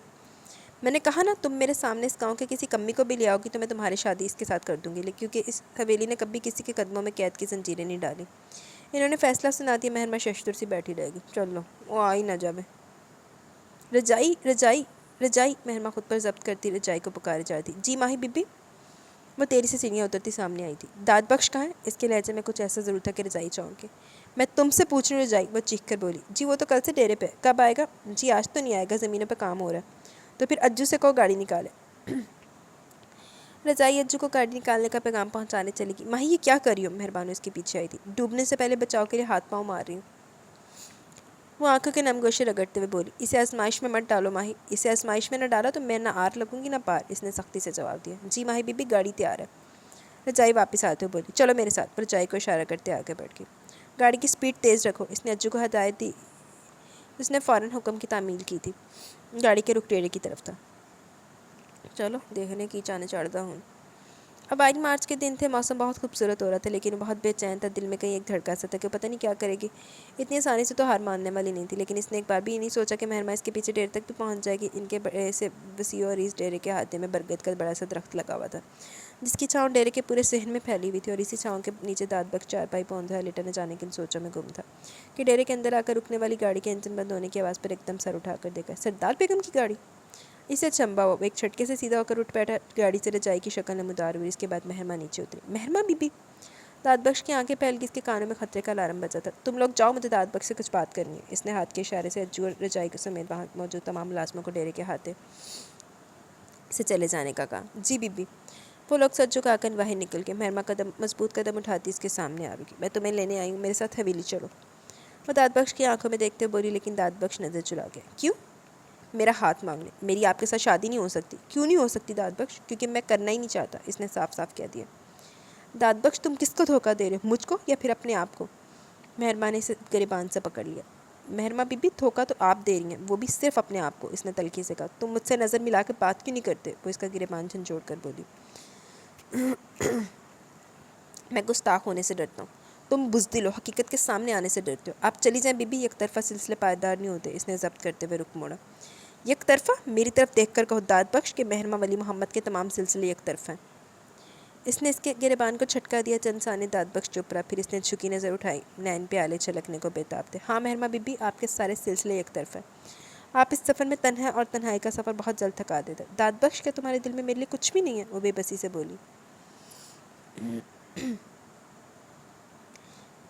میں نے کہا نا، تم میرے سامنے اس گاؤں کے کسی کمی کو بھی لے آؤ گی تو میں تمہاری شادی اس کے ساتھ کر دوں گی، کیونکہ اس حویلی نے کبھی کسی کے قدموں میں قید کی زنجیریں نہیں ڈالی. انہوں نے فیصلہ سنا دیا. مہرما ششتر سی بیٹھی رہ گئی. چلو، وہ آ ہی نہ جاوے. رجائی رجائی رجائی. مہرما خود پر ضبط کرتی رجائی کو پکارے جاتی. جی ماہی بی بی. وہ تیری سے سینیاں اترتی سامنے آئی تھی. داد بخش کہاں ہے؟ اس کے لہجے میں کچھ ایسا ضرور تھا کہ رجائی چونک گئی. میں تم سے پوچھ رہی ہوں رجائی. وہ چیخ کر بولی. جی وہ تو کل سے ڈیرے پہ. کب آئے گا؟ جی آج تو نہیں آئے گا، زمینوں پہ کام ہو رہا ہے. تو پھر اجو سے کہو گاڑی نکالے. رضائی اجو کو گاڑی نکالنے کا پیغام پہنچانے چلی گئی. ماہی یہ کیا کر رہی ہو؟ مہربانو اس کے پیچھے آئی تھی. ڈوبنے سے پہلے بچاؤ کے لیے ہاتھ پاؤں مار رہی ہوں. وہ آنکھوں کے نم گوشے رگڑتے ہوئے بولی. اسے آزمائش میں مت ڈالو ماہی. اسے آزمائش میں نہ ڈالا تو میں نہ آر لگوں گی نہ پار. اس نے سختی سے جواب دیا. جی ماہی بی بی، گاڑی تیار ہے. رجائی واپس آتے ہوئے بولی. چلو میرے ساتھ. رجائی کو اشارہ کرتے آگے بڑھ گئی. گاڑی کی سپیڈ تیز رکھو. اس نے اجو کو ہدایت دی. اس نے فوراً حکم کی تعمیل کی تھی. گاڑی کے رخ ڈیرے کی طرف تھا. چلو دیکھنے کی چانے چڑھتا ہوں. اب آج مارچ کے دن تھے. موسم بہت خوبصورت ہو رہا تھا، لیکن وہ بہت بے چین تھا. دل میں کہیں ایک دھڑکا سا تھا کہ پتہ نہیں کیا کرے گی. اتنی آسانی سے تو ہار ماننے والی نہیں تھی، لیکن اس نے ایک بار بھی یہ نہیں سوچا کہ مہرما اس کے پیچھے ڈیرے تک بھی پہنچ جائے گی. ان کے بڑے سے وسیع اور اس ڈیرے کے ہاتھے میں برگد کا بڑا سا درخت لگا ہوا تھا، جس کی چھاؤں ڈیرے کے پورے صحن میں پھیلی ہوئی تھی، اور اسی چھاؤں کے نیچے داد بخش چارپائی پوندھا لیٹا نہ جانے کن سوچوں میں گم تھا کہ ڈیرے کے اندر آ کر رکنے والی گاڑی کے انجن بند ہونے کی آواز پر ایک دم سر اٹھا کر دیکھا. سردار بیگم کی گاڑی! اسے اچنبھا ہوا. وہ ایک چھٹکے سے سیدھا ہو کر اٹھ بیٹھا. گاڑی سے رجائی کی شکل نمودار ہوئی. اس کے بعد مہرما نیچے اتری. مہرما بی بی. داد بخش کی آنکھیں پھیل گئی. اس کے کانوں میں خطرے کا الارم بجا تھا. تم لوگ جاؤ، مجھے داد بخش سے کچھ بات کرنی ہے. اس نے ہاتھ کے اشارے سے اجو اور رجائی کے سمیت وہاں موجود تمام ملازموں کو ڈیرے کے ہاتھے سے چلے جانے کا کہا. جی بی بی. وہ لوگ سر جھکا کر باہر نکل گئے. مہرما مضبوط قدم اٹھاتی اس کے سامنے آ رکی. میں تمہیں لینے آئی ہوں، میرے ساتھ حویلی چلو. وہ داد بخش کی آنکھوں میں دیکھتے بولی، لیکن داد بخش نظر چرا گیا. کیوں؟ میرا ہاتھ مانگ لیں. میری آپ کے ساتھ شادی نہیں ہو سکتی. کیوں نہیں ہو سکتی داد بخش؟ کیونکہ میں کرنا ہی نہیں چاہتا. اس نے صاف صاف کہہ دیا. داد بخش تم کس کو دھوکہ دے رہے ہو، مجھ کو یا پھر اپنے آپ کو؟ مہرما نے اسے گریبان سے پکڑ لیا. مہرما بی بی، دھوکہ تو آپ دے رہی ہیں، وہ بھی صرف اپنے آپ کو. اس نے تلخی سے کہا. تم مجھ سے نظر ملا کے بات کیوں نہیں کرتے؟ وہ اس کا گریبان جھنجھوڑ کر بولی. میں گستاخ ہونے سے ڈرتا ہوں. تم بزدل ہو، حقیقت کے سامنے آنے سے ڈرتے ہو. آپ چلی جائیں بی بی. یک طرفہ سلسلے پائیدار نہیں ہوتے. اس نے ضبط کرتے ہوئے رخ موڑا. یک طرفہ؟ میری طرف دیکھ کر کہو داد بخش کہ مہرما ولی محمد کے تمام سلسلے یک طرف ہیں. اس نے اس کے گریبان کو چھٹکا دیا. چند ثانیے داد بخش چپ رہا. پھر اس نے جھکی نظر اٹھائی. نین پیالے چھلکنے کو بےتاب تھے. ہاں مہرما بی بی، آپ کے سارے سلسلے یک طرف ہیں. آپ اس سفر میں تنہا اور تنہائی کا سفر بہت جلد تھکا دیتا. داد بخش، کیا تمہارے دل میں میرے لیے کچھ بھی نہیں ہے؟ وہ بے بسی سے بولی.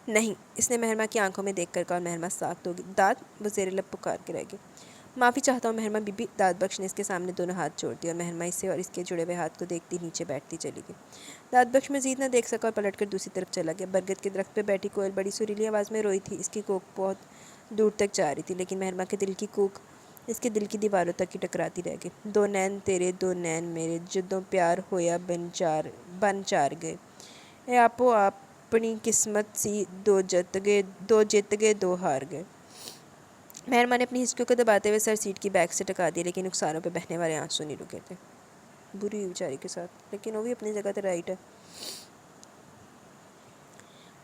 نہیں. اس نے مہرما کی آنکھوں میں دیکھ کر کہا اور مہرما ساکت ہو گئی. داد! وہ زیر لب پکار کے رہ گئی. معافی چاہتا ہوں مہرما بی بی. داد بخش نے اس کے سامنے دونوں ہاتھ جوڑ دیے اور مہرما اسے اور اس کے جڑے ہوئے ہاتھ کو دیکھتی نیچے بیٹھتی چلی گئی. داد بخش مزید نہ دیکھ سکا اور پلٹ کر دوسری طرف چلا گیا. برگد کے درخت پہ بیٹھی کوئل بڑی سریلی آواز میں روئی تھی. اس کی کوک بہت دور تک جا رہی تھی، لیکن مہرما کے دل کی کوک اس کے دل کی دیواروں تک ہی ٹکراتی رہ گئی. دو نین تیرے دو نین میرے، جدوں پیار ہویا بن چار گئے. اے آپو آپ اپنی قسمت سی، دو جیت گئے دو ہار گئے۔ مہرماں نے اپنی ہچکیوں کو دباتے ہوئے سر سیٹ کی بیک سے ٹکا دیا، لیکن رخساروں پہ بہنے والے آنسو نہیں رکے تھے۔ بری ہوئی بیچاری کے ساتھ، لیکن وہ بھی اپنی جگہ تے رائٹ ہے۔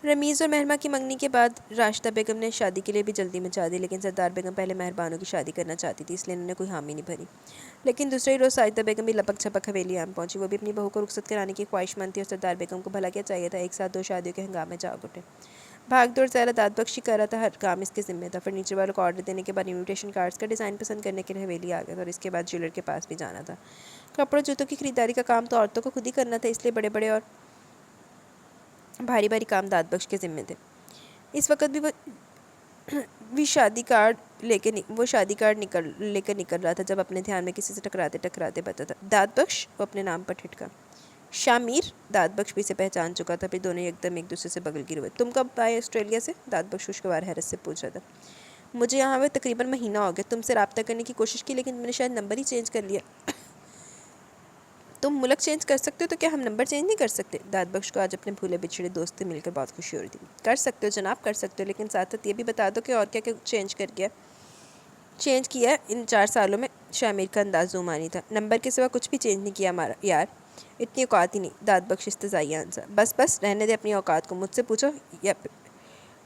رمیز اور مہرماں کی منگنی کے بعد راشدہ بیگم نے شادی کے لیے بھی جلدی مچا دی، لیکن سردار بیگم پہلے مہربانوں کی شادی کرنا چاہتی تھی، اس لیے انہوں نے کوئی حامی نہیں بھری۔ لیکن دوسرے ہی روز ساجدہ بیگم بھی لپک چھپک حویلی آن پہنچی۔ وہ بھی اپنی بہو کو رخصت کرانے کی خواہش مند تھی، اور سردار بیگم کو بھلا کیا چاہیے تھا، ایک ساتھ دو شادیوں کے ہنگامے جاگ اٹھے۔ بھاگ دوڑ زیادہ داد بخشی کر رہا تھا، ہر کام اس کے ذمہ تھا۔ فرنیچر والوں کو آرڈر دینے کے بعد انویٹیشن کارڈز کا ڈیزائن پسند کرنے کے لیے حویلی آ گیا تھا، اور اس کے بعد جیولر کے پاس بھی جانا تھا۔ کپڑوں جوتوں کی خریداری کا کام تو عورتوں کو خود ہی کرنا تھا، اس لیے بڑے بڑے اور بھاری بھاری کام داد بخش کے ذمے تھے۔ اس وقت بھی وہ شادی کارڈ لے کر نکل رہا تھا، جب اپنے دھیان میں کسی سے ٹکراتے بتا تھا، داد بخش۔ وہ اپنے نام پر ٹھٹکا۔ شامیر۔ داد بخش بھی اسے پہچان چکا تھا، پھر دونوں ایک دم ایک دوسرے سے بغل گرے ہوئے۔ تم کب آئے آسٹریلیا سے؟ داد بخش خوشگوار حیرت سے پوچھ رہا تھا۔ مجھے یہاں ہوئے تقریباً مہینہ ہو گیا، تم سے رابطہ کرنے کی کوشش کی، لیکن میں نے شاید نمبر ہی چینج کر لیا۔ تم ملک چینج کر سکتے ہو تو کیا ہم نمبر چینج نہیں کر سکتے؟ داد بخش کو آج اپنے بھولے بچھڑے دوست سے مل کر بہت خوشی ہو رہی تھی۔ کر سکتے ہو جناب، کر سکتے ہو، لیکن ساتھ ساتھ یہ بھی بتا دو کہ اور کیا چینج کیا ہے ان 4 سالوں میں۔ شامیر کا انداز زومانی تھا۔ نمبر کے سوا کچھ بھی چینج نہیں کیا ہمارا یار، اتنی اوقات ہی نہیں۔ داد بخش استہزائیہ ہنسا۔ بس رہنے دے اپنی اوقات کو، مجھ سے پوچھو یا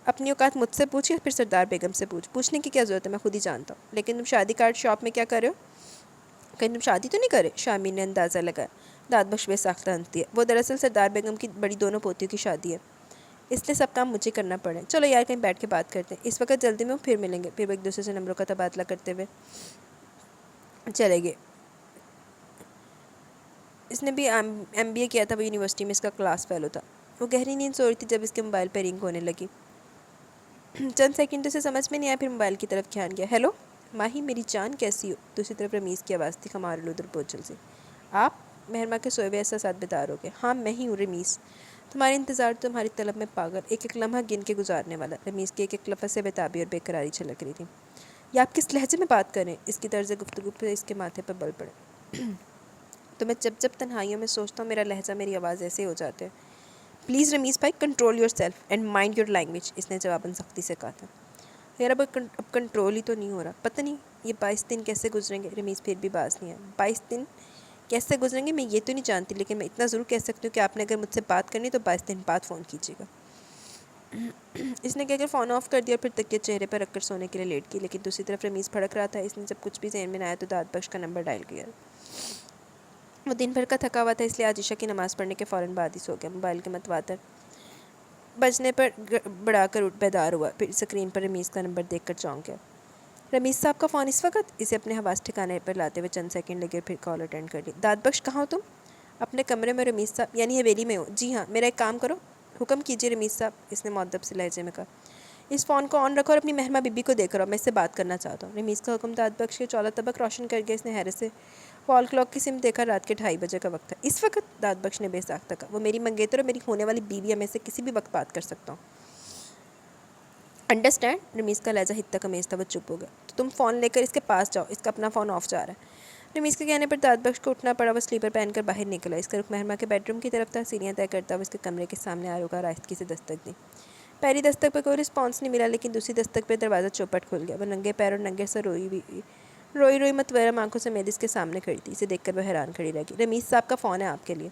اپنی اوقات مجھ سے پوچھ یا پھر سردار بیگم سے پوچھنے کی کیا ضرورت ہے، میں خود ہی جانتا ہوں۔ لیکن تم شادی کارڈ شاپ میں کیا کر رہے ہو؟ کہیں تم شادی تو نہیں کرے؟ شامیر نے اندازہ لگایا۔ داد بخش بے ساختہ ہنستی ہے۔ وہ دراصل سردار بیگم کی بڑی دونوں پوتیوں کی شادی ہے، اس لیے سب کام مجھے کرنا پڑے۔ چلو یار کہیں بیٹھ کے بات کرتے ہیں، اس وقت جلدی میں پھر ملیں گے۔ پھر وہ ایک دوسرے سے نمبروں کا تبادلہ کرتے ہوئے چلے گئے۔ اس نے بھی ایم بی اے کیا تھا، وہ یونیورسٹی میں اس کا کلاس فیلو تھا۔ وہ گہری نیند سو رہی تھی جب اس کے موبائل پہ رنگ ہونے لگی۔ چند سیکنڈ سے سمجھ میں نہیں آیا، پھر موبائل کی طرف دھیان گیا۔ ہیلو ماہی میری جان، کیسی ہو؟ دوسری طرف رمیز کی آواز تھی، خمار الودر بوجھل سے۔ آپ؟ مہرماں کے سوئے ہوئے احساسات بیدار ہو گئے۔ ہاں میں ہی ہوں رمیز، تمہارے انتظار، تمہاری طلب میں پاگل، ایک ایک لمحہ گن کے گزارنے والا۔ رمیز کے ایک ایک لفظ سے بےتابی اور بے قراری چھلک رہی تھی۔ یہ آپ کس لہجے میں بات کریں؟ اس کی طرز گفتگو پہ اس کے ماتھے پر بل پڑے۔ تو میں جب تنہائیوں میں سوچتا ہوں، میرا لہجہ میری آواز ایسے ہو جاتے ہیں۔ پلیز رمیز بھائی، control yourself and mind your language, اس نے جواباً سختی سے کہا تھا۔ یار اب کنٹرول ہی تو نہیں ہو رہا، پتہ نہیں یہ 22 دن کیسے گزریں گے۔ رمیز پھر بھی باز نہیں ہے۔ 22 دن کیسے گزریں گے میں یہ تو نہیں جانتی، لیکن میں اتنا ضرور کہہ سکتی ہوں کہ آپ نے اگر مجھ سے بات کرنی تو 22 دن بعد فون کیجیے گا۔ اس نے کہہ کر فون آف کر دیا، پھر تکیہ چہرے پر رکھ کر سونے کے لیے لیٹ کی، لیکن دوسری طرف رمیز بھڑک رہا تھا۔ اس نے جب کچھ بھی ذہن میں نہ آیا تو داد بخش کا نمبر ڈائل کیا۔ وہ دن بھر کا تھکا ہوا تھا، اس لیے آج عشاء کی نماز پڑھنے کے فوراً بعد ہی سو گیا۔ موبائل کے متواتر بجنے پر بڑھا کر بیدار ہوا، پھر اسکرین پر رمیز کا نمبر دیکھ کر چونک گیا۔ رمیز صاحب کا فون اس وقت؟ اسے اپنے حواس ٹھکانے پر لاتے ہوئے چند سیکنڈ لگے، پھر کال اٹینڈ کر لی۔ داد بخش کہاں ہو تم؟ اپنے کمرے میں رمیز صاحب، یعنی حویلی میں ہو؟ جی ہاں، میرا ایک کام کرو۔ حکم کیجیے رمیز صاحب، اس نے مؤدب سے لہجے میں کہا۔ اس فون کو آن رکھو اور اپنی مہرماں بی بی کو دیکھ رہا ہوں، میں اس سے بات کرنا چاہتا ہوں۔ رمیز کا حکم داد بخش کے 14 طبق روشن کر گیا۔ اس نے حیرت سے وال کلاک کی سمت دیکھا، رات کے 2:30 بجے کا وقت تھا۔ اس وقت؟ داد بخش نے بے ساختہ کہا۔ وہ میری منگیتر اور میری ہونے والی بیوی ہے، میں سے کسی بھی وقت بات کر سکتا ہوں۔ انڈرسٹینڈ؟ رمیز کا لہجہ حد تک امیز تھا، وہ چپ ہو گیا۔ تو تم فون لے کر اس کے پاس جاؤ، اس کا اپنا فون آف جا رہا ہے۔ رمیز کے کہنے پر داد بخش کو اٹھنا پڑا، وہ سلیپر پہن کر باہر نکلا۔ اس کا رخ مہرماں کے بیڈ روم کی طرف تھا۔ سیڑھیاں طے کرتا ہوا اس کے کمرے کے سامنے آروگا آہستگی سے دستک دی۔ پہلی دستک پر کوئی رسپانس نہیں ملا، لیکن دوسری دستک پہ دروازہ چوپٹ کھل گیا۔ وہ ننگے پیر اور ننگے سر روئی متورم آنکھوں سے میز کے سامنے کھڑی تھی۔ اسے دیکھ کر وہ حیران کھڑی رہ گئی۔ رمیز صاحب کا فون ہے آپ کے لیے۔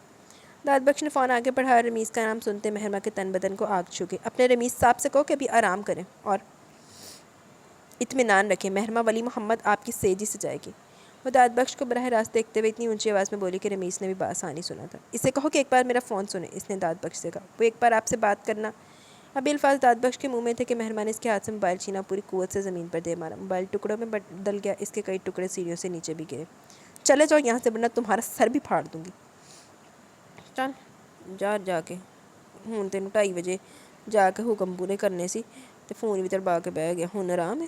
داد بخش نے فون آگے بڑھایا۔ رمیز کا نام سنتے مہرماں کے تن بدن کو آگ چھو گئی۔ اپنے رمیز صاحب سے کہو کہ ابھی آرام کریں اور اطمینان رکھیں، مہرماں ولی محمد آپ کی سیجی سے جائے گی۔ وہ داد بخش کو براہ راست دیکھتے ہوئے اتنی اونچی آواز میں بولی کہ رمیز نے بھی بآسانی سنا تھا۔ اسے کہو کہ ایک بار میرا فون سنیں، اس نے داد بخش سے کہا۔ وہ ایک بار آپ سے بات کرنا۔ ابھی الفاظ داد بخش کے منہ میں تھے کہ مہرماں نے اس کے ہاتھ سے موبائل چھینا، پوری قوت سے زمین پر دے مارا۔ موبائل ٹکڑوں میں بدل گیا، اس کے کئی ٹکڑے سیڑھیوں سے نیچے بھی گرے۔ چلے جاؤ یہاں سے ورنہ تمہارا سر بھی پھاڑ دوں گی۔ چل جا کے ہوں تینوں 2:30 بجے جا کے حکم پورے کرنے سی تے فون بھی تڑبا کے بہ گیا، ہن آرام ہے۔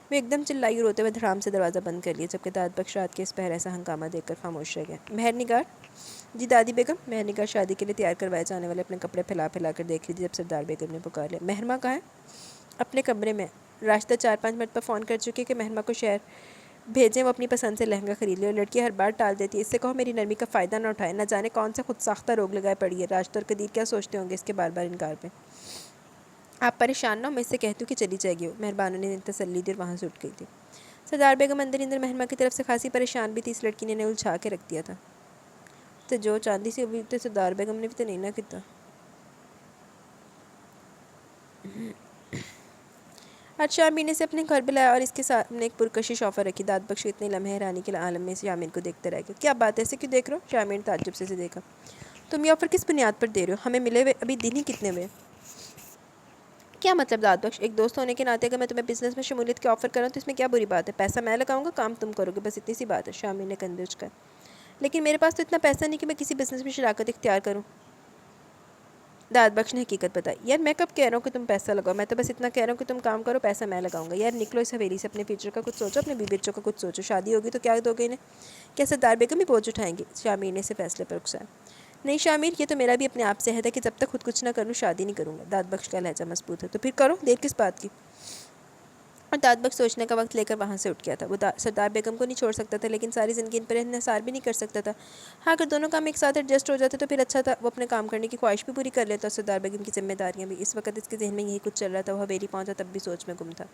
وہ ایک دم چلائی روتے ہوئے دھڑام سے دروازہ بند کر لیا، جبکہ داد بخش رات کے اس پہر ایسا ہنگامہ دیکھ کر خاموش رہ گیا۔ مہر نگار؟ جی دادی بیگم؟ مہر نگار شادی کے لیے تیار کروائے جانے والے اپنے کپڑے پھیلا کر دیکھ لی جب سردار بیگم نے پکار لیا۔ مہرماں کہاں ہے؟ اپنے کمرے میں۔ راشدہ 4-5 مرتبہ فون کر چکی ہے کہ مہرماں کو شہر بھیجیں وہ اپنی پسند سے لہنگا خرید لے، اور لڑکی ہر بار ٹال دیتی ہے۔ اس سے کہو میری نرمی کا فائدہ نہ اٹھائے، نہ جانے کون سے خود ساختہ روگ لگائے پڑی ہے۔ راشد اور قدیر کیا سوچتے ہوں گے اس کے بار بار انکار پہ؟ آپ پریشان نہ ہو، میں اس سے کہتی ہوں کہ چلی جائے گی وہ۔ مہربانوں نے تسلی دی اور وہاں سے اٹھ گئی تھی۔ سردار بیگم اندر مہرما کی طرف سے خاصی پریشان بھی تھی، اس لڑکی نے انہیں الجھا کے رکھ دیا تھا۔ تو جو چاندی سی ابھی تو سردار بیگم نے بھی تو نہیں نہ کیتا۔ آج شامیر نے سے اپنے گھر بلایا اور اس کے سامنے ایک پرکشش آفر رکھی۔ داد بخش اتنے لمحے حیرانی کے عالم میں شامیر کو دیکھتے رہ گئے۔ کیا بات ہے، ایسے کیوں دیکھ رہے ہو؟ شامیر نے تعجب سے دیکھا۔ تم یہ آفر کس بنیاد پر دے رہے ہو؟ ہمیں ملے ہوئے ابھی دن ہی کتنے ہوئے؟ کیا مطلب داد بخش؟ ایک دوست ہونے کے ناطے اگر میں تمہیں بزنس میں شمولیت کے آفر کروں تو اس میں کیا بری بات ہے؟ پیسہ میں لگاؤں گا، کام تم کرو گے، بس اتنی سی بات ہے۔ شامیر نے کندھے اچکائے۔ لیکن میرے پاس تو اتنا پیسہ نہیں کہ میں کسی بزنس میں شراکت اختیار کروں۔ داد بخش نے حقیقت بتائی۔ یار میں کب کہہ رہا ہوں کہ تم پیسہ لگاؤ، میں تو بس اتنا کہہ رہا ہوں کہ تم کام کرو، پیسہ میں لگاؤں گا۔ یار نکلو اس حویلی سے، اپنے فیوچر کا کچھ سوچو، اپنے بیوی بچوں کا کچھ سوچو۔ شادی ہوگی تو کیا دو گے انہیں؟ کیا سردار بیگم بھی بوجھ اٹھائیں گی؟ شامیر نے اسے فیصلے پر اکسایا۔ نہیں شامیر، یہ تو میرا بھی اپنے آپ سے عہد ہے کہ جب تک خود کچھ نہ کروں شادی نہیں کروں گا۔ داد بخش کا لہجہ مضبوط ہے۔ تو پھر کرو، دیر کس بات کی؟ اور داد بخش سوچنے کا وقت لے کر وہاں سے اٹھ گیا تھا۔ وہ سردار بیگم کو نہیں چھوڑ سکتا تھا، لیکن ساری زندگی ان پر انحصار بھی نہیں کر سکتا تھا۔ ہاں اگر دونوں کام ایک ساتھ ایڈجسٹ ہو جاتے تو پھر اچھا تھا۔ وہ اپنے کام کرنے کی خواہش بھی پوری کر لیتا اور سردار بیگم کی ذمہ داریاں بھی۔ اس وقت اس کے ذہن میں یہی کچھ چل رہا تھا۔ وہ حویلی پہنچا تب بھی سوچ میں گم تھا۔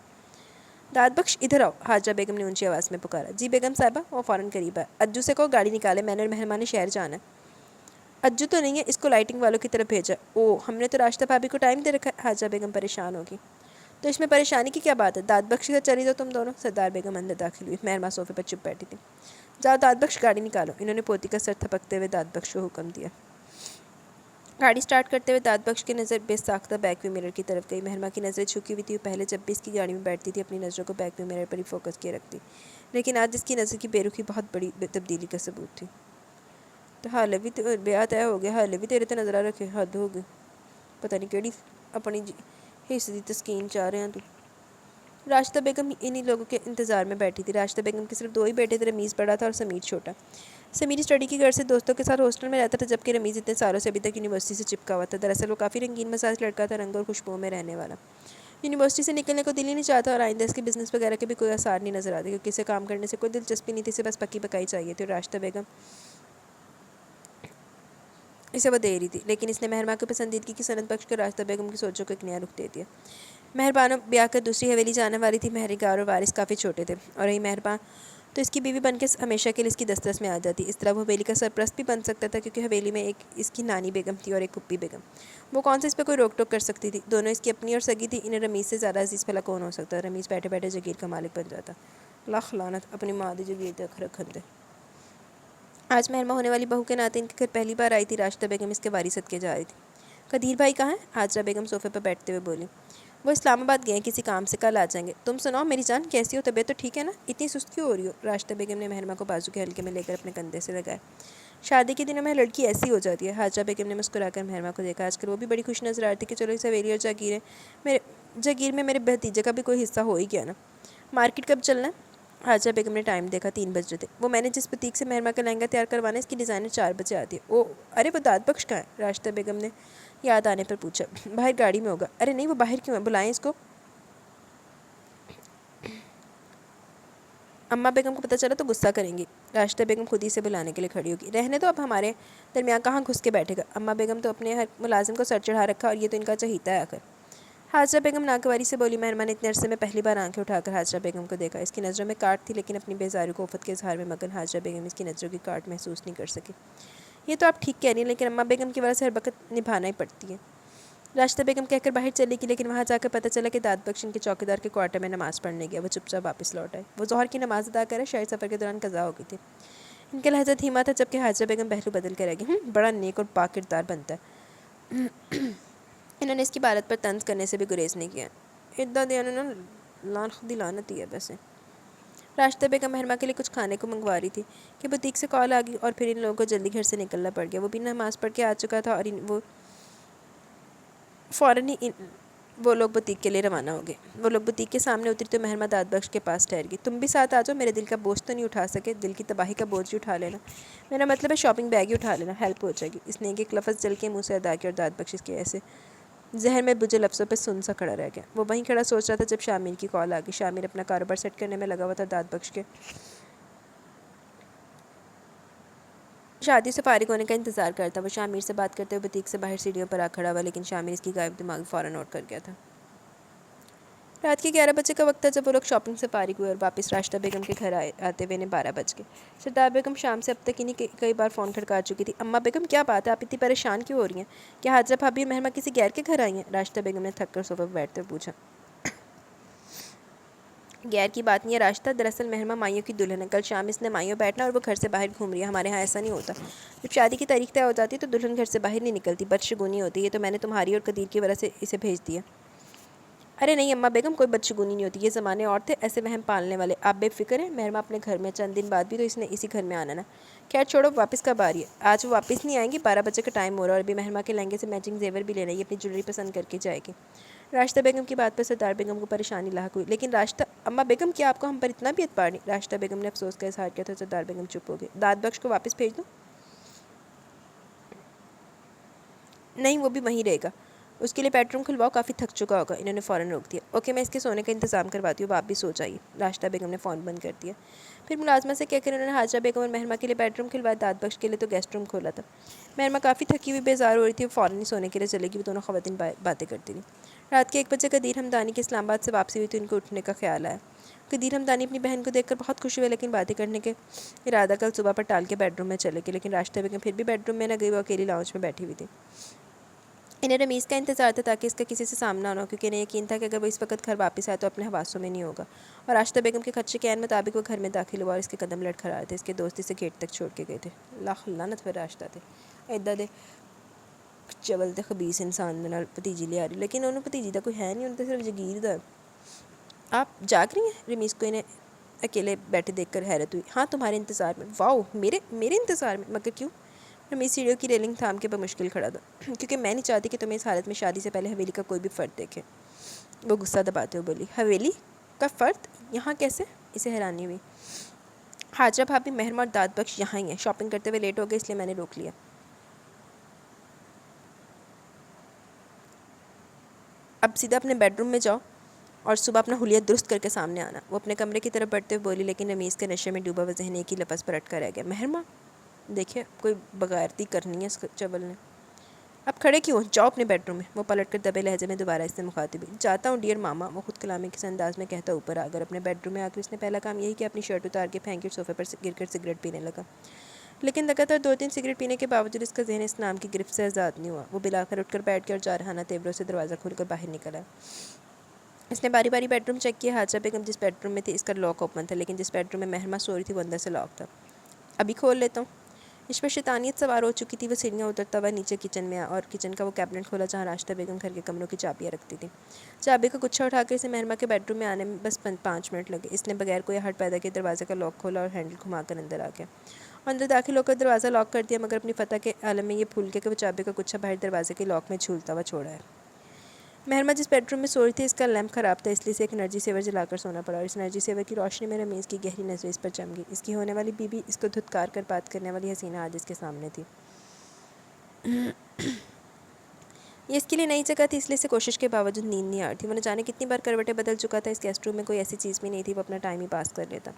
داد بخش ادھر آؤ، حاجہ بیگم نے اونچی آواز میں پکارا۔ جی بیگم صاحبہ۔ وہ فوراً قریب آیا۔ اجو سے کہو گاڑی نکالے، میں نے اور مہربان نے شہر جانا ہے۔ اجو تو نہیں ہے، اس کو لائٹنگ والوں کی طرف بھیجا۔ او ہم نے تو راشدہ بھابی کو ٹائم دے رکھا ہے۔ حاجہ بیگم پریشان ہوگی۔ تو اس میں پریشانی کی کیا بات ہے؟ داد بخش سے چلی جاؤ تم دونوں۔ سردار بیگم اندر داخل ہوئی۔ مہرما صوفے پر چپ بیٹھی تھی۔ جاؤ داد بخش گاڑی نکالو۔ انہوں نے پوتی کا سر تھپکتے ہوئے داد بخش کو حکم دیا۔ گاڑی سٹارٹ کرتے ہوئے داد بخش کی نظر بے ساختہ بیک ویو مرر کی طرف گئی۔ مہرما کی نظریں جھکی ہوئی تھی۔ وہ پہلے جب بھی اس کی گاڑی میں بیٹھتی تھی اپنی نظروں کو بیک ویو مرر پر ہی فوکس کیے رکھتی، لیکن آج اس کی نظر کی بے رخی بہت بڑی تبدیلی کا ثبوت تھی۔ تو حال بھی بیاہ طے ہو گیا، حال بھی تیرے تے نظر رکھے، حد ہو گئی۔ پتہ نہیں کیڑی اپنی حصے دی تسکین چاہ رہے ہیں تو۔ راشدہ بیگم انہی لوگوں کے انتظار میں بیٹھی تھی۔ راشدہ بیگم کے صرف 2 ہی بیٹے تھے، رمیز بڑا تھا اور سمیر چھوٹا۔ سمیر اسٹڈی کی غرض سے دوستوں کے ساتھ ہاسٹل میں رہتا تھا، جبکہ رمیز اتنے سالوں سے ابھی تک یونیورسٹی سے چپکا ہوا تھا۔ دراصل وہ کافی رنگین مزاج لڑکا تھا، رنگوں اور خوشبوؤں میں رہنے والا۔ یونیورسٹی سے نکلنے کو دل ہی نہیں چاہتا اور آئندہ اس کے بزنس وغیرہ کے بھی کوئی آثار نہیں نظر آتے، کیونکہ اسے کام کرنے سے کوئی دلچسپی نہیں تھی، اسے بس پکی پکائی چاہیے تھی، اور راشدہ بیگم اسے وہ دے رہی تھی۔ لیکن اس نے مہرما کی پسندیدگی کی صنعت بخش کر راشدہ بیگم کی سوچوں کو ایک نیا رخ دے دیا۔ مہربانوں بیاہ کر دوسری حویلی جانے والی تھی۔ مہرگار اور وارث کافی چھوٹے تھے، اور رہی مہربان تو اس کی بیوی بن کے ہمیشہ کے لیے اس کی دسترس میں آ جاتی۔ اس طرح وہ حویلی کا سرپرست بھی بن سکتا تھا، کیونکہ حویلی میں ایک اس کی نانی بیگم تھی اور ایک پھپھی بیگم۔ وہ کون سے اس پہ کوئی روک ٹوک کر سکتی تھی؟ دونوں اس کی اپنی اور سگی تھی۔ انہیں رمیز سے زیادہ عزیز بھلا کون ہو سکتا؟ رمیز بیٹھے بیٹھے جگیر کا مالک بن جاتا۔ لاکھ لعنت، اپنی ماں دی جگیر تے اکھ رکھن دے۔ آج مہرما ہونے والی بہو کے ناطے ان کے گھر پہلی بار آئی تھی۔ راشدہ بیگم اس کے واری صدقے جا رہی تھی۔ قدیر بھائی کہاں ہیں؟ حاجرہ بیگم صوفے پر بیٹھتے ہوئے بولی۔ وہ اسلام آباد گئے ہیں کسی کام سے، کل آ جائیں گے۔ تم سناؤ میری جان، کیسی ہو؟ طبیعت تو ٹھیک ہے نا؟ اتنی سست کیوں ہو رہی ہو؟ راشدہ بیگم نے مہرما کو بازو کے حلقے میں لے کر اپنے کندھے سے لگایا۔ شادی کے دنوں میں لڑکی ایسی ہو جاتی ہے۔ حاجرہ بیگم نے مسکرا کر مہرما کو دیکھا۔ آج کل وہ بھی بڑی خوش نظر آ رہی تھی کہ چلو اس حویلی اور جاگیر میں میرے بھتیجے کا بھی کوئی حصہ ہو ہی گیا نا۔ مارکیٹ کب چلنا ہے؟ حاجرہ بیگم نے ٹائم دیکھا، 3 بج رہے تھے۔ وہ میں نے جس بوتیک سے مہرما کا لہنگا تیار کروانا ہے، اس کی ڈیزائنر 4 بجے آتی ہے۔ او ارے وہ داد بخش کہاں ہے؟ راشدہ بیگم نے یاد آنے پر پوچھا۔ باہر گاڑی میں ہوگا۔ ارے نہیں، وہ باہر کیوں ہے؟ بلائیں اس کو۔ اماں بیگم کو پتہ چلا تو غصہ کریں گی۔ راشدہ بیگم خود ہی سے بلانے کے لیے کھڑی ہوگی۔ رہنے دو، اب ہمارے درمیان کہاں گھس کے بیٹھے گا؟ اماں بیگم تو اپنے ہر ملازم کو سر چڑھا رکھا، اور یہ تو ان کا چہیتا ہے آخر۔ حاجرہ بیگم ناگواری سے بولی۔ مہرما نے اتنے عرصے میں پہلی بار آنکھیں اٹھا کر حاجرہ بیگم کو دیکھا۔ اس کی نظروں میں کاٹ تھی، لیکن اپنی بیزاری کو افت کے اظہار میں مگن حاجرہ بیگم اس کی نظروں کی کاٹ محسوس نہیں کر سکی۔ یہ تو آپ ٹھیک کہہ رہی ہیں، لیکن اماں بیگم کی وجہ سے ہر وقت نبھانا ہی پڑتی ہے۔ راشدہ بیگم کہہ کر باہر چلی گئی، لیکن وہاں جا کر پتہ چلا کہ داد بخش ان کے چوکیدار کے کوارٹر میں نماز پڑھنے گیا۔ وہ چپ چاپ واپس لوٹ آئے۔ وہ ظہر کی نماز ادا کرے، شاید سفر کے دوران قضا ہو گئی تھی۔ ان کا لہجہ دھیما تھا، جبکہ حاجرہ بیگم پہلو بدل کر رہ گئی۔ بڑا نیک اور پاک کردار بنتا ہے۔ انہوں نے اس کی بارت پر طنز کرنے سے بھی گریز نہیں کیا۔ ادھا دیا انہوں نے لان خود ہی لعنت ہی ہے ویسے۔ راشدہ بیگم مہرما کے لیے کچھ کھانے کو منگوا رہی تھی کہ بوتیک سے کال آ گئی، اور پھر ان لوگوں کو جلدی گھر سے نکلنا پڑ گیا۔ وہ بھی نماز پڑھ کے آ چکا تھا، اور وہ فوراً ہی وہ لوگ بوتیک کے لیے روانہ ہو گئے۔ وہ لوگ بوتیک کے سامنے اتری تو مہرما داد بخش کے پاس ٹھہر گئی۔ تم بھی ساتھ آ جاؤ، میرے دل کا بوجھ تو نہیں اٹھا سکے، دل کی تباہی کا بوجھ بھی اٹھا لینا۔ میرا مطلب ہے شاپنگ بیگ ہی اٹھا لینا، ہیلپ ہو جائے گی۔ اس نے ایک لفظ جل کے منہ سے ادا کیا، اور داد بخش اس کے ایسے ذہن میں بجھے لفظوں پہ سن سا کھڑا رہ گیا۔ وہ وہیں کھڑا سوچ رہا تھا جب شامر کی کال آ گئی۔ شامر اپنا کاروبار سیٹ کرنے میں لگا ہوا تھا۔ داد بخش کے شادی سے فارغ ہونے کا انتظار کرتا۔ وہ شامر سے بات کرتے ہوئے بوتیک سے باہر سیڑھیوں پر آ کھڑا ہوا، لیکن شامر اس کی غائب دماغ فوراً نوٹ کر گیا تھا۔ رات کے 11 بجے کا وقت تھا جب وہ لوگ شاپنگ سے فارغ ہوئے اور واپس راشدہ بیگم کے گھر آتے ہوئے انہیں 12 بج گئے۔ سردار بیگم شام سے اب تک انہیں کئی بار فون کھڑکا چکی تھی۔ اماں بیگم کیا بات ہے، آپ اتنی پریشان کیوں ہو رہی ہیں؟ کیا حاجرہ بھابھی اور مہرمہ کسی غیر کے گھر آئی ہیں؟ راشدہ بیگم نے تھک کر صوفے پر بیٹھتے ہوئے پوچھا۔ غیر کی بات نہیں ہے راشدہ، دراصل مہرمہ مائیوں کی دلہن ہے۔ کل شام اس نے مائیوں بیٹھنا اور وہ گھر سے باہر گھوم رہی ہے۔ ہمارے ہاں ایسا نہیں ہوتا۔ جب شادی کی تاریخ طے ہو جاتی ہے تو دلہن گھر سے باہر نہیں نکلتی، بدشگونی ہوتی ہے۔ یہ تو میں نے تمہاری اور قدیر کی وجہ سے اسے بھیج دیا۔ ارے نہیں اماں بیگم، کوئی بدشگونی نہیں ہوتی، یہ زمانے اور تھے ایسے وہم پالنے والے۔ آپ بے فکر ہیں، مہرمہ اپنے گھر میں، چند دن بعد بھی تو اس نے اسی گھر میں آنا نا۔ خیر چھوڑو، واپس کب آ رہی ہے؟ آج وہ واپس نہیں آئیں گی، 12 بجے کا ٹائم ہو رہا ہے اور ابھی مہرمہ کے لہنگے سے میچنگ زیور بھی لینا ہے، یہ اپنی جویلری پسند کر کے جائے گی۔ راشدہ بیگم کی بات پر سردار بیگم کو پریشانی لاحق ہوئی۔ لیکن راشدہ اماں بیگم، کیا آپ کو ہم پر اتنا بھی اعتبار نہیں؟ راشدہ بیگم نے افسوس کا اظہار کیا تو سردار بیگم چپ ہو گئی۔ داد بخش کو واپس بھیج دوں؟ نہیں، وہ بھی وہیں رہے گا، اس کے لیے بیڈ روم کھلواؤ، کافی تھک چکا ہوگا۔ انہوں نے فوراً روک دیا۔ اوکے، میں اس کے سونے کا انتظام کرواتی ہوں، آپ بھی سو جائیے۔ راشدہ بیگم نے فون بند کر دیا۔ پھر ملازمہ سے کہہ کر انہوں نے حاجرہ بیگم اور مہرمہ کے لیے بیڈ روم کھلوایا۔ داد بخش کے لیے تو گیسٹ روم کھولا تھا۔ مہرمہ کافی تھکی ہوئی بیزار ہو رہی تھی، وہ فوراً ہی سونے کے لیے چلے گی۔ وہ دونوں خواتین باتیں کرتی رہیں۔ رات کے 1 بجے قدیر ہمدانی کی اسلام آباد سے واپسی ہوئی تو ان کو اٹھنے کا خیال آیا۔ قدیر ہمدانی اپنی بہن کو دیکھ کر بہت خوش ہوئے، لیکن باتیں کرنے کے ارادہ کل صبح پر ٹال کے بیڈ روم میں چلے گئے۔ لیکن راشدہ بیگم پھر بھی بیڈ روم میں نہ گئی، وہ اکیلی لاؤنج میں بیٹھی ہوئی تھی۔ انہیں رمیز کا انتظار تھا تاکہ اس کا کسی سے سامنا نہ ہو، کیونکہ انہیں یقین تھا کہ اگر وہ اس وقت گھر واپس آئے تو اپنے حواسوں میں نہیں ہوگا۔ اور راشدہ بیگم کے خدشے کے عین مطابق وہ گھر میں داخل ہوا اور اس کے قدم لڑکھڑا تھے۔ اس کے دوست اسے گیٹ تک چھوڑ کے گئے تھے۔ لاکھ لعنت پر راشدہ تھے، ایدا دے چول تے خبیث انسان دے نال بھتیجی لے آ رہی، لیکن انہوں بھتیجی دا کوئی ہے نہیں، انہوں تو صرف جگیر دا۔ آپ جاگ رہی ہیں؟ رمیز کو انہیں اکیلے بیٹھے دیکھ کر حیرت ہوئی۔ ہاں، تمہارے انتظار میں۔ واؤ، میرے انتظار میں؟ مگر کیوں؟ رمیز سیڑھیوں کی ریلنگ تھام کے بمشکل کھڑا تھا۔ کیونکہ میں نہیں چاہتی کہ تمہیں اس حالت میں شادی سے پہلے حویلی کا کوئی بھی فرد دیکھے۔ وہ غصہ دباتے ہوئے بولی۔ حویلی کا فرد یہاں کیسے؟ اسے حیرانی ہوئی۔ حاجرہ بھابھی، مہرمہ اور داد بخش یہاں ہی ہیں، شاپنگ کرتے ہوئے لیٹ ہو گئے اس لیے میں نے روک لیا۔ اب سیدھا اپنے بیڈ روم میں جاؤ اور صبح اپنا حلیہ درست کر کے سامنے آنا۔ وہ اپنے کمرے کی طرف بڑھتے ہوئے بولی، لیکن رمیز کے نشے میں ڈوبا ہوا ذہن ایک ہی لفظ پر اٹکا رہ گیا۔ مہرمہ؟ دیکھیں، کوئی بغیرتی کرنی ہے اس چول نے۔ اب کھڑے کیوں؟ جاؤ اپنے بیڈ روم میں۔ وہ پلٹ کر دبے لہجے میں دوبارہ اس سے مخاطب ہوئی۔ جاتا ہوں ڈیئر ماما، وہ خود کلامی کے انداز میں کہتا اوپر آ کر اپنے بیڈ روم میں آ کر اس نے پہلا کام یہی کہ اپنی شرٹ اتار کے پھینکی اور صوفے پر گر کر سگریٹ پینے لگا۔ لیکن لگاتار 2-3 سگریٹ پینے کے باوجود اس کا ذہن اس نام کی گرفت سے آزاد نہیں ہوا۔ وہ بلا کر اٹھ کر بیٹھ گیا اور جارحانہ تیوروں سے دروازہ کھول کر باہر نکل آیا۔ اس نے باری باری بیڈ روم چیک کیا۔ حاجرہ بیگم جس بیڈ روم میں تھی اس کا لاک اوپن تھا، لیکن جس بیڈ روم میں مہرمہ سو رہی تھی وہ اندر سے لاک تھا۔ ابھی کھول لیتا ہوں۔ اس پر شیطانیت سوار ہو چکی تھی۔ وہ سیڑھیاں اترتا ہوا نیچے کچن میں اور کچن کا وہ کیبنٹ کھولا جہاں راشدہ بیگم گھر کے کمروں کی چابیاں رکھتی تھی۔ چابی کا گچھا اٹھا کر اسے مہرمہ کے بیڈ روم میں آنے میں بس 5 منٹ لگے۔ اس نے بغیر کوئی ہٹ پیدا کیے دروازے کا لاک کھولا اور ہینڈل گھما کر اندر آ گیا۔ اندر داخل ہو کر دروازہ لاک کر دیا، مگر اپنی فتح کے عالم میں یہ بھول گیا کہ وہ چابی کا گچھا باہر دروازے کے لاک میں جھولتا ہوا چھوڑا ہے۔ مہرمہ جس بیڈ روم میں سو رہی تھی اس کا لیمپ خراب تھا، اس لیے اسے ایک انرجی سیور جلا کر سونا پڑا، اور اس انرجی سیور کی روشنی میں رمیز کی گہری نظریں اس پر جم گئی۔ اس کی ہونے والی بیوی، اس کو دھتکار کر بات کرنے والی حسینہ آج اس کے سامنے تھی۔ یہ اس کے لیے نئی جگہ تھی، اس لیے اسے کوشش کے باوجود نیند نہیں آ رہی تھی۔ وہ نہ جانے کتنی بار کروٹیں بدل چکا تھا۔ اس گیسٹ روم میں کوئی ایسی چیز بھی نہیں تھی وہ اپنا ٹائم ہی پاس کر لیتا،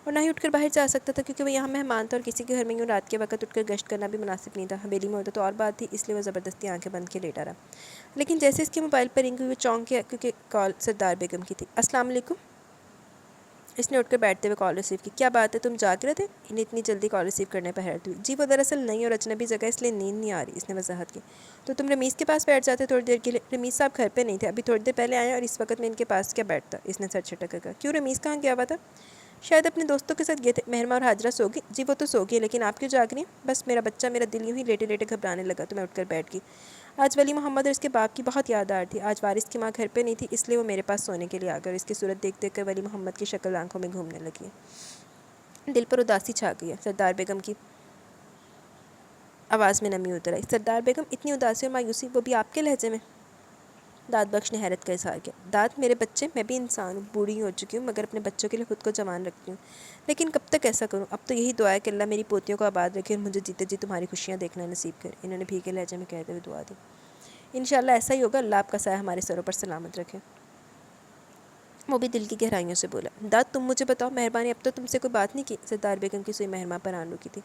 اور نہ ہی اٹھ کر باہر جا سکتا تھا کیونکہ وہ یہاں مہمان تھا، اور کسی کے گھر میں یوں رات کے وقت اٹھ کر گشت کرنا بھی مناسب نہیں تھا۔ حویلی میں ہوتا تو اور بات تھی، اس لیے وہ زبردستی آنکھیں بند کے لیٹا رہا۔ لیکن جیسے اس کے موبائل پر رنگ ہوئی وہ چونک گیا، کیونکہ کال سردار بیگم کی تھی۔ السلام علیکم۔ اس نے اٹھ کر بیٹھتے ہوئے کال ریسیو کی۔ کیا بات ہے، تم جاگ رہے تھے؟ انہیں اتنی جلدی کال ریسیو کرنے پر حیرت ہوئی۔ جی، وہ دراصل نئی اور اجنبی جگہ اس لیے نیند نہیں آ رہی، اس نے وضاحت کی۔ تو تم رمیز کے پاس بیٹھ جاتے تھوڑی دیر کے لیے؟ رمیز صاحب گھر پہ نہیں تھے، ابھی تھوڑی دیر پہلے آئے اور اس وقت میں ان کے پاس کیا بیٹھتا؟ اس نے سر چھٹک کر کہا۔ کیوں، رمیز کہاں گیا ہوا تھا؟ شاید اپنے دوستوں کے ساتھ گئے تھے۔ مہرمہ اور حاجرہ سو گئی؟ جی وہ تو سو گئی، لیکن آپ کیوں جاگ رہی ہیں؟ بس میرا بچہ، میرا دل یوں ہی لیٹے لیٹے گھبرانے لگا تو میں اٹھ کر بیٹھ گئی۔ آج ولی محمد اور اس کے باپ کی بہت یاد آ رہی تھی۔ آج وارث کی ماں گھر پہ نہیں تھی، اس لیے وہ میرے پاس سونے کے لیے آ گئی، اور اس کی صورت دیکھ دیکھ کر ولی محمد کی شکل آنکھوں میں گھومنے لگی ہے۔ دل پر اداسی چھا گئی ہے۔ سردار بیگم کی آواز میں نمی اتر آئی۔ سردار بیگم، اتنی اداسی اور مایوسی، وہ بھی آپ کے لہجے میں؟ داد بخش نے حیرت کا اظہار کیا۔ داد، میرے بچے، میں بھی انسان ہوں، بوڑھی ہو چکی ہوں، مگر اپنے بچوں کے لیے خود کو جوان رکھتی ہوں۔ لیکن کب تک ایسا کروں؟ اب تو یہی دعا ہے کہ اللہ میری پوتیوں کو آباد رکھے اور مجھے جیتے جی تمہاری خوشیاں دیکھنا نصیب کرے، انہوں نے بھیگے لہجے میں کہتے ہوئے دعا دی۔ انشاءاللہ ایسا ہی ہوگا، اللہ آپ کا سایہ ہمارے سروں پر سلامت رکھے۔ وہ بھی دل کی گہرائیوں سے بولا، داد تم مجھے بتاؤ مہربانی، اب تو تم سے کوئی بات نہیں کی؟ سردار بیگم کی سوئی مہرباں پر آن رکی تھی،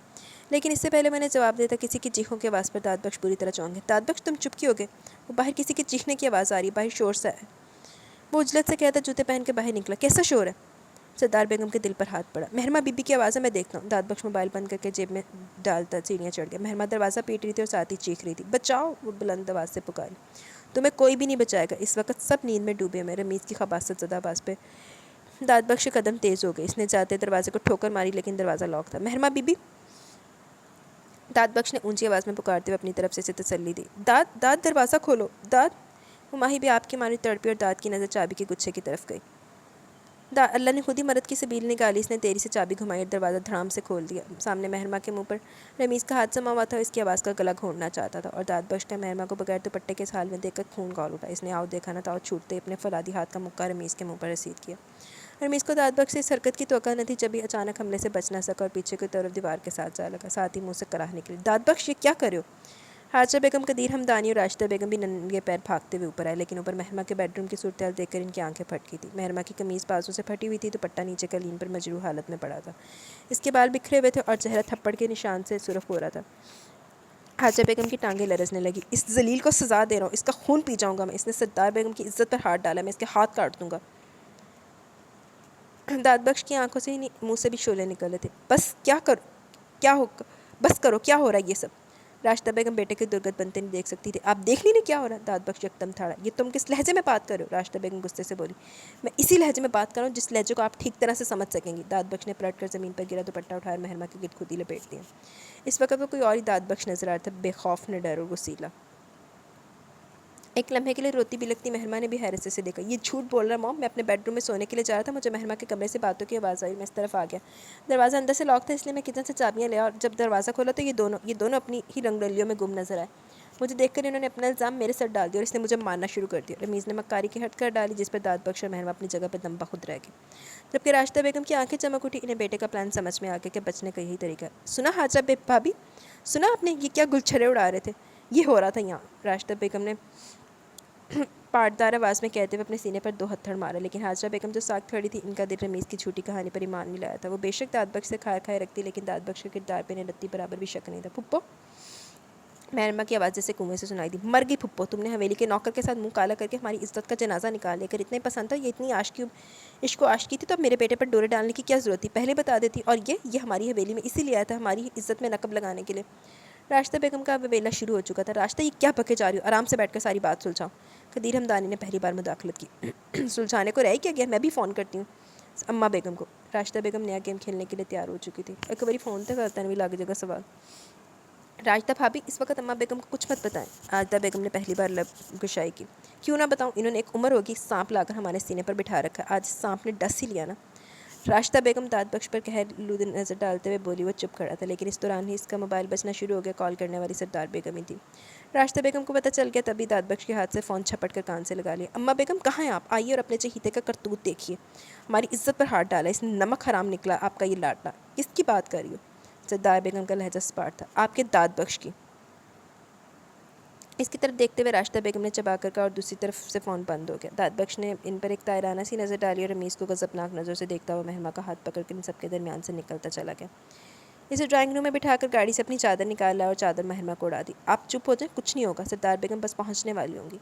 لیکن اس سے پہلے میں نے جواب دیا تھا کسی کی چیخوں کی آواز پر داد بخش بری طرح چونک گئے۔ داد بخش تم چپ کیوں ہو گئے؟ وہ باہر کسی کی چیخنے کی آواز آ رہی ہے، باہر شور سا ہے۔ وہ اجلت سے کہتا جوتے پہن کے باہر نکلا، کیسا شور ہے؟ سردار بیگم کے دل پر ہاتھ پڑا۔ مہرماں بی بی کی آواز ہے، میں دیکھتا ہوں۔ داد بخش موبائل بند کر کے جیب میں ڈالتا سیڑھیاں چڑھ گیا۔ مہرماں دروازہ پیٹ رہی تھی اور ساتھ ہی چیخ رہی تھی، بچاؤ! وہ بلند آواز سے پکاری، تمہیں کوئی بھی نہیں بچائے گا، اس وقت سب نیند میں ڈوبے ہوئے۔ رمیز کی خباثت زدہ آواز پہ داد بخش کے قدم تیز ہو گئے، اس نے جاتے دروازے کو ٹھوکر ماری لیکن دروازہ لاک تھا۔ مہرماں بی بی! داد بخش نے اونچی آواز میں پکارتے ہوئے اپنی طرف سے اسے تسلی دی۔ داد داد دروازہ کھولو داد! وہ ماہی بھی آپ کی مانی تڑپی اور داد کی نظر چابی کے گچھے کی طرف گئی۔ اللہ نے خود ہی مدد کی سبیل نکالی، اس نے تیزی سے چابی گھمائی اور دروازہ دھڑام سے کھول دیا۔ سامنے مہرماں کے منہ پر رمیز کا ہاتھ سما ہوا تھا، اس کی آواز کا گلا گھونٹنا چاہتا تھا، اور داد بخش نے مہرماں کو بغیر دوپٹے کے اس حال میں دیکھ کر خون کھول اٹھا۔ اس نے آؤ دیکھا نہ تھا اور چھوٹتے اپنے فولادی ہاتھ کا مکہ رمیز کے منہ پر رسید کیا۔ رمیز کو داد بخش سے اس حرکت کی توقع نہ تھی، جب یہ اچانک حملے سے بچ نہ سکا اور پیچھے کی طرف دیوار کے ساتھ جا لگا، ساتھ ہی منہ سے کراہ نکلی، داد بخش یہ کیا کر رہے ہو؟ حاجرہ بیگم، قدیر ہمدانی اور راشدہ بیگم بھی ننگے پیر بھاگتے ہوئے اوپر آئے، لیکن اوپر مہرماں کے بیڈ روم کی صورتحال دیکھ کر ان کی آنکھیں پھٹ گئی تھیں۔ مہرماں کی قمیض بازو سے پھٹی ہوئی تھی، دوپٹہ نیچے قالین پر مجروح حالت میں پڑا تھا، اس کے بال بکھرے ہوئے تھے اور چہرہ تھپڑ کے نشان سے سرخ ہو رہا تھا۔ حاجرہ بیگم کی ٹانگیں لرزنے لگی، اس ذلیل کو سزا دے رہا ہوں، اس کا خون پی جاؤں گا میں، اس نے سردار بیگم کی عزت پر ہاتھ ڈالا، میں اس کے ہاتھ کاٹ دوں گا۔ داد بخش کی آنکھوں سے ہی منہ سے بھی شعلے نکل رہے تھے۔ بس کرو، کیا ہو رہا ہے یہ سب؟ راشدہ بیگم بیٹے کے درگت بنتے نہیں دیکھ سکتی تھی۔ آپ دیکھ نہیں کیا ہو رہا ہے؟ داد بخش یکدم تھاڑا، یہ تم کس لہجے میں بات کر رہے ہو؟ راشدہ بیگم غصے سے بولی۔ میں اسی لہجے میں بات کر رہا ہوں جس لہجے کو آپ ٹھیک طرح سے سمجھ سکیں گی۔ داد بخش نے پلٹ کر زمین پر گرا دوپٹہ اٹھایا اور مہرماں کے گرد خود ہی لپیٹ دیا۔ اس وقت وہ کوئی اور ہی داد بخش نظر آ رہا تھا، بے خوف، نڈر اور وسیلہ۔ ایک لمحے کے لیے روتی بلکتی مہرماں نے بھی حیرت سے دیکھا۔ یہ جھوٹ بول رہا موم، میں اپنے بیڈ روم میں سونے کے لیے جا رہا تھا، مجھے مہرماں کے کمرے سے باتوں کی آواز آئی، میں اس طرف آ گیا، دروازہ اندر سے لاک تھا، اس لیے میں کچن سے چابیاں لیا اور جب دروازہ کھولا تو یہ دونوں اپنی ہی رنگ رلیوں میں گم نظر آئے۔ مجھے دیکھ کر انہوں نے اپنا الزام میرے سر ڈال دیا اور اس نے مجھے مارنا شروع کر دیا۔ رمیز نے مکاری کی ہٹ کر ڈالی، جس پر داد بخش اور مہرماں اپنی جگہ پہ دم بخود رہ گئی، جبکہ راشدہ بیگم کی آنکھیں چمک اٹھی۔ انہیں بیٹے کا پلان سمجھ میں آ گیا کہ بچنے کا یہی طریقہ ہے۔ سنا حاجرہ بھابی، سنا آپ نے یہ کیا گلچھرے اڑا رہے تھے؟ یہ ہو رہا تھا یہاں، راشدہ بیگم نے پاٹدار آواز میں کہتے ہوئے اپنے سینے پر 2 ہتھڑ مارا، لیکن حاجرہ بیگم جو ساکھ کھڑی تھی، ان کا دل رمیز کی جھوٹی کہانی پر ایمان نہیں لایا تھا۔ وہ بے شک داد بخش سے کھائے رکھتی، لیکن داد بخش کے کردار پہ انہیں رتی برابر بھی شک نہیں تھا۔ پھپھو! مہرماں کی آواز جیسے کنویں سے سنائی دی، مر گئی پھپھو! تم نے حویلی کے نوکر کے ساتھ منہ کالا کر کے ہماری عزت کا جنازہ نکال لیا، اگر اتنا ہی پسند تھا، یہ اتنی عشق و عاشقی تھی تو اب میرے بیٹے پر ڈورے ڈالنے کی کیا ضرورت تھی؟ پہلے بتا دیتی۔ اور یہ ہماری حویلی میں اسی لیے آیا تھا، ہماری عزت میں نقب لگانے کے لیے۔ راشدہ بیگم کا ویلا شروع ہو چکا تھا۔ راشدہ یہ کیا بکے جا رہی ہو؟ آرام سے بیٹھ کر ساری بات سلجھاؤ۔ قدیر ہمدانی نے پہلی بار مداخلت کی۔ سلجھانے کو رہ کیا گیا، میں بھی فون کرتی ہوں اماں بیگم کو۔ راشدہ بیگم نیا گیم کھیلنے کے لیے تیار ہو چکی تھی۔ ایک باری فون تے کرتا بھی لگ جگہ سوال۔ راشدہ بھابی، اس وقت اماں بیگم کو کچھ مت بتائیں۔ راشدہ بیگم نے پہلی بار لب گشائی کی۔ کیوں نہ بتاؤں؟ انہوں نے ایک عمر ہوگی سانپ لا کر ہمارے سینے پر بٹھا رکھا، آج سانپ نے ڈس ہی لیا نا۔ راشدہ بیگم داد بخش پر قہرآلود نظر ڈالتے ہوئے بولی۔ وہ چپ کھڑا تھا، لیکن اس دوران ہی اس کا موبائل بجنا شروع ہو گیا۔ کال کرنے والی سردار بیگم ہی تھی۔ راشدہ بیگم کو پتہ چل گیا، تبھی داد بخش کے ہاتھ سے فون چھپٹ کر کان سے لگا لیا۔ اماں بیگم کہاں ہیں آپ؟ آئیے اور اپنے چہیتے کا کرتوت دیکھیے، ہماری عزت پر ہاتھ ڈالا، اس نے نمک حرام نکلا آپ کا یہ لاٹنا۔ کس کی بات کر رہی ہو؟ سردار بیگم کا لہجہ سپاٹ تھا۔ آپ کے داد بخش کی۔ اس کی طرف دیکھتے ہوئے راشدہ بیگم نے چبا کر کہا اور دوسری طرف سے فون بند ہو گیا۔ داد بخش نے ان پر ایک طائرانہ سی نظر ڈالی اور رمیز کو غضبناک نظر سے دیکھتا ہوا مہرماں کا ہاتھ پکڑ کر ان سب کے درمیان سے نکلتا چلا گیا۔ اسے ڈرائنگ روم میں بٹھا کر گاڑی سے اپنی چادر نکال لایا اور چادر مہرماں کو اڑا دی۔ آپ چپ ہو جائیں، کچھ نہیں ہوگا، سردار بیگم بس پہنچنے والی ہوں گی۔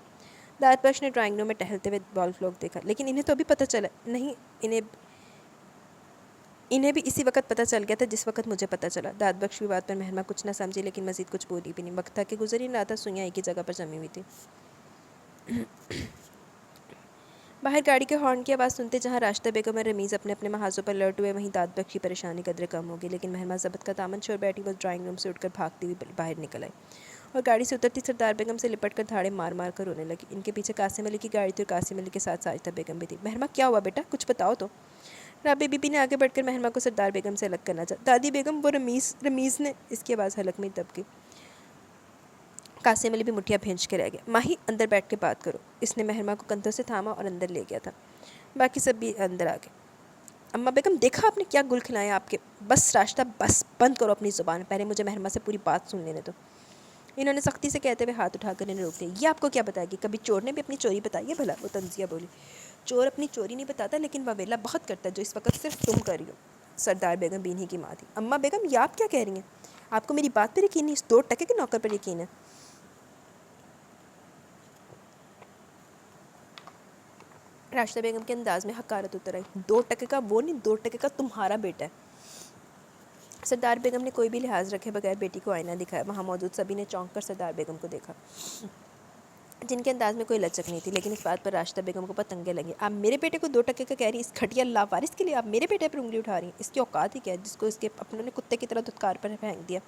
داد بخش نے ڈرائنگ روم میں ٹہلتے ہوئے بال فلوک دیکھا، لیکن انہیں تو ابھی پتہ چلا نہیں، انہیں بھی اسی وقت پتہ چل گیا تھا جس وقت مجھے پتہ چلا۔ داد بخش کی بات پر مہرماں کچھ نہ سمجھی، لیکن مزید کچھ بولی بھی نہیں۔ وقت تھا کہ گزر ہی رہا تھا، سوئیاں ایک ہی جگہ پر جمی ہوئی تھی۔ باہر گاڑی کے ہارن کی آواز سنتے جہاں راشدہ بیگم اور رمیز اپنے اپنے محاذوں پر لوٹ ہوئے، وہیں داد بخش کی پریشانی قدرے کم ہوگی، لیکن مہرماں ضبط کا دامن چھوڑ بیٹھی۔ وہ ڈرائنگ روم سے اٹھ کر بھاگتی ہوئی باہر نکل آئی اور گاڑی سے اترتی سردار بیگم سے لپٹ کر دھاڑے مار مار کر رونے لگی۔ ان کے پیچھے قاسم علی کی گاڑی تھی اور قاسم علی کے ساتھ ساجدہ بیگم بھی تھی۔ مہرماں کیا ہوا بیٹا، کچھ بتاؤ تو۔ رابعہ بی بی نے آگے بڑھ کر مہرماں کو سردار بیگم سے الگ کرنا چاہا۔ دادی بیگم، وہ رمیز نے، اس کی آواز حلق میں دب گئی۔ قاسم علی بھی مٹھیاں بھینچ کے رہ گیا۔ ماہی اندر بیٹھ کے بات کرو۔ اس نے مہرماں کو کندھوں سے تھاما اور اندر لے گیا تھا۔ باقی سب بھی اندر آ گئے۔ اماں بیگم، دیکھا آپ نے کیا گل کھلائے آپ کے؟ بس راشدہ، بس بند کرو اپنی زبان، پہلے مجھے مہرماں سے پوری بات سن لینے دو۔ انہوں نے سختی سے کہتے ہوئے ہاتھ اٹھا کر انہیں روک دیا. یہ آپ کو کیا بتائے گی؟ کبھی چور نے بھی اپنی چوری بتائی ہے بھلا؟ وہ تنزیہ بولی. چور اپنی چوری نہیں بتاتا، لیکن واویلا بہت کرتا ہے، جو اس وقت صرف تم کر رہی ہو. سردار بیگم بھی انہی کی ماں تھی. اماں بیگم، یہ آپ کیا کہہ رہی ہیں؟ آپ کو میری بات پر یقین نہیں، اس 2 ٹکے کے نوکر پر یقین ہے؟ راشدہ بیگم کے انداز میں حقارت اتر آئی. 2 ٹکے کا وہ نہیں، 2 ٹکے کا تمہارا بیٹا ہے. سردار بیگم نے کوئی بھی لحاظ رکھے بغیر بیٹی کو آئینہ دکھایا. وہاں موجود سبھی نے چونک کر سردار بیگم کو دیکھا، جن کے انداز میں کوئی لچک نہیں تھی، لیکن اس بات پر راشدہ بیگم کو پتنگیں لگیں. آپ میرے بیٹے کو 2 ٹکے کا کہہ رہی ہیں؟ اس گھٹیا لاوارث کے لیے آپ میرے بیٹے پر انگلی اٹھا رہی ہیں؟ اس کی اوقات ہی کیا ہے جس کو اس کے اپنوں نے کتے کی طرح دھتکار پر پھینک دیا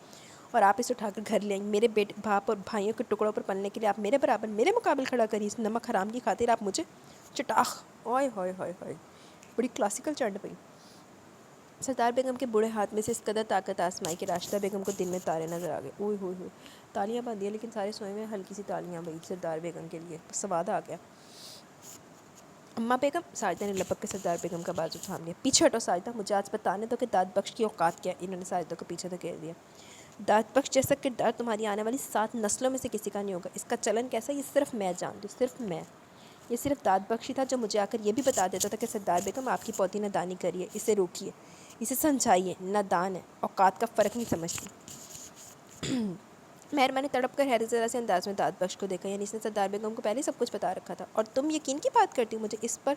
اور آپ اسے اٹھا کر گھر لے آئیں؟ میرے بیٹے باپ اور بھائیوں کے ٹکڑوں پر پلنے کے لیے آپ میرے برابر میرے مقابل کھڑا کری. اس نمک حرام کی خاطر آپ مجھے چٹاخ. اوئے ہوئے ہوئے ہوئے، بڑی کلاسیکل چڑھ پئی. سردار بیگم کے بوڑھے ہاتھ میں سے اس قدر طاقت آسمائی کہ راشدہ بیگم کو دل میں تارے نظر آ گئے. اوئے ہوئے ہوئے، تالیاں بن دیا، لیکن سارے سوئے میں ہلکی سی تالیاں بجیں سردار بیگم کے لیے. سواد آ گیا. اماں بیگم، ساجدہ نے لپک کے سردار بیگم کا بازو تھام لیا. پیچھے ہٹو ساجدہ، مجھے آج بتانے دو کہ داد بخش کی اوقات کیا ہے. انہوں نے ساجدہ کو پیچھے دھکیل دیا. داد بخش جیسا کردار تمہاری آنے والی 7 نسلوں میں سے کسی کا نہیں ہوگا. اس کا چلن کیسا ہے یہ صرف میں جانتی ہوں، صرف میں. یہ صرف داد بخش ہی تھا جو مجھے آ کر یہ بھی بتا دیتا تھا کہ سردار بیگم آپ کی پوتی نادانی کریے، اسے روکیے، اسے سمجھائیے. نادان ہے، اوقات کا فرق نہیں سمجھتی. مہربانی تڑپ کر حیرت زدہ سے انداز میں داد بخش کو دیکھا. یعنی اس نے سردار بیگم کو پہلے سب کچھ بتا رکھا تھا. اور تم یقین کی بات کرتی ہو؟ مجھے اس پر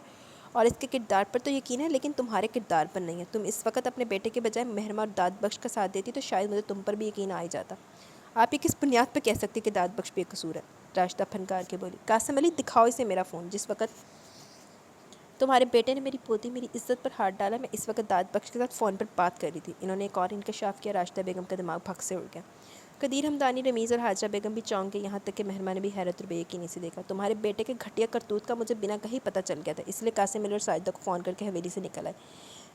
اور اس کے کردار پر تو یقین ہے، لیکن تمہارے کردار پر نہیں ہے. تم اس وقت اپنے بیٹے کے بجائے مہرما اور داد بخش کا ساتھ دیتی تو شاید مجھے تم پر بھی یقین آ ہی جاتا. آپ یہ کس بنیاد پہ کہہ سکتی کہ داد بخش بے قصور ہے؟ راشدہ پھنکار کے بولی. قاسم علی، دکھاؤ اسے میرا فون. جس وقت تمہارے بیٹے نے میری پوتی میری عزت پر ہاتھ ڈالا، میں اس وقت داد بخش کے ساتھ فون پر بات کر رہی تھی. انہوں نے ایک اور انکشاف کیا. راشدہ بیگم کا دماغ بھگ سے اڑ گیا. قدیر ہمدانی، رمیز اور حاجرہ بیگم بھی چونک گئی، یہاں تک کہ مہرما نے بھی حیرت اور بے یقینی سے دیکھا. تمہارے بیٹے کے گھٹیا کرتوت کا مجھے بنا کہیں پتہ چل گیا تھا، اس لیے قاسم علی اور ساجدہ کو فون کر کے حویلی سے نکل آئے.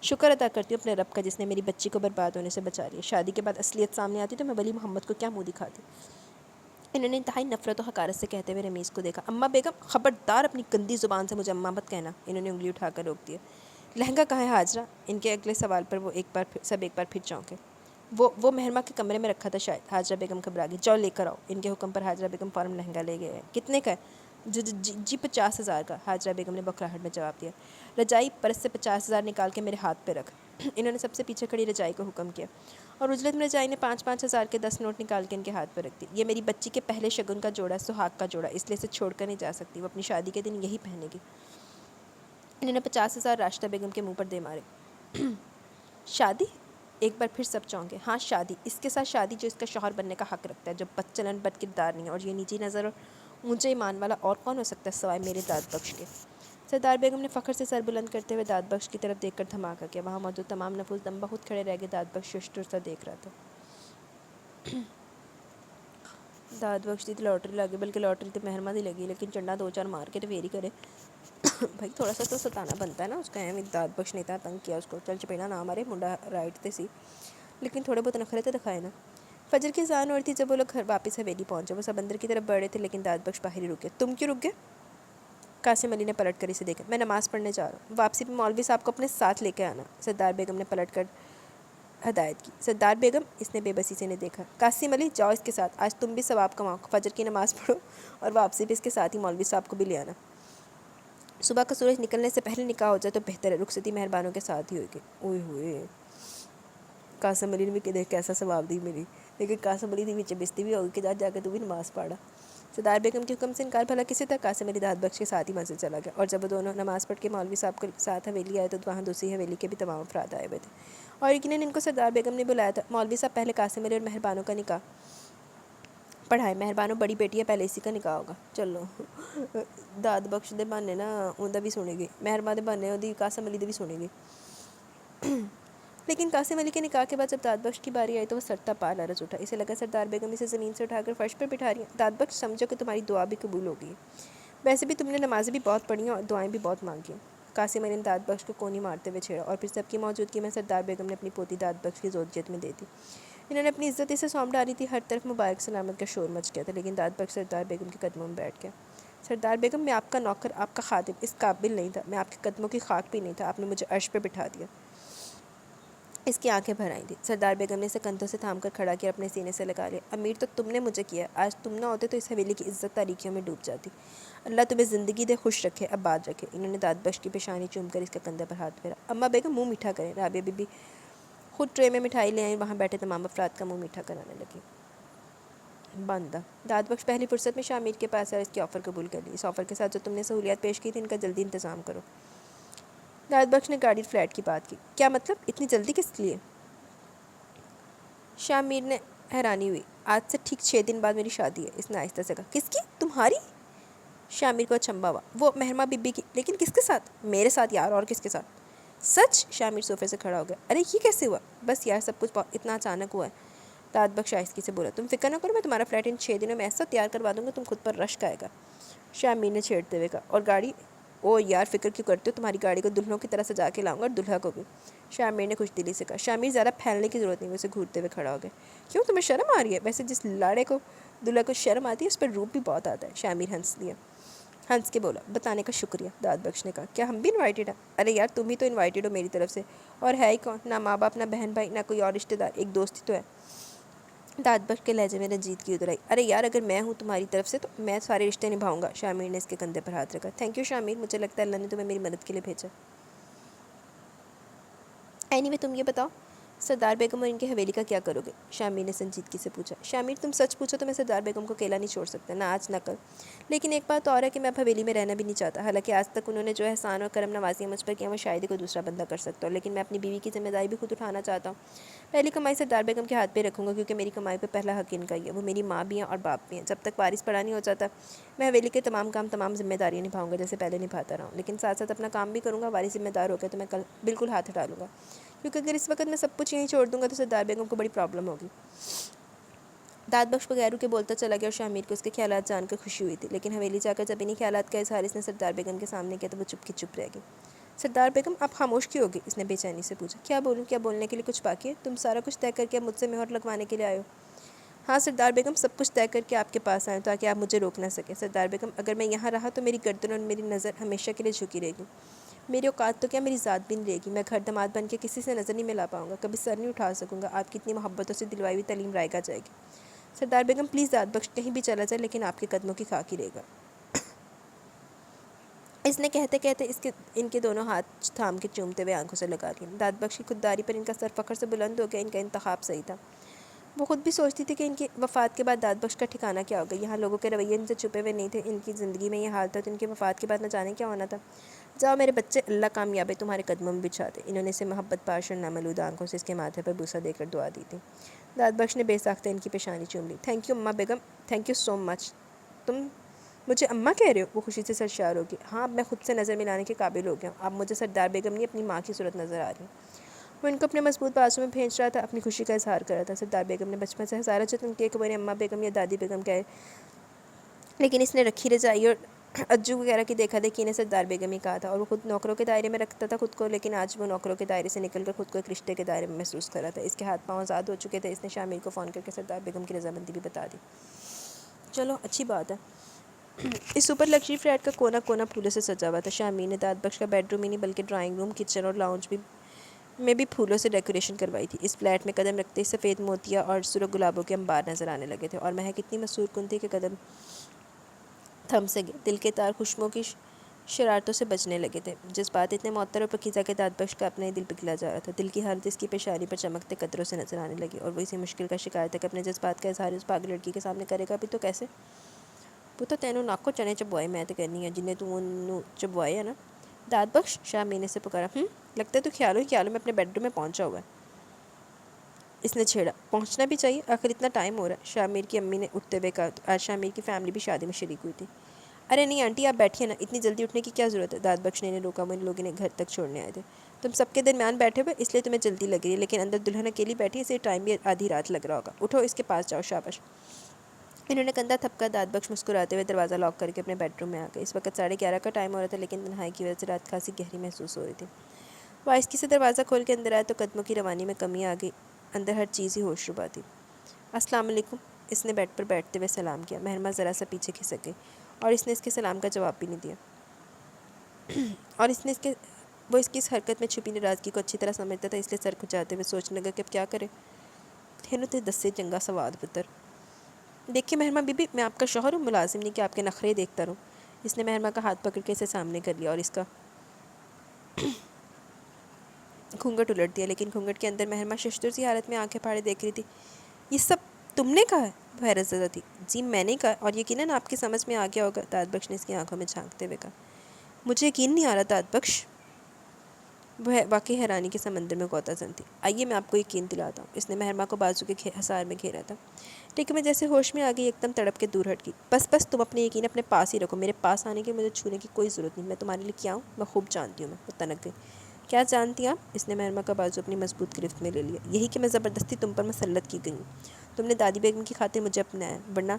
شکر ادا کرتی ہوں اپنے رب کا جس نے میری بچی کو برباد ہونے سے بچا لیا. شادی کے بعد اصلیت سامنے آتی تو میں ولی محمد کو کیا منہ دکھاتی. انہوں نے انتہائی نفرت و حقارت سے کہتے ہوئے رمیز کو دیکھا. اماں بیگم، خبردار اپنی گندی زبان سے مجھے اماں مت کہنا. انہوں نے انگلی اٹھا کر روک دیا. لہنگا کہاں ہے حاجرہ؟ ان کے اگلے سوال پر وہ سب ایک بار پھر چونکے. وہ مہرما کے کمرے میں رکھا تھا شاید. حاجرہ بیگم گھبرا گئی. جاؤ لے کر آؤ. ان کے حکم پر حاجرہ بیگم فوراً لہنگا لے گئے. کتنے کا ہے؟ جی 50,000 کا. حاجرہ بیگم نے بکراہٹ میں جواب دیا. رجائی پرس سے 50,000 نکال کے میرے ہاتھ پہ رکھ. انہوں نے سب سے پیچھے کھڑی رجائی کو حکم کیا، اور اجلت میں رجائی نے 5,000 کے 10 نوٹ نکال کے ان کے ہاتھ پہ رکھ دی. یہ میری بچی کے پہلے شگن کا جوڑا، سہاگ کا جوڑا، اس لیے اسے چھوڑ کر نہیں جا سکتی. وہ اپنی شادی کے دن یہی پہنے گی. انہوں نے 50,000 راشدہ بیگم کے منہ پر دے مارے. شادی؟ ایک بار پھر سب چونکے. ہاں شادی، اس کے ساتھ شادی جو اس کا شوہر بننے کا حق رکھتا ہے، جو بد چلن بد کردار نہیں ہے، اور یہ نیچی نظر اور اونچے ایمان والا اور کون ہو سکتا ہے سوائے میرے داد بخش کے. سردار بیگم نے فخر سے سر بلند کرتے ہوئے داد بخش کی طرف دیکھ کر دھماکہ کیا. وہاں موجود تمام نفوس دم بخود کھڑے رہ گئے. داد بخش ششدر سا دیکھ رہا تھا. داد بخش دی لاٹری لگی، بلکہ لاٹری تو مہرما دی لگی، لیکن چنڈا 2-4 مار کے تو پھر ہی کرے. بھائی تھوڑا سا تو ستانا بنتا ہے نا. اس کا اہم داد بخش نہیں تھا، تنگ کیا اس کو. چل چپیڑا نہ مارے، منڈا رائٹ تے سی، لیکن تھوڑے بہت نخرے تو دکھائے نا. فجر کی اذان ہوئی تھی جب وہ لوگ گھر واپس حویلی پہنچے. وہ سب اندر کی طرف بڑھ رہے تھے، لیکن داد بخش باہر ہی رک گئے. تم کیوں رک گئے؟ قاسم علی نے پلٹ کر اسے دیکھا. میں نماز پڑھنے جا رہا ہوں. واپسی پہ مولوی صاحب کو اپنے ساتھ لے کے آنا. سردار بیگم نے پلٹ کر ہدایت کی. سردار بیگم، اس نے بے بسی سے انہیں دیکھا. قاسم علی، جاؤ اس کے ساتھ. آج تم بھی ثواب کماؤ. فجر کی نماز پڑھو اور واپسی پہ اس کے ساتھ ہی مولوی صاحب کو بھی لے آنا. صبح کا سورج نکلنے سے پہلے نکاح ہو جائے تو بہتر ہے. رخصتی مہربانوں کے ساتھ ہی ہوگی. اوئے ہوئے، قاسم علی نے بھی دیکھ کیسا ثواب دی ملی. لیکن قاسم علی دی بستی بھی ہوگی کہ جا کے تو بھی نماز پڑھا. سردار بیگم کے حکم سے انکار بھلا کسی تھا. قاسم علی داد بخش کے ساتھ ہی منزل چلا گیا. اور جب وہ دونوں نماز پڑھ کے مولوی صاحب کے ساتھ حویلی آئے تو وہاں دوسری حویلی کے بھی تمام افراد آئے ہوئے تھے، اور یقیناً ان کو سردار بیگم نے بلایا تھا. مولوی صاحب، پہلے قاسم علی اور مہربانوں کا نکاح پڑھائے. مہربانوں بڑی بیٹی ہے، پہلے اسی کا نکاح ہوگا. چلو داد بخش دے بہانے نا اوندا بھی سنے گی، مہربان دے بہانے اودی قاسم علی دے بھی سنے گی. لیکن قاسم علی کے نکاح کے بعد جب داد بخش کی باری آئی تو وہ سرتا پا لرز اٹھا. اسے لگا سردار بیگم اسے زمین سے اٹھا کر فرش پہ بٹھا رہی ہیں. داد بخش، سمجھو کہ تمہاری دعا بھی قبول ہو گئی ہے. ویسے بھی تم نے نمازیں بھی بہت پڑھی ہیں اور دعائیں بھی بہت مانگی ہیں. قاسم علی نے داد بخش کو کونی مارتے ہوئے چھیڑا، اور پھر سب کی موجودگی میں سردار بیگم نے اپنی پوتی داد بخش کی زوجیت میں دے دی. انہوں نے اپنی عزت اسے سونپ ڈالی تھی. ہر طرف مبارک سلامت کا شور مچ گیا تھا، لیکن داد بخش سردار بیگم کے قدموں میں بیٹھ گیا. سردار بیگم، میں آپ کا نوکر، آپ کا خادم اس قابل نہیں تھا. میں آپ کے قدموں کی خاک بھی نہیں تھا. آپ نے مجھے عرش پہ بٹھا دیا. اس کی آنکھیں بھر آئی تھیں۔ سردار بیگم نے اسے کندھوں سے تھام کر کھڑا کیا اور اپنے سینے سے لگا لیا۔ امیر تو تم نے مجھے کیا، آج تم نہ ہوتے تو اس حویلی کی عزت تاریکیوں میں ڈوب جاتی۔ اللہ تمہیں زندگی دے، خوش رکھے، آباد رکھے۔ انہوں نے داد بخش کی پیشانی چوم کر اس کے کندھے پر ہاتھ پھیرا۔ اماں بیگم منہ میٹھا کریں۔ رابعہ بی بی خود ٹرے میں مٹھائی لے آئیں، وہاں بیٹھے تمام افراد کا منہ میٹھا کرانے لگی۔ بندہ داد بخش پہلی فرصت میں شاہ میر کے پاس آیا، اس کی آفر قبول کر لی۔ اس آفر کے ساتھ جو تم نے سہولیات پیش کی تھی ان کا جلدی انتظام کرو۔ داد بخش نے گاڑی فلیٹ کی بات کی۔ کیا مطلب؟ اتنی جلدی کس لیے؟ شاہ میر نے حیرانی ہوئی۔ آج سے ٹھیک 6 دن بعد میری شادی ہے، اس نے آہستہ سے کہا۔ کس کی؟ تمہاری؟ شاہ میر کو اچنبھا ہوا۔ وہ مہرمہ بی بی کی۔ لیکن کس کے ساتھ؟ میرے ساتھ یار، اور کس کے ساتھ؟ سچ؟ شاہ میر صوفے سے کھڑا ہو گیا۔ ارے یہ کیسے ہوا؟ بس یار سب کچھ اتنا اچانک ہوا ہے۔ داد بخش آہستگی سے بولا۔ تم فکر نہ کرو، میں تمہارا فلیٹ ان 6 دنوں میں ایسا تیار کروا دوں گا تم خود پر رشک آئے گا۔ شاہ میر نے چھیڑتے ہوئے کہا۔ اور گاڑی؟ او یار فکر کیوں کرتے ہو، تمہاری گاڑی کو دلہنوں کی طرح سجا کے لاؤں گا، اور دلہا کو بھی۔ شاہ میر نے خوش دلی سے کہا۔ شاہ میر زیادہ پھیلنے کی ضرورت نہیں، وہ اسے گھورتے ہوئے کھڑا ہو گیا۔ کیوں تمہیں شرم آ رہی ہے؟ ویسے جس لاڑے کو دلہا کو شرم آتی ہے اس پر روپ بھی بہت آتا ہے۔ شاہ میر ہنس کے بولا۔ بتانے کا شکریہ، داد بخش نے کہا۔ کیا ہم بھی انوائٹڈ ہیں؟ ارے یار تم ہی تو انوائٹڈ ہو میری طرف سے، اور ہے ہی کون؟ نہ ماں باپ، نہ بہن بھائی، نہ کوئی اور رشتہ دار، ایک دوست ہی تو ہے۔ داد بخش کے لہجے میں رنجیدگی ادھر آئی۔ ارے یار اگر میں ہوں تمہاری طرف سے تو میں سارے رشتے نبھاؤں گا۔ شاہ میر نے اس کے کندھے پر ہاتھ رکھا۔ تھینک یو شاہ میر، مجھے لگتا ہے اللہ نے تمہیں میری مدد کے لیے بھیجا۔ اینی وے تم یہ بتاؤ سردار بیگم اور ان کی حویلی کا کیا کرو گے؟ شاہ میر نے سنجیدگی سے پوچھا۔ شاہ میر تم سچ پوچھو تو میں سردار بیگم کو اکیلا نہیں چھوڑ سکتا، نہ آج نہ کل۔ لیکن ایک بات اور ہے کہ میں اب حویلی میں رہنا بھی نہیں چاہتا۔ حالانکہ آج تک انہوں نے جو احسان اور کرم نوازیاں مجھ پر کیا وہ شاید ہی کوئی دوسرا بندہ کر سکتا ہو، لیکن میں اپنی بیوی کی ذمہ داری بھی خود اٹھانا چاہتا ہوں۔ پہلی کمائی سردار بیگم کے ہاتھ پہ رکھوں گا، کیونکہ میری کمائی پہ پہلا حق ان کا ہی ہے۔ وہ میری ماں بھی ہیں اور باپ بھی ہیں۔ جب تک وارث پڑا نہیں ہو جاتا میں حویلی کے تمام کام، تمام ذمہ داریاں نبھاؤں گا جیسے پہلے نبھاتا رہا ہوں، لیکن ساتھ ساتھ اپنا کام بھی کروں گا۔ وارث ذمہ دار ہو گیا تو میں کل بالکل ہاتھ ہٹا لوں گا، کیونکہ اگر اس وقت میں سب کچھ یہیں چھوڑ دوں گا تو سردار بیگم کو بڑی پرابلم ہوگی۔ داد بخش بغیر رکے بولتا چلا گیا اور شاہ میر کو اس کے خیالات جان کر خوشی ہوئی تھی، لیکن حویلی جا کر جب انہی خیالات کا اظہار اس نے سردار بیگم کے سامنے کیا تو وہ چپ کی چپ رہ گئی۔ سردار بیگم آپ خاموش کیوں ہوگی؟ اس نے بے چینی سے پوچھا۔ کیا بولوں؟ کیا بولنے کے لیے کچھ باقی ہے؟ تم سارا کچھ طے کر کے مجھ سے مہر لگوانے کے لیے آئے ہو؟ ہاں سردار بیگم، سب کچھ طے کر کے آپ کے پاس آئے تاکہ آپ مجھے روک نہ سکیں۔ سردار بیگم اگر میں یہاں رہا تو میری گردن اور میری نظر ہمیشہ کے لیے جھکی رہے گی۔ میری اوقات تو کیا میری ذات بھی نہیں رہے گی، میں گھر داماد بن کے کسی سے نظر نہیں ملا پاؤں گا، کبھی سر نہیں اٹھا سکوں گا، آپ کی اتنی محبتوں سے دلوائی ہوئی تعلیم رائگاں جائے گی۔ سردار بیگم پلیز داد بخش کہیں بھی چلا جائے لیکن آپ کے قدموں کی خاک ہی رہے گا۔ اس نے کہتے کہتے ان کے دونوں ہاتھ تھام کے چومتے ہوئے آنکھوں سے لگا لیا۔ داد بخش کی خودداری پر ان کا سر فخر سے بلند ہو گیا، ان کا انتخاب صحیح تھا۔ وہ خود بھی سوچتی تھی کہ ان کی وفات کے بعد داد بخش کا ٹھکانہ کیا ہوگا۔ یہاں لوگوں کے رویے ان سے چھپے ہوئے نہیں تھے، ان کی زندگی میں یہ حال تھا تو ان کی وفات کے بعد نہ جانے کیا ہونا تھا۔ جاؤ میرے بچے، اللہ کامیابی تمہارے قدموں میں بچھا دے۔ انہوں نے اسے محبت پاش اور نامولود آنکھوں سے اس کے ماتھے پر بوسہ دے کر دعا دی تھی۔ داد بخش نے بے ساختہ ان کی پیشانی چوم لی۔ تھینک یو اماں بیگم، تھینک یو سو مچ۔ تم مجھے اماں کہہ رہے ہو؟ وہ خوشی سے سرشار ہوگی۔ ہاں اب میں خود سے نظر ملانے کے قابل ہو گیا ہوں، اب مجھے سردار بیگم نہیں اپنی ماں کی صورت نظر آ رہی۔ وہ ان کو اپنے مضبوط بازو میں بھیج رہا تھا، اپنی خوشی کا اظہار کر رہا تھا۔ سردار بیگم نے بچپن سے ہزارہ جتن کیے کہ وہ انہیں اماں بیگم یا دادی بیگم کہے، لیکن اس نے رکھی رجائی اور اجو وغیرہ کی دیکھا دیکھی انہیں سردار بیگم ہی کہا تھا، اور وہ خود نوکروں کے دائرے میں رکھتا تھا خود کو، لیکن آج وہ نوکروں کے دائرے سے نکل کر خود کو ایک رشتے کے دائرے میں محسوس کر رہا تھا۔ اس کے ہاتھ پاؤں آزاد ہو چکے تھے۔ اس نے شاہ میر کو فون کر کے سردار بیگم کی رضامندی بھی بتا دی۔ چلو اچھی بات ہے۔ اس سپر لگژری فلیٹ کا کونا کونا پھولوں سے سجا ہوا تھا۔ شاہ میر نے داد بخش کا بیڈ روم ہی نہیں بلکہ ڈرائنگ روم، کچن اور لاؤنج میں بھی پھولوں سے ڈیکوریشن کروائی تھی۔ اس فلیٹ میں قدم رکھتے سفید موتیا اور سرخ گلابوں کے انبار نظر آنے لگے تھے، اور مہک اتنی مسحور کن تھی کہ قدم تھم سے گئے، دل کے تار خوشبوؤں کی شرارتوں سے بجنے لگے تھے۔ جذبات اتنے معطر اور پکیزہ کہ داد بخش کا اپنا ہی دل پگھلا جا رہا تھا۔ دل کی حالت اس کی پیشانی پر چمکتے قطروں سے نظر آنے لگی، اور وہ اسی مشکل کا شکار تھا کہ اپنے جذبات کا اظہار اس پاگل لڑکی کے سامنے کرے گا بھی تو کیسے؟ وہ تو تینوں ناک کو چنے چبوائے میں تو کرنی ہے جنہیں تو انہوں چبوائے ہے نا۔ داد بخش، شاہ میر نے سے پکارا۔ لگتا ہے تو خیالوں میں اپنے بیڈ روم میں پہنچا ہوا ہے۔ اس نے چھیڑا۔ پہنچنا بھی چاہیے، آخر اتنا ٹائم ہو رہا ہے۔ شاہ میر کی امی نے اٹھتے ہوئے کہا۔ آج شاہ میر کی فیملی بھی شادی میں شریک ہوئی تھی۔ ارے نہیں آنٹی آپ بیٹھیے نا، اتنی جلدی اٹھنے کی کیا ضرورت ہے؟ داد بخش نے روکا۔ وہ ان لوگوں نے گھر تک چھوڑنے آئے تھے۔ تم سب کے درمیان بیٹھے ہوئے اس لیے تمہیں جلدی لگ رہی ہے، لیکن اندر دلہن اکیلی بیٹھی، اسے ٹائم بھی آدھی رات لگ رہا ہوگا۔ اٹھو اس کے پاس جاؤ، شاباش۔ انہوں نے کندھا تھپکا۔ داد بخش مسکراتے ہوئے دروازہ لاک کر کے اپنے بیڈ روم میں آ گئے۔ اس وقت 11:30 کا ٹائم ہو رہا تھا، لیکن تنہائی کی وجہ سے رات خاصی گہری محسوس ہو رہی تھی۔ وہ آہستگی سے دروازہ کھول کے اندر آیا تو قدموں کی روانی میں کمی آ گئی، اندر ہر چیز ہی ہوش ربا تھی۔ السلام علیکم، اس نے بیڈ پر بیٹھتے ہوئے سلام کیا۔ مہرمہ ذرا سا پیچھے کھسک گئی، اور اس نے اس کے سلام کا جواب بھی نہیں دیا۔ وہ اس کی اس حرکت میں چھپی ناراضگی کو اچھی طرح سمجھتا تھا، اس لیے سر کھچاتے ہوئے سوچنے لگا کہ اب کیا کرے۔ تھینوں تے دسے چنگا سواد پتر۔ دیکھیے مہرمہ بی بی، میں آپ کا شوہر ہوں، ملازم نہیں کہ آپ کے نخرے دیکھتا رہوں۔ اس نے مہرمہ کا ہاتھ پکڑ کے اسے سامنے کر لیا اور اس کا گھونگھٹ الٹ دیا، لیکن گھونگھٹ کے اندر مہرمہ ششدر سی حالت میں آنکھیں پھاڑے دیکھ رہی تھی۔ یہ سب تم نے کہا ہے؟ وہ حیرت زدہ تھی۔ جی میں نے کہا، اور یقیناً آپ کی سمجھ میں آ گیا ہوگا، داد بخش نے اس کی آنکھوں میں جھانکتے ہوئے کہا۔ مجھے یقین نہیں آ رہا داد بخش۔ وہ واقعی حیرانی کے سمندر میں غوطہ زن تھی۔ آئیے میں آپ کو یقین دلاتا ہوں۔ اس نے مہرمہ کو بازو کے حصار میں گھیرا تھا، لیکن میں جیسے ہوش میں آ گئی ایک دم تڑپ کے دور ہٹ گئی۔ بس تم اپنے یقین اپنے پاس ہی رکھو، میرے پاس آنے کی، مجھے چھونے کی کوئی ضرورت نہیں۔ میں تمہارے لیے کیا ہوں میں خوب جانتی ہوں۔ وہ تنک گئی۔ کیا جانتی آپ؟ اس نے مہرمہ کا بازو اپنی مضبوط گرفت میں لے لیا۔ یہی کہ میں زبردستی تم پر مسلط کی گئی ہوں۔ تم نے دادی بیگم کی خاطر مجھے اپنایا، ورنہ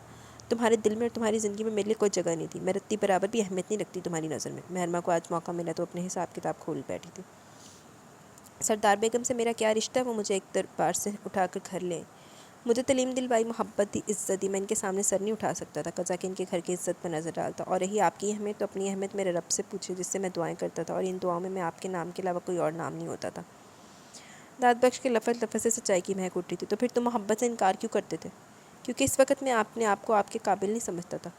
تمہارے دل میں اور تمہاری زندگی میں میرے لیے کوئی جگہ نہیں تھی۔ میں رتی برابر بھی اہمیت نہیں رکھتی تمہاری نظر میں۔ مہرمہ کو آج موقع ملا تو اپنے حساب کتاب کھول بیٹھی تھی۔ سردار بیگم سے میرا کیا رشتہ ہے؟ وہ مجھے ایک دربار سے اٹھا کر گھر لے، مجھے تعلیم دلوائی، محبت دی، عزت دی۔ میں ان کے سامنے سر نہیں اٹھا سکتا تھا، قضا کہ ان کے گھر کی عزت پر نظر ڈالتا۔ اور رہی آپ کی اہمیت، تو اپنی اہمیت میرے رب سے پوچھے جس سے میں دعائیں کرتا تھا، اور ان دعاؤں میں آپ کے نام کے علاوہ کوئی اور نام نہیں ہوتا تھا۔ داد بخش کے لفظ سے سچائی کی مہک اٹھ رہی تھی۔ تو پھر تم محبت سے انکار کیوں کرتے تھے؟ کیونکہ اس وقت میں اپنے آپ کو آپ کے قابل نہیں سمجھتا تھا۔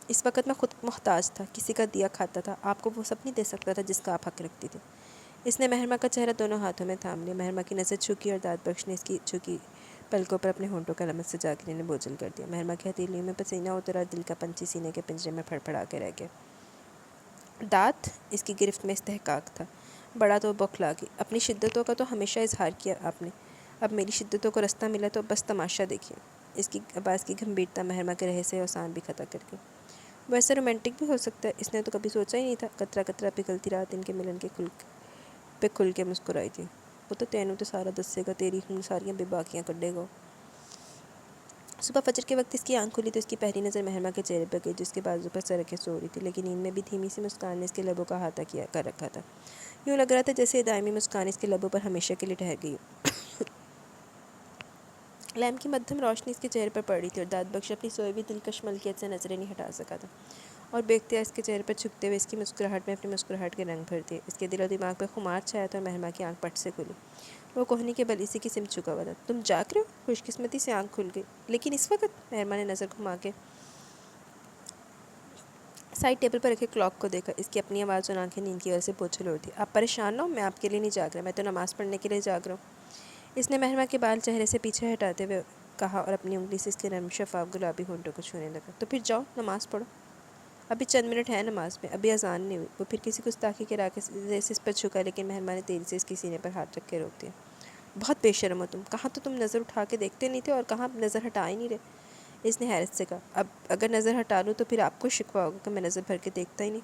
اس وقت میں خود محتاج تھا، کسی کا دیا کھاتا تھا، آپ کو وہ سب نہیں دے سکتا تھا جس کا آپ حق رکھتی تھی۔ اس نے مہرمہ کا چہرہ دونوں ہاتھوں میں تھام لیا۔ مہرمہ کی نظر جھکی اور داد بخش نے اس کی جھکی پلکوں پر اپنے ہونٹوں کا لمس سجا کے انہیں بوجھل کر دیا۔ مہرمہ کی ہتھیلیوں میں پسینہ اترا اور دل کا پنچھی سینے کے پنجرے میں پھڑپڑا کے رہ گیا۔ داد، اس کی گرفت میں استحقاق تھا۔ بڑا تو بوکھلا گئی۔ اپنی شدتوں کا تو ہمیشہ اظہار کیا آپ نے، اب میری شدتوں کو رستہ ملا تو بس تماشا دیکھیے۔ اس کی آواز کی گمبھیرتا مہرمہ کے رہے سے اوسان بھی خطا کر گئی۔ وہ ایسا رومانٹک بھی ہو سکتا ہے، اس نے تو کبھی سوچا ہی نہیں تھا۔ قطرہ قطرہ پگھلتی رات ان کے ملن کے کھل کے مسکرائی تھی۔ وہ تو تینوں تو سارا دسے گا، تیری ہوں ساریاں بے باکیاں کڈے گا۔ صبح فجر کے وقت اس کی آنکھ کھلی تو اس کی پہلی نظر مہرمہ کے چہرے پر گئی، جس کے بازو پر سر رکھے سو رہی تھی، لیکن ان میں بھی دھیمی سی مسکان نے اس کے لبوں کا احاطہ کر رکھا تھا۔ یوں لگ رہا تھا جیسے یہ دائمی مسکان اس کے لبوں پر ہمیشہ کے لیے ٹھہر گئی ہو۔ لیمپ کی مدھم روشنی اس کے چہرے پر پڑ رہی تھی اور داد بخش اپنی سوئی ہوئی دلکش ملکیت سے نظریں نہیں ہٹا سکا تھا، اور بے اختیار اس کے چہرے پر جھکتے ہوئے اس کی مسکراہٹ میں اپنی مسکراہٹ کے رنگ بھر دیے۔ اس کے دل و دماغ پر خمار چھایا تھا اور مہرمہ کی آنکھ پٹ سے کھلی۔ وہ کوہنی کے بل اسی کی سمت چکا ہوا تھا۔ تم جاگ رہے ہو؟ خوش قسمتی سے آنکھ کھل گئی، لیکن اس وقت؟ مہرمہ نے نظر گھما کے سائڈ ٹیبل پر رکھے کلاک کو دیکھا۔ اس کی اپنی آواز اور آنکھیں نیند کی وجہ سے بوجھل ہو رہی تھی۔ آپ پریشان نہ ہو، میں آپ کے لیے نہیں جاگ رہا، میں تو نماز پڑھنے کے لیے جاگ رہا ہوں۔ اس نے مہرمہ کے بال چہرے سے پیچھے ہٹاتے ہوئے کہا اور اپنی انگلی سے اس کے نرم شفاف گلابی ہونٹوں کو چھونے لگا۔ تو پھر جاؤ نماز پڑھو، ابھی چند منٹ ہے نماز میں، ابھی اذان نہیں ہوئی۔ وہ پھر کسی گستاخی کے راکے سے اس پر جھکا، لیکن مہرمہ نے تیزی سے اس کی سینے پر ہاتھ رکھ کے روک دیا۔ بہت بے شرم ہو تم، کہاں تو تم نظر اٹھا کے دیکھتے نہیں تھے اور کہاں نظر ہٹا ہی نہیں رہے۔ اس نے حیرت سے کہا۔ اب اگر نظر ہٹا لوں تو پھر آپ کو شکوہ ہوگا کہ میں نظر بھر کے دیکھتا ہی نہیں۔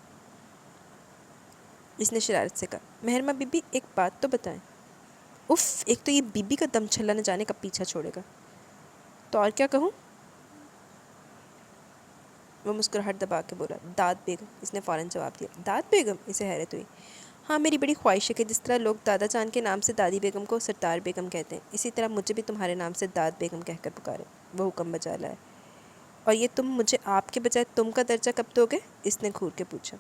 اس نے شرارت سے کہا۔ مہرمہ بی بی ایک بات تو بتائیں۔ اف، ایک تو یہ بی بی کا دم چھلا نہ جانے کب پیچھا چھوڑے گا۔ تو اور کیا کہوں؟ وہ مسکراہٹ دبا کے بولا۔ داد بیگم، اس نے فوراً جواب دیا۔ داد بیگم؟ اسے حیرت ہوئی۔ ہاں، میری بڑی خواہش ہے کہ جس طرح لوگ دادا جان کے نام سے دادی بیگم کو سردار بیگم کہتے ہیں، اسی طرح مجھے بھی تمہارے نام سے داد بیگم کہہ کر پکارے۔ وہ حکم بجا لائے۔ اور یہ تم مجھے آپ کے بجائے تم کا درجہ کب دو گے؟ اس نے گھور کے پوچھا۔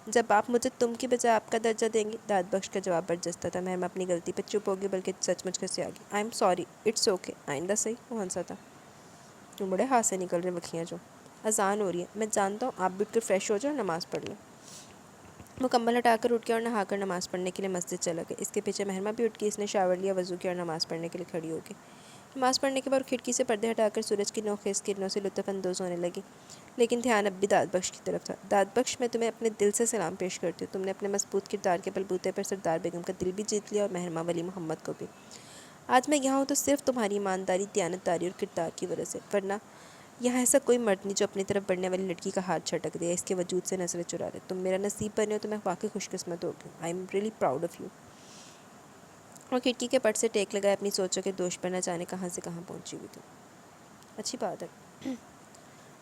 جب آپ مجھے تم کی بجائے آپ کا درجہ دیں گی۔ داد بخش کا جواب برجستہ تھا۔ مہرمہ اپنی غلطی پر چپ ہوگی، بلکہ سچ مچ کر سے آگی۔ I am sorry, it's okay, آئندہ صحیح۔ وہ ہنسا تھا۔ تم بڑے ہاتھ سے نکل رہے مکھیاں جو۔ اذان ہو رہی ہے، میں جانتا ہوں، آپ بھی اٹھ کر فریش ہو جاؤ اور نماز پڑھ لیں۔ وہ کمبل ہٹا کر اٹھ گیا اور نہا کر نماز پڑھنے کے لیے مسجد چلا گیا۔ اس کے پیچھے مہرمہ بھی اٹھ گئی۔ اس نے شاور لیا، وضو کیا اور نماز پڑھنے کے لیے کھڑی ہو گئی۔ نماز پڑھنے کے بعد کھڑکی سے پردے ہٹا کر سورج کی نوخیز کرنوں سے لطف اندوز ہونے لگی، لیکن دھیان اب بھی داد بخش کی طرف تھا۔ داد بخش، میں تمہیں اپنے دل سے سلام پیش کرتی ہوں۔ تم نے اپنے مضبوط کردار کے بلبوتے پر سردار بیگم کا دل بھی جیت لیا اور مہرمہ ولی محمد کو بھی۔ آج میں یہاں ہوں تو صرف تمہاری ایمانداری، دیانتداری اور کردار کی وجہ سے، ورنہ یہاں ایسا کوئی مرد نہیں جو اپنی طرف بڑھنے والی لڑکی کا ہاتھ جھٹک دے، اس کے وجود سے نظریں چرا دے۔ تم میرا نصیب بنے ہو تو میں واقعی خوش قسمت ہو گئی ہوں۔ I am really proud of you. اور کھڑکی کے پٹ سے ٹیک لگائے اپنی سوچوں کے دوش پر نہ جانے کہاں سے کہاں پہنچی ہوئی تھی۔ اچھی بات ہے۔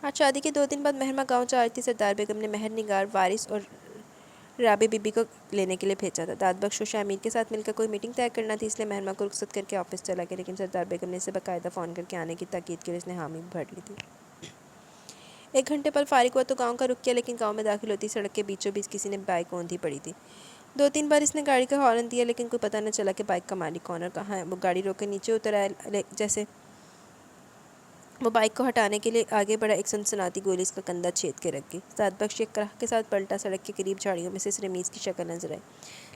آج شادی کے 2 دن بعد مہرمہ گاؤں جا رہی تھی۔ سردار بیگم نے مہر نگار، وارث اور رابع بی بی کو لینے کے لیے بھیجا تھا۔ داد بخش و شاہ امیر کے ساتھ مل کر کوئی میٹنگ طے کرنا تھی، اس لیے مہرمہ کو رخصت کر کے آفس چلا گیا، لیکن سردار بیگم نے اسے باقاعدہ فون کر کے آنے کی تاکید کی اور اس نے حامی بھر لی تھی۔ 1 گھنٹے پر فارغ ہوا تو گاؤں کا رخ کیا، لیکن گاؤں میں داخل ہوتی سڑک کے بیچوں بیچ کسی نے بائک اوندھی پڑی تھی۔ 2-3 بار اس نے گاڑی کا ہارن دیا لیکن کوئی پتہ نہ چلا کہ بائک کا مالک کون اور کہاں ہے۔ وہ گاڑی روک کے نیچے اتر آیا، جیسے وہ بائک کو ہٹانے کے لیے آگے بڑھا، ایک سنسناتی گولی اس کا کندھا چھید کے رکھ گئی۔ داد بخش ایک کرہ کے ساتھ پلٹا، سڑک کے قریب جھاڑیوں میں سے رمیز کی شکل نظر آئی،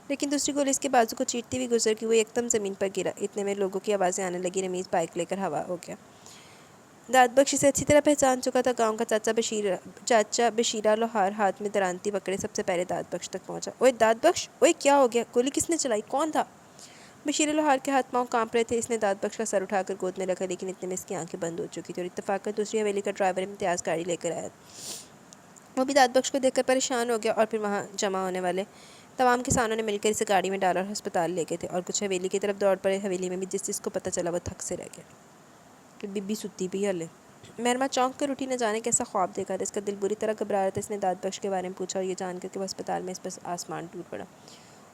لیکن دوسری گولی اس کے بازو کو چیرتی ہوئی گزر گئی۔ وہ یکدم زمین پر گرا، اتنے میں لوگوں کی آوازیں آنے لگی۔ رمیز بائک لے کر ہوا ہو گیا۔ داد بخش اسے اچھی طرح پہچان چکا تھا۔ گاؤں کا چاچا بشیرہ لوہار ہاتھ میں درانتی پکڑے سب سے پہلے داد بخش تک پہنچا۔ اوئے داد بخش، اوئے کیا ہو گیا؟ گولی کس نے چلائی؟ کون تھا؟ بشیرہ لوہار کے ہاتھ پاؤں کانپ رہے تھے۔ اس نے داد بخش کا سر اٹھا کر گود میں رکھا، لیکن اتنے میں اس کی آنکھیں بند ہو چکی تھی اور اتفاقاً دوسری حویلی کا ڈرائیور امتیاز گاڑی لے کر آیا۔ وہ بھی داد بخش کو دیکھ کر پریشان ہو گیا، اور پھر وہاں جمع ہونے والے تمام کسانوں نے مل کر اسے گاڑی میں ڈالا اور ہسپتال لے گئے تھے، اور کچھ حویلی کی طرف دوڑ پڑے۔ حویلی میں بھی جس کو پتہ چلا وہ تھک سے رہ گیا کہ بی بی ستی بھی ہلے۔ مہرما چونک کر اٹھی، نہ جانے کیسا خواب دیکھا تھا۔ اس کا دل بری طرح گھبرا رہا تھا۔ اس نے داد بخش کے بارے میں پوچھا، اور یہ جان کر کہ وہ ہسپتال میں اس پر آسمان ٹوٹ پڑا۔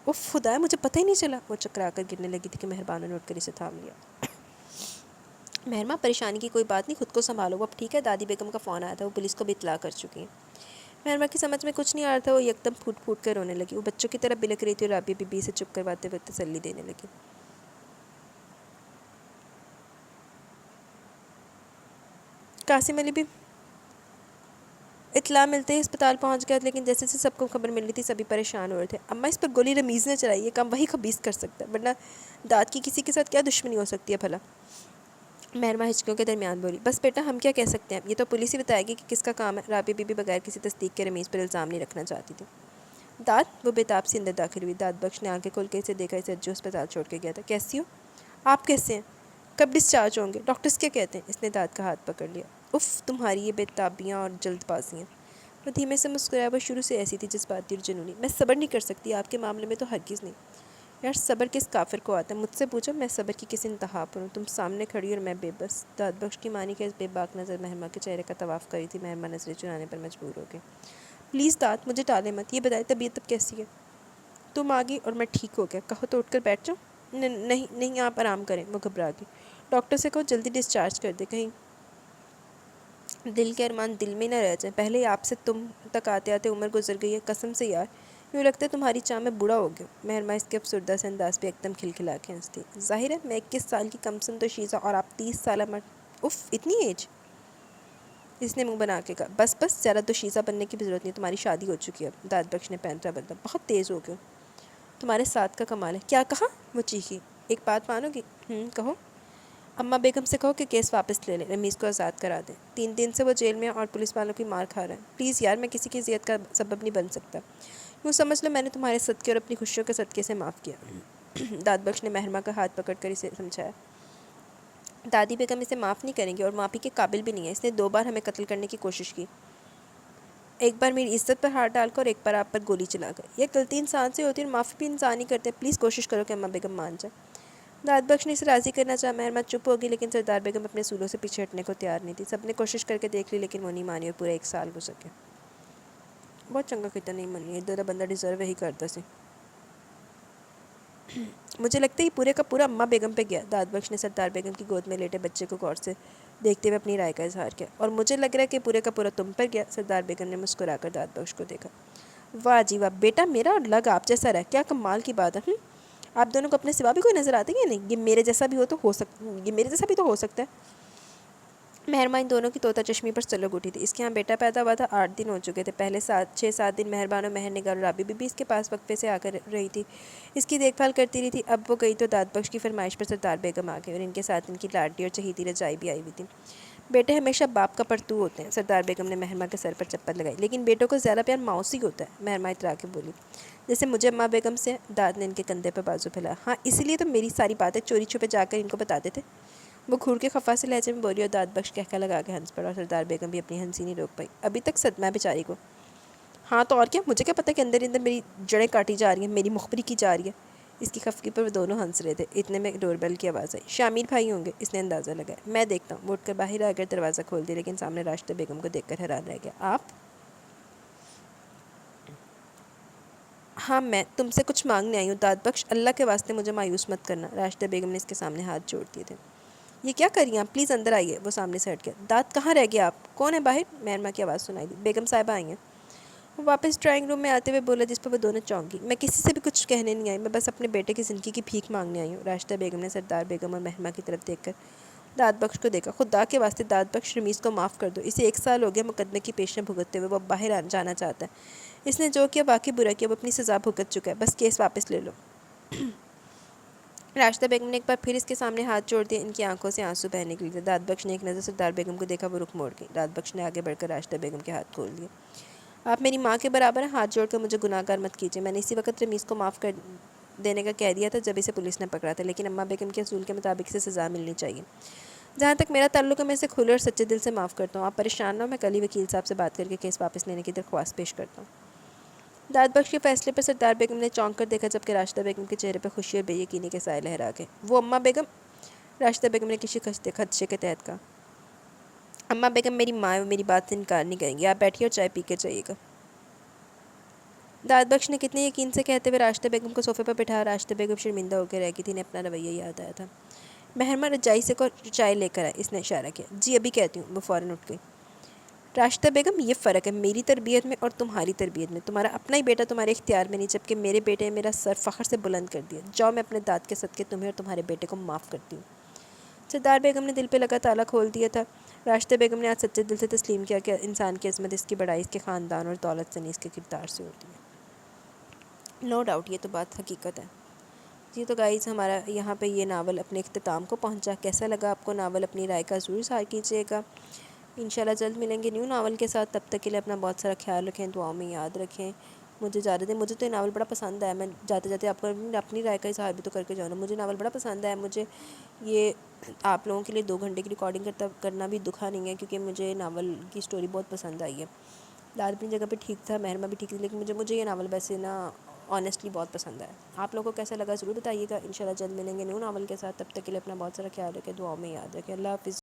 اف خدایا، مجھے پتہ ہی نہیں چلا۔ وہ چکرا کر گرنے لگی تھی کہ مہربانوں نے اٹھ کر اسے تھام لیا۔ مہرما پریشانی کی کوئی بات نہیں، خود کو سنبھالو، وہ اب ٹھیک ہے۔ دادی بیگم کا فون آیا تھا، وہ پولیس کو بھی اطلاع کر چکی ہیں۔ مہرما کی سمجھ میں کچھ نہیں آ رہا تھا۔ وہ یکدم پھوٹ پھوٹ کر رونے لگی۔ وہ بچوں کی طرح بلک رہی تھی اور رابعہ بی بی سے چپ کرواتے وقت تسلی دینے لگی۔ قاسم علی بھی اطلاع ملتے ہی اسپتال پہنچ گیا، لیکن جیسے سے سب کو خبر مل رہی تھی سبھی پریشان ہو رہے تھے۔ اماں، اس پر گولی رمیز نے چلائی، یہ کام وہی خبیث کر سکتا ہے، ورنہ داد کی کسی کے ساتھ کیا دشمنی ہو سکتی ہے بھلا؟ مہرما ہچکیوں کے درمیان بولی۔ بس بیٹا، ہم کیا کہہ سکتے ہیں، یہ تو پولیس ہی بتائے گی کہ کس کا کام ہے۔ رابعہ بی بی بغیر کسی تصدیق کے رمیز پر الزام نہیں رکھنا چاہتی تھی۔ داد، وہ بے تاب سے اندر داخل ہوئی۔ داد بخش نے آنکھیں کھول کے اسے دیکھا، اسے جو اسپتال چھوڑ کے گیا تھا۔ کیسی ہو؟ آپ کیسے ہیں؟ کب ڈسچارج ہوں گے؟ ڈاکٹرز کیا کہتے ہیں؟ اس نے داد کا ہاتھ پکڑ لیا۔ اف، تمہاری یہ بے تابیاں اور جلد بازیاں۔ وہ دھیمے سے مسکرایا۔ وہ شروع سے ایسی تھی، جذباتی اور جنونی۔ میں صبر نہیں کر سکتی، آپ کے معاملے میں تو ہرگز نہیں۔ یار، صبر کس کافر کو آتا ہے؟ مجھ سے پوچھو، میں صبر کی کس انتہا پر ہوں؟ تم سامنے کھڑی اور میں بے بس۔ داد بخش کی مانی کے اس بے باک نظر مہرما کے چہرے کا طواف کری تھی۔ مہرما نظریں چرانے پر مجبور ہو گئی۔ پلیز داد، مجھے ٹالے مت، یہ بتائے طبیعت اب کیسی ہے؟ تم آ گئی اور میں ٹھیک ہو گیا، کہو تو اٹھ کر بیٹھ جاؤں؟ نہیں، آپ آرام کریں۔ وہ گھبرا گئی۔ ڈاکٹر سے کہو جلدی ڈسچارج کر دے، کہیں دل کے ارمان دل میں نہ رہ جائیں۔ پہلے ہی آپ سے تم تک آتے آتے عمر گزر گئی ہے، قسم سے یار، یوں لگتا ہے تمہاری چاہ میں بوڑھا ہو گیا۔ مہرما اس کے افسردہ سے انداز پہ ایک دم کھلکھلا کے ہنستی۔ ظاہر ہے، میں 21 سال کی کم سن تو شیزہ، اور آپ 30 سالہ مرد۔ اف، اتنی ایج؟ اس نے منہ بنا کے کہا۔ بس زیادہ تو شیزہ بننے کی بھی ضرورت نہیں، تمہاری شادی ہو چکی ہے۔ داد بخش نے پینترا بدلا۔ بہت تیز ہو گئے، تمہارے ساتھ کا کمال ہے۔ کیا کہا؟ وہ چیخی۔ ایک بات مانو گی؟ کہو۔ اماں بیگم سے کہو کہ کیس واپس لے لیں، رمیز کو آزاد کرا دیں۔ 3 دن سے وہ جیل میں اور پولیس والوں کی مار کھا رہا ہے۔ پلیز یار، میں کسی کی اذیت کا سبب نہیں بن سکتا۔ یوں سمجھ لو میں نے تمہارے صدقے اور اپنی خوشیوں کے صدقے سے معاف کیا۔ داد بخش نے مہرما کا ہاتھ پکڑ کر اسے سمجھایا۔ دادی بیگم اسے معاف نہیں کریں گی، اور معافی کے قابل بھی نہیں ہے۔ اس نے 2 بار ہمیں قتل کرنے کی کوشش کی، ایک بار میری عزت پر ہاتھ ڈال کر اور ایک بار آپ پر گولی چلا کر۔ یہ غلطی انسان سے ہوتی ہے اور معافی بھی انسان ہی کرتے ہیں۔ پلیز کوشش کرو کہ اماں بیگم مان جائے۔ داد بخش نے اسے راضی کرنا چاہا۔ مہرما چپ ہوگی، لیکن سردار بیگم اپنے اصولوں سے پیچھے ہٹنے کو تیار نہیں تھی۔ سب نے کوشش کر کے دیکھ لی، لیکن وہ نہیں مانی، اور پورا 1 سال گزر گیا۔ بہت چنگا کتا نہیں منی، ادھر بندہ ڈیزرو ہی کرتا سی۔ مجھے لگتا ہے یہ پورے کا پورا اماں بیگم پہ گیا۔ داد بخش نے سردار بیگم کی گود میں لیٹے بچے کو غور سے دیکھتے ہوئے اپنی رائے کا اظہار کیا۔ اور مجھے لگ رہا ہے کہ پورے کا پورا تم پر گیا۔ سردار بیگم نے مسکرا کر داد بخش کو دیکھا۔ واہ جی واہ، بیٹا میرا اور لگ آپ جیسا رہا، کیا کمال کی بات ہے۔ آپ دونوں کو اپنے سوا بھی کوئی نظر آتا ہے یا نہیں؟ یہ میرے جیسا بھی تو ہو سکتا ہے۔ مہرما ان دونوں کی طوطا چشمی پر سلگ اٹھی تھی۔ اس کے ہاں بیٹا پیدا ہوا تھا، 8 دن ہو چکے تھے۔ پہلے 6-7 دن مہربان اور مہر نگار اور رابعہ بی بی اس کے پاس وقفے سے آ کر رہی تھی، اس کی دیکھ بھال کرتی رہی تھی۔ اب وہ گئی تو داد بخش کی فرمائش پر سردار بیگم آ گئی، اور ان کے ساتھ ان کی لاڈلی اور چہیتی رجائی بھی آئی ہوئی تھی۔ بیٹے ہمیشہ باپ کا پرتو ہوتے ہیں، سردار بیگم نے مہرما کے سر پر چپت لگائی۔ لیکن بیٹوں کو زیادہ پیار ماؤں سے ہی ہوتا ہے، مہرما اترا کے بولی۔ جیسے مجھے اماں بیگم سے۔ داد نے ان کے کندھے پر بازو پھیلایا۔ ہاں، اسی لیے تو میری ساری باتیں چوری چھپے جا کر ان کو بتاتے تھے۔ وہ گھور کے خفا سے لہجے میں بولی، اور داد بخش کہکا لگا کے ہنس پڑا، اور سردار بیگم بھی اپنی ہنسی نہیں روک پائی۔ ابھی تک صدمہ ہے بیچاری کو۔ ہاں تو اور کیا، مجھے کیا پتہ کہ اندر اندر میری جڑیں کاٹی جا رہی ہیں، میری مخبری کی جا رہی ہے۔ اس کی خفگی پر وہ دونوں ہنس رہے تھے۔ اتنے میں ڈور بیل کی آواز آئی۔ شامیر بھائی ہوں گے، اس نے اندازہ لگایا۔ میں دیکھتا ہوں۔ وہ اٹھ کر باہر آ کر دروازہ کھول دیا، لیکن سامنے راشدہ بیگم کو دیکھ کر حیران رہ گیا۔ آپ؟ ہاں، میں تم سے کچھ مانگنے آئی ہوں داد بخش، اللہ کے واسطے مجھے مایوس مت کرنا۔ راشدہ بیگم نے اس کے سامنے ہاتھ جوڑ دیے تھے۔ یہ کیا کر رہی ہیں آپ؟ پلیز اندر آئیے۔ وہ سامنے سے ہٹ گیا۔ داد کہاں رہ گیا آپ؟ کون ہے باہر؟ مہرما کی آواز سنائی دی۔ بیگم صاحبہ آئی ہیں۔ وہ واپس ڈرائنگ روم میں آتے ہوئے بولا، جس پر وہ دونوں چونک گئی۔ میں کسی سے بھی کچھ کہنے نہیں آئی، میں بس اپنے بیٹے کی زندگی کی بھیک مانگنے آئی ہوں۔ راشدہ بیگم نے سردار بیگم اور مہرماں کی طرف دیکھ کر داد بخش کو دیکھا۔ خدا کے واسطے داد بخش، رمیز کو معاف کر دو، اسے 1 سال ہو گیا مقدمے کی پیشیاں بھگتتے ہوئے، وہ اب باہر جانا چاہتا ہے۔ اس نے جو کیا واقعی برا کیا، وہ اپنی سزا بھگت چکا ہے، بس کیس واپس لے لو۔ راشدہ بیگم نے ایک بار پھر اس کے سامنے ہاتھ جوڑ دیے، ان کی آنکھوں سے آنسو بہنے لگے۔ داد بخش نے ایک نظر سردار بیگم کو دیکھا، وہ رخ موڑ گئی۔ داد بخش نے آگے بڑھ کر راشدہ بیگم کے ہاتھ کھول دیے۔ آپ میری ماں کے برابر ہیں، ہاتھ جوڑ کر مجھے گناہ گار مت کیجیے۔ میں نے اسی وقت رمیز کو معاف کر دینے کا کہہ دیا تھا جب اسے پولیس نے پکڑا تھا، لیکن اماں بیگم کے اصول کے مطابق اسے سزا ملنی چاہیے۔ جہاں تک میرا تعلق ہے، میں اسے کھلے اور سچے دل سے معاف کرتا ہوں۔ آپ پریشان نہ ہو، میں کل ہی وکیل صاحب سے بات کر کے کیس واپس لینے کی درخواست پیش کرتا ہوں۔ داد بخش کے فیصلے پر سردار بیگم نے چونک کر دیکھا، جبکہ راشدہ بیگم کے چہرے پر خوشی اور بے یقینی کے سائے لہرا گئے۔ وہ اماں بیگم، راشدہ بیگم نے کسی خدشے کے تحت کہا۔ اماں بیگم میری ماں ہے، وہ میری بات سے انکار نہیں کریں گی۔ آپ بیٹھیے اور چائے پی کے جائیے گا۔ داد بخش نے کتنے یقین سے کہتے ہوئے راشدہ بیگم کو صوفے پر بٹھایا۔ راشدہ بیگم شرمندہ ہو کے رہ گئی تھی، انہیں اپنا رویہ یاد آیا تھا۔ مہرماں رجائی سے کو چائے لے کر آئے، اس نے اشارہ کیا۔ جی ابھی کہتی ہوں، وہ فوراً اٹھ گئی۔ راشدہ بیگم، یہ فرق ہے میری تربیت میں اور تمہاری تربیت میں۔ تمہارا اپنا ہی بیٹا تمہارے اختیار میں نہیں، جبکہ میرے بیٹے نے میرا سر فخر سے بلند کر دیا۔ جاؤ، میں اپنے داد کے صدقے تمہیں اور تمہارے بیٹے کو معاف کرتی ہوں۔ سردار بیگم نے دل پہ لگا تالا کھول دیا تھا۔ راشدہ بیگم نے آج سچے دل سے تسلیم کیا کہ انسان کی عظمت اس کی بڑائی اس کے خاندان اور دولت سے نہیں، اس کے کردار سے ہوتی ہے۔ نو ڈاؤٹ، یہ تو بات حقیقت ہے۔ جی تو گائز، ہمارا یہاں پہ یہ ناول اپنے اختتام کو پہنچا۔ کیسا لگا آپ کو ناول؟ اپنی رائے کا ضرور اظہار کیجیے گا۔ انشاءاللہ جلد ملیں گے نیو ناول کے ساتھ، تب تک کے لیے اپنا بہت سارا خیال رکھیں، دعاؤں میں یاد رکھیں۔ مجھے اجازت دیں، مجھے تو یہ ناول بڑا پسند آیا۔ میں جاتے جاتے آپ کو اپنی رائے کا اظہار بھی تو کر کے جانا۔ مجھے ناول بڑا پسند آیا۔ مجھے یہ آپ لوگوں کے لیے 2 گھنٹے کی ریکارڈنگ کرنا بھی دکھا نہیں ہے، کیونکہ مجھے ناول کی سٹوری بہت پسند آئی ہے۔ داد اپنی جگہ پہ ٹھیک تھا، مہرماں بھی ٹھیک تھی، لیکن مجھے یہ ناول ویسے نا آنیسٹلی بہت پسند آیا۔ آپ لوگوں کو کیسا لگا ضرور بتائیے گا۔ انشاءاللہ جلد ملیں گے نیو ناول کے ساتھ، تب تک کے لیے اپنا بہت سارا خیال رکھیں، دعاؤں میں یاد رکھیں۔ اللہ حافظ۔